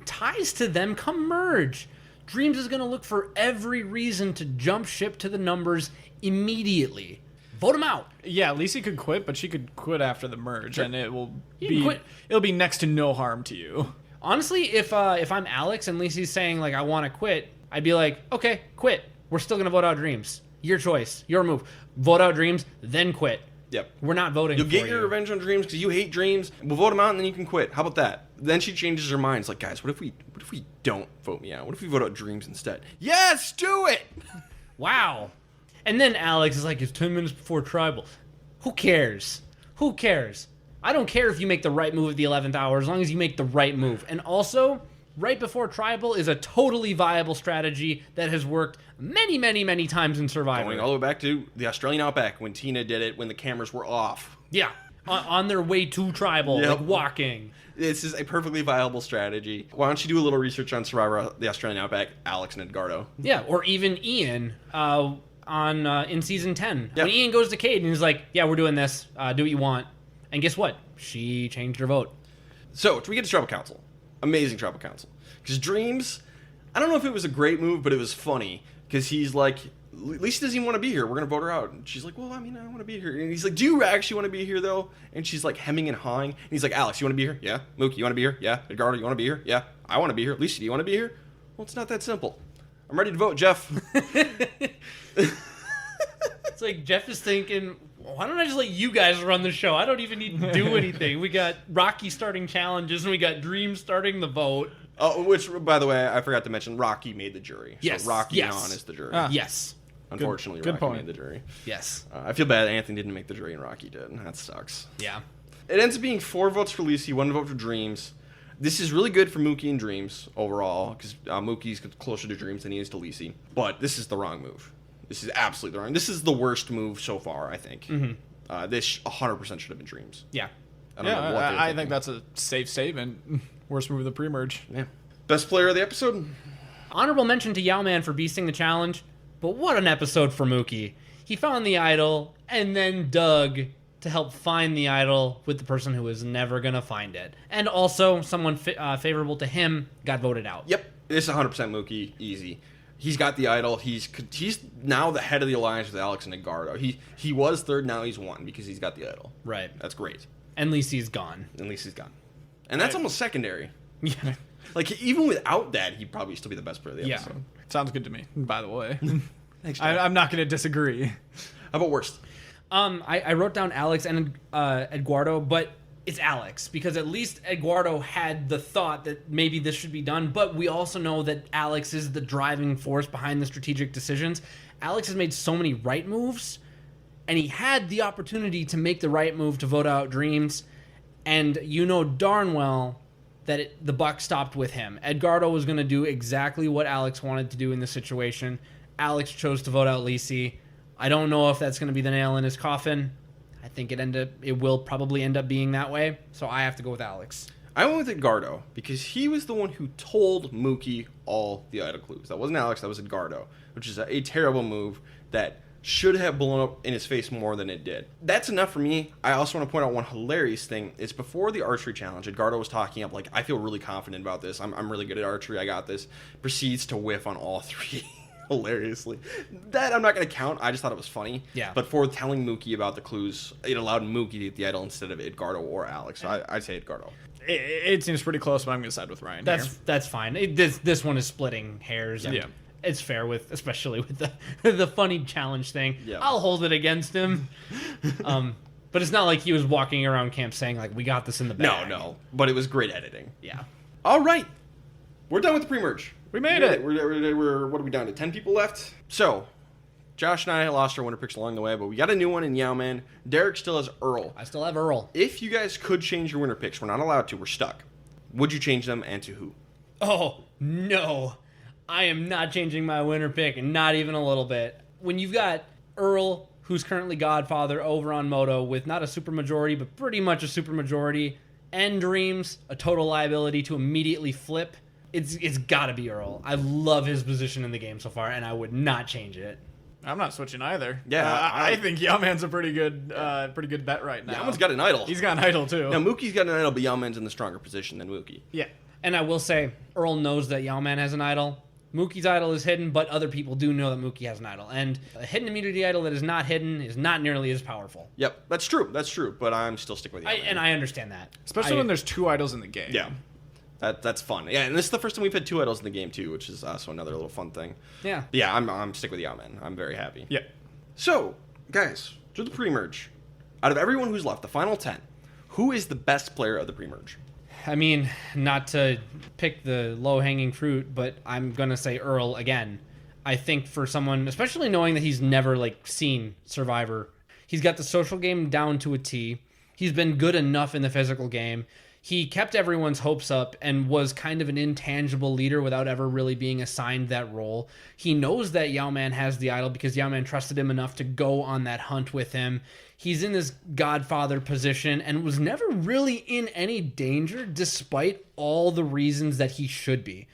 ties to them come merge. Dreams is going to look for every reason to jump ship to the numbers immediately. Vote him out. Yeah, Lisi could quit, but she could quit after the merge, and it'll be quit. It'll be next to no harm to you. Honestly, if I'm Alex and Lisi's saying, like, I want to quit, I'd be like, okay, quit. We're still going to vote out Dreams. Your choice. Your move. Vote out Dreams, then quit. Yep. We're not voting You'll for get you. your revenge on Dreams because you hate Dreams. We'll vote him out and then you can quit. How about that? Then she changes her mind. It's like, guys, what if we don't vote me out? What if we vote out Dreams instead? Yes, do it! Wow. And then Alex is like, it's 10 minutes before Tribal. Who cares? Who cares? I don't care if you make the right move at the 11th hour as long as you make the right move. And also, right before Tribal is a totally viable strategy that has worked many, many, many times in Survivor. Going all the way back to the Australian Outback when Tina did it when the cameras were off. Yeah. On their way to Tribal, Yep. like walking. This is a perfectly viable strategy. Why don't you do a little research on Survivor, the Australian Outback, Alex and Edgardo? Yeah, or even Ian in season 10. Yep. When Ian goes to Kate and he's like, yeah, we're doing this. Do what you want. And guess what? She changed her vote. So, we get to Tribal Council. Amazing Tribal Council. Because Dreams, I don't know if it was a great move, but it was funny. Because he's like, Lisa doesn't even want to be here. We're going to vote her out. And she's like, well, I mean, I want to be here. And he's like, do you actually want to be here, though? And she's like hemming and hawing. And he's like, Alex, you want to be here? Yeah. Mookie, you want to be here? Yeah. Edgardo, you want to be here? Yeah. I want to be here. Lisa, do you want to be here? Well, it's not that simple. I'm ready to vote, Jeff. It's like Jeff is thinking, why don't I just let you guys run the show? I don't even need to do anything. We got Rocky starting challenges and we got Dream starting the vote. Oh, which, by the way, I forgot to mention, Rocky made the jury. Yes. So Rocky Yes. on is the jury. Yes. Unfortunately, Good Rocky point. made the jury. Yes. I feel bad Anthony didn't make the jury and Rocky did. That sucks. Yeah. It ends up being 4 votes for Lisi, 1 vote for Dreams. This is really good for Mookie and Dreams overall, because Mookie's closer to Dreams than he is to Lisi. But this is the wrong move. This is absolutely the wrong. This is the worst move so far, I think. Mm-hmm. This 100% should have been Dreams. Yeah. I don't know what they're I thinking. think that's a safe statement. Worst move of the pre-merge. Yeah. Best player of the episode? Honorable mention to Yao-Man for beasting the challenge, but what an episode for Mookie. He found the idol and then dug to help find the idol with the person who was never going to find it. And also, someone favorable to him got voted out. Yep. This is 100% Mookie. Easy. He's got the idol. He's now the head of the alliance with Alex and Edgardo. He was third, now he's 1 because he's got the idol. Right. That's great. And Lisi's gone. At least he's gone. And that's almost secondary. Yeah. Like, even without that, he'd probably still be the best player of the Yeah. episode. Sounds good to me, by the way. Thanks, Jack. I'm not going to disagree. How about worst? I wrote down Alex and Eduardo, but it's Alex because at least Eduardo had the thought that maybe this should be done, but we also know that Alex is the driving force behind the strategic decisions. Alex has made so many right moves, and he had the opportunity to make the right move to vote out Dreams, and you know darn well that the buck stopped with him. Edgardo was going to do exactly what Alex wanted to do in this situation. Alex chose to vote out Lisi. I don't know if that's going to be the nail in his coffin. I think it will probably end up being that way. So I have to go with Alex. I went with Edgardo because he was the one who told Mookie all the idol clues. That wasn't Alex, that was Edgardo, which is a terrible move that should have blown up in his face more than it did. That's enough for me. I also want to point out one hilarious thing. Is before the archery challenge, Edgardo was talking up like, I feel really confident about this. I'm really good at archery. I got this. Proceeds to whiff on all 3. Hilariously. That I'm not going to count. I just thought it was funny. Yeah. But for telling Mookie about the clues, it allowed Mookie to get the idol instead of Edgardo or Alex. So I'd say Edgardo. It seems pretty close, but I'm going to side with Ryan here. That's fine. This one is splitting hairs. And Yeah. It's fair especially with the funny challenge thing. Yeah. I'll hold it against him. But it's not like he was walking around camp saying like, we got this in the bag. No. But it was great editing. Yeah. All right. We're done with the pre-merge. We made it. We're what are we down to? 10 people left? So, Josh and I lost our winner picks along the way, but we got a new one in Yao-Man. Derek still has Earl. I still have Earl. If you guys could change your winner picks, we're not allowed to. We're stuck. Would you change them and to who? Oh, no. I am not changing my winner pick, not even a little bit. When you've got Earl, who's currently Godfather, over on Moto with not a supermajority, but pretty much a supermajority, and Dreams, a total liability to immediately flip, it's got to be Earl. I love his position in the game so far, and I would not change it. I'm not switching either. Yeah, I think Yao-Man's a pretty good bet right now. Yao-Man's got an idol. He's got an idol too. Now, Mookie's got an idol, but Yao-Man's in the stronger position than Mookie. Yeah. And I will say, Earl knows that Yao-Man has an idol. Mookie's idol is hidden, but other people do know that Mookie has an idol. And a hidden immunity idol that is not hidden is not nearly as powerful. Yep, that's true. But I'm still sticking with Yao-Man. I understand that. Especially when there's 2 idols in the game. Yeah. That's fun. Yeah, and this is the first time we've had 2 idols in the game too, which is also another little fun thing. Yeah. Yeah, I'm stick with Yao Man. I'm very happy. Yeah. So, guys, through the pre-merge, out of everyone who's left, the final 10, who is the best player of the pre-merge? I mean, not to pick the low-hanging fruit, but I'm going to say Earl again. I think for someone, especially knowing that he's never, seen Survivor, he's got the social game down to a T. He's been good enough in the physical game. He kept everyone's hopes up and was kind of an intangible leader without ever really being assigned that role. He knows that Yao Man has the idol because Yao Man trusted him enough to go on that hunt with him. He's in this godfather position and was never really in any danger despite all the reasons that he should be.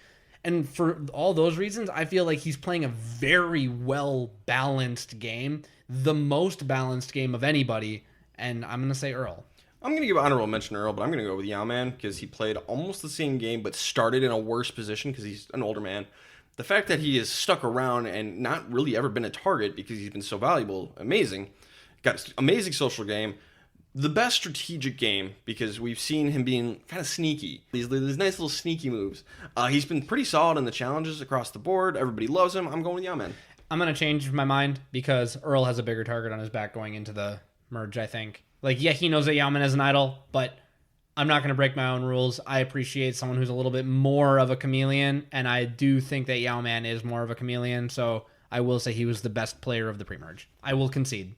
And for all those reasons, I feel like he's playing a very well-balanced game, the most balanced game of anybody, and I'm going to say Earl. I'm going to give honorable mention to Earl, but I'm going to go with Yao Man because he played almost the same game but started in a worse position because he's an older man. The fact that he has stuck around and not really ever been a target because he's been so valuable, amazing. Got an amazing social game. The best strategic game because we've seen him being kind of sneaky. These nice little sneaky moves. He's been pretty solid in the challenges across the board. Everybody loves him. I'm going with Yao Man. I'm going to change my mind because Earl has a bigger target on his back going into the merge, I think. Yeah, he knows that Yao Man is an idol, but I'm not going to break my own rules. I appreciate someone who's a little bit more of a chameleon, and I do think that Yao Man is more of a chameleon, so I will say he was the best player of the pre-merge. I will concede.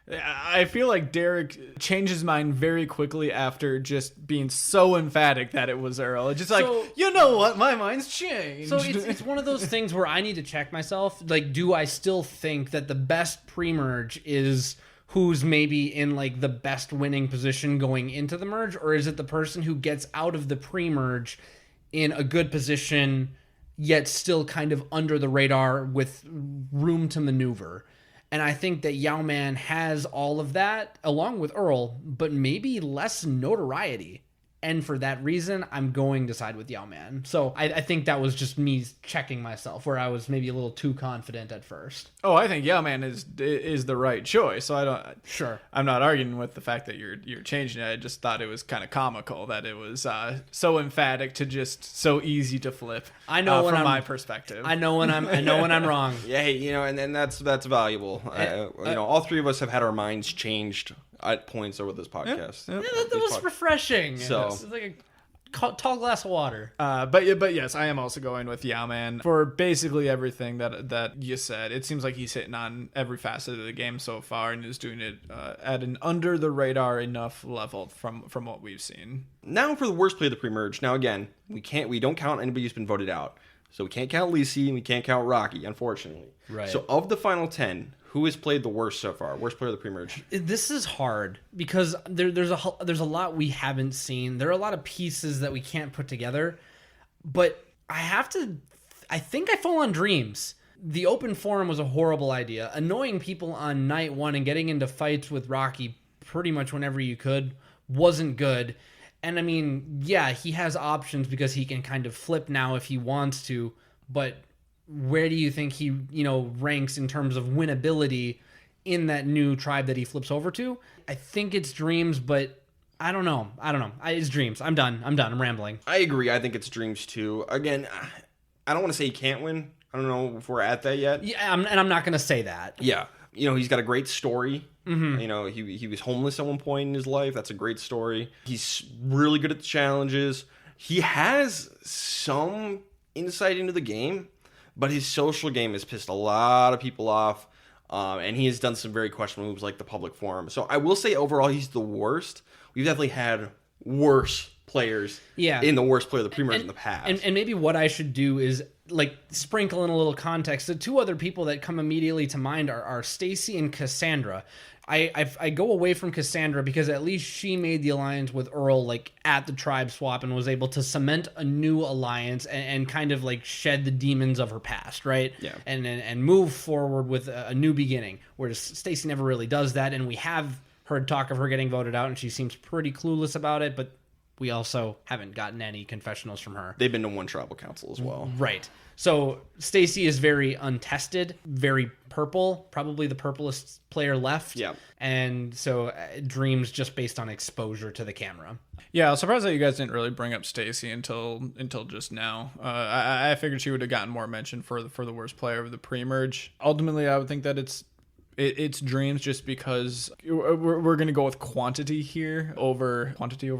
I feel like Derek changed his mind very quickly after just being so emphatic that it was Earl. It's just you know what? My mind's changed. So it's one of those things where I need to check myself. Do I still think that the best pre-merge is who's maybe in the best winning position going into the merge, or is it the person who gets out of the pre-merge in a good position yet still kind of under the radar with room to maneuver? And I think that Yao Man has all of that along with Earl, but maybe less notoriety. And for that reason, I'm going to side with Yao Man. So I think that was just me checking myself, where I was maybe a little too confident at first. Oh, I think Yao Man is the right choice. So I don't. Sure. I'm not arguing with the fact that you're changing it. I just thought it was kind of comical that it was so emphatic to just so easy to flip. I know from my perspective. I know when I'm wrong. Yeah, hey, and that's valuable. All 3 of us have had our minds changed at points over this podcast. Yeah. That was refreshing. So it's like a tall glass of water. But yes, I am also going with Yao Man for basically everything that you said. It seems like he's hitting on every facet of the game so far and is doing it at an under the radar enough level from what we've seen. Now for the worst play of the pre-merge. Now again, we don't count anybody who's been voted out. So we can't count Lisi and we can't count Rocky, unfortunately. Right. So of the final 10, who has played the worst so far? Worst player of the pre-merge? This is hard because there's a lot we haven't seen. There are a lot of pieces that we can't put together. But I think I fall on Dreams. The open forum was a horrible idea. Annoying people on night 1 and getting into fights with Rocky pretty much whenever you could wasn't good. And I mean, yeah, he has options because he can kind of flip now if he wants to, but where do you think he, ranks in terms of winnability in that new tribe that he flips over to? I think it's Dreams, but I don't know. It's Dreams. I'm done. I'm rambling. I agree. I think it's Dreams too. Again, I don't want to say he can't win. I don't know if we're at that yet. Yeah, I'm not going to say that. Yeah. He's got a great story. Mm-hmm. He was homeless at one point in his life. That's a great story. He's really good at the challenges. He has some insight into the game, but his social game has pissed a lot of people off. And he has done some very questionable moves like the public forum. So I will say overall he's the worst. We've definitely had worse players in the worst player of the pre-merge in the past. And maybe what I should do is sprinkle in a little context. The 2 other people that come immediately to mind are Stacy and Cassandra. I go away from Cassandra because at least she made the alliance with Earl at the tribe swap and was able to cement a new alliance and kind of shed the demons of her past, right? Yeah. And move forward with a new beginning. Whereas Stacy never really does that, and we have heard talk of her getting voted out, and she seems pretty clueless about it, but we also haven't gotten any confessionals from her. They've been to one tribal council as well. Right. So Stacy is very untested, very purple, probably the purplest player left. Yeah. And so Dreams just based on exposure to the camera. Yeah, I was surprised that you guys didn't really bring up Stacy until just now. I figured she would have gotten more mention for the worst player of the pre-merge. Ultimately, I would think that it's Dreams, just because we're going to go with quantity here over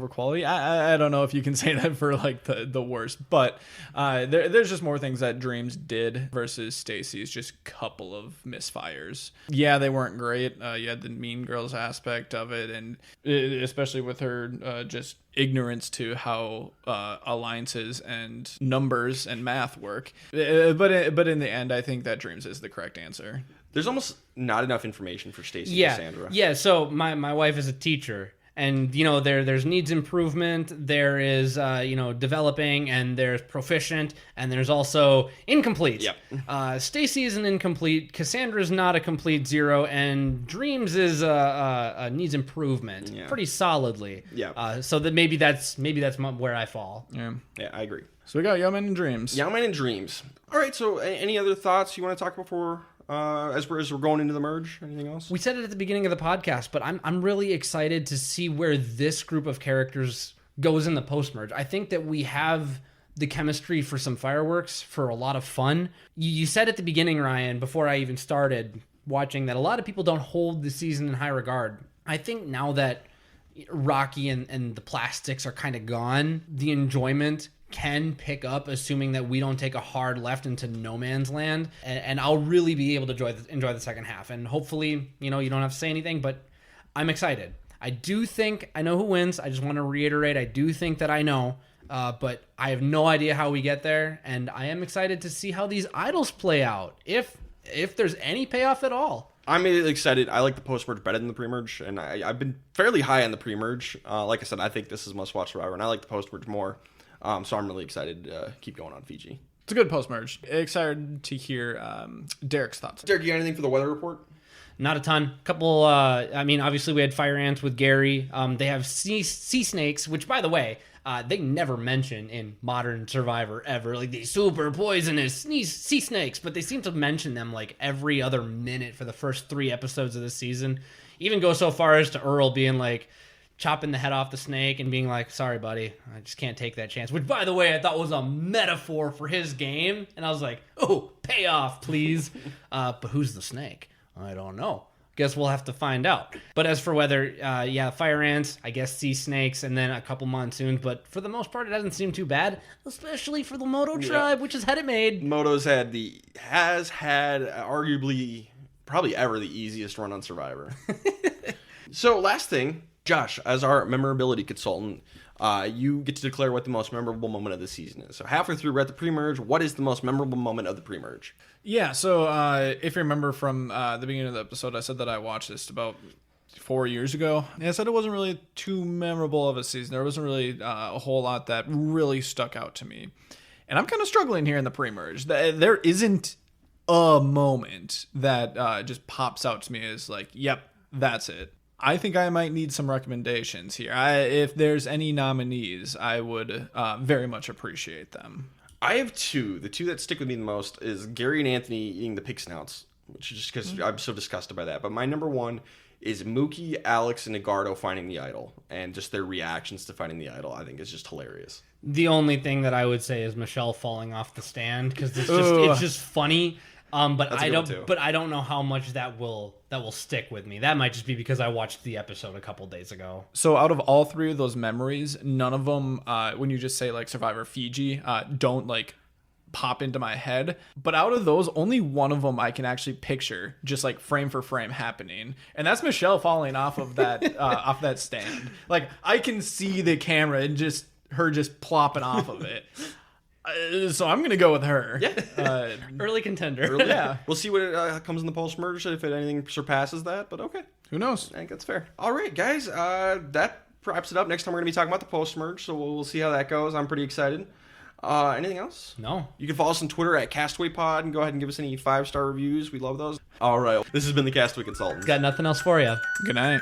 quality. I don't know if you can say that for like the worst, but there's just more things that Dreams did versus Stacy's just couple of misfires. Yeah, they weren't great. You had the Mean Girls aspect of it, and especially with her just ignorance to how alliances and numbers and math work. But in the end, I think that Dreams is the correct answer. There's almost not enough information for Stacey and Cassandra. Yeah, so my wife is a teacher, and there's needs improvement, there is developing, and there's proficient, and there's also incomplete. Yep. Stacey is an incomplete, Cassandra's not a complete 0, and Dreams is needs improvement pretty solidly. Yeah. So that maybe that's where I fall. Yeah, I agree. So we got Young Man and Dreams. Young Man and Dreams. All right, so any other thoughts you want to talk before as we're going into the merge? Anything else? We said it at the beginning of the podcast, but I'm really excited to see where this group of characters goes in the post-merge. I think that we have the chemistry for some fireworks, for a lot of fun. You said at the beginning, Ryan, before I even started watching, that a lot of people don't hold the season in high regard. I think now that Rocky and the plastics are kind of gone, the enjoyment can pick up, assuming that we don't take a hard left into no man's land, and I'll really be able to enjoy the second half. And hopefully, you don't have to say anything, but I'm excited. I do think I know who wins. I just want to reiterate, I do think that I know, but I have no idea how we get there, and I am excited to see how these idols play out, if there's any payoff at all. I'm really excited. I like the post-merge better than the pre-merge, and I've been fairly high on the pre-merge. Like I said, I think this is must-watch Survivor, and I like the post-merge more. So I'm really excited to keep going on Fiji. It's a good post-merge. Excited to hear Derek's thoughts. Derek, you got anything for the weather report? Not a ton. Couple, obviously we had fire ants with Gary. They have sea snakes, which, by the way, they never mention in modern Survivor ever, like these super poisonous sea snakes, but they seem to mention them like every other minute for the first 3 episodes of the season. Even go so far as to Earl being like, chopping the head off the snake and being like, sorry, buddy, I just can't take that chance. Which, by the way, I thought was a metaphor for his game. And I was like, oh, payoff, please. But who's the snake? I don't know. Guess we'll have to find out. But as for weather, fire ants, I guess sea snakes, and then a couple monsoons. But for the most part, it doesn't seem too bad, especially for the Moto tribe, which has had it made. Moto's has had arguably, probably ever, the easiest run on Survivor. So, last thing, Josh, as our memorability consultant, you get to declare what the most memorable moment of the season is. So halfway through, we're at the pre-merge. What is the most memorable moment of the pre-merge? Yeah, so if you remember from the beginning of the episode, I said that I watched this about 4 years ago. And I said it wasn't really too memorable of a season. There wasn't really a whole lot that really stuck out to me. And I'm kind of struggling here in the pre-merge. There isn't a moment that just pops out to me as like, yep, that's it. I think I might need some recommendations here. If there's any nominees, I would very much appreciate them. I have 2. The 2 that stick with me the most is Gary and Anthony eating the pig snouts, which is just because I'm so disgusted by that. But my number 1 is Mookie, Alex, and Edgardo finding the idol, and just their reactions to finding the idol. I think is just hilarious. The only thing that I would say is Michelle falling off the stand, because it's just funny. But I don't know how much that will stick with me. That might just be because I watched the episode a couple days ago. So out of all 3 of those memories, none of them, when you just say like Survivor Fiji, don't like pop into my head. But out of those, only one of them I can actually picture just like frame for frame happening, and that's Michelle falling off of that off that stand. Like I can see the camera and just her just plopping off of it. So I'm going to go with her. Yeah. Early contender. Yeah. We'll see what comes in the post-merge, if anything surpasses that, but okay. Who knows? I think that's fair. All right, guys. That wraps it up. Next time we're going to be talking about the post-merge, so we'll see how that goes. I'm pretty excited. Anything else? No. You can follow us on Twitter at Castaway Pod and go ahead and give us any 5-star reviews. We love those. All right. This has been the Castaway Consultants. Got nothing else for you. Good night.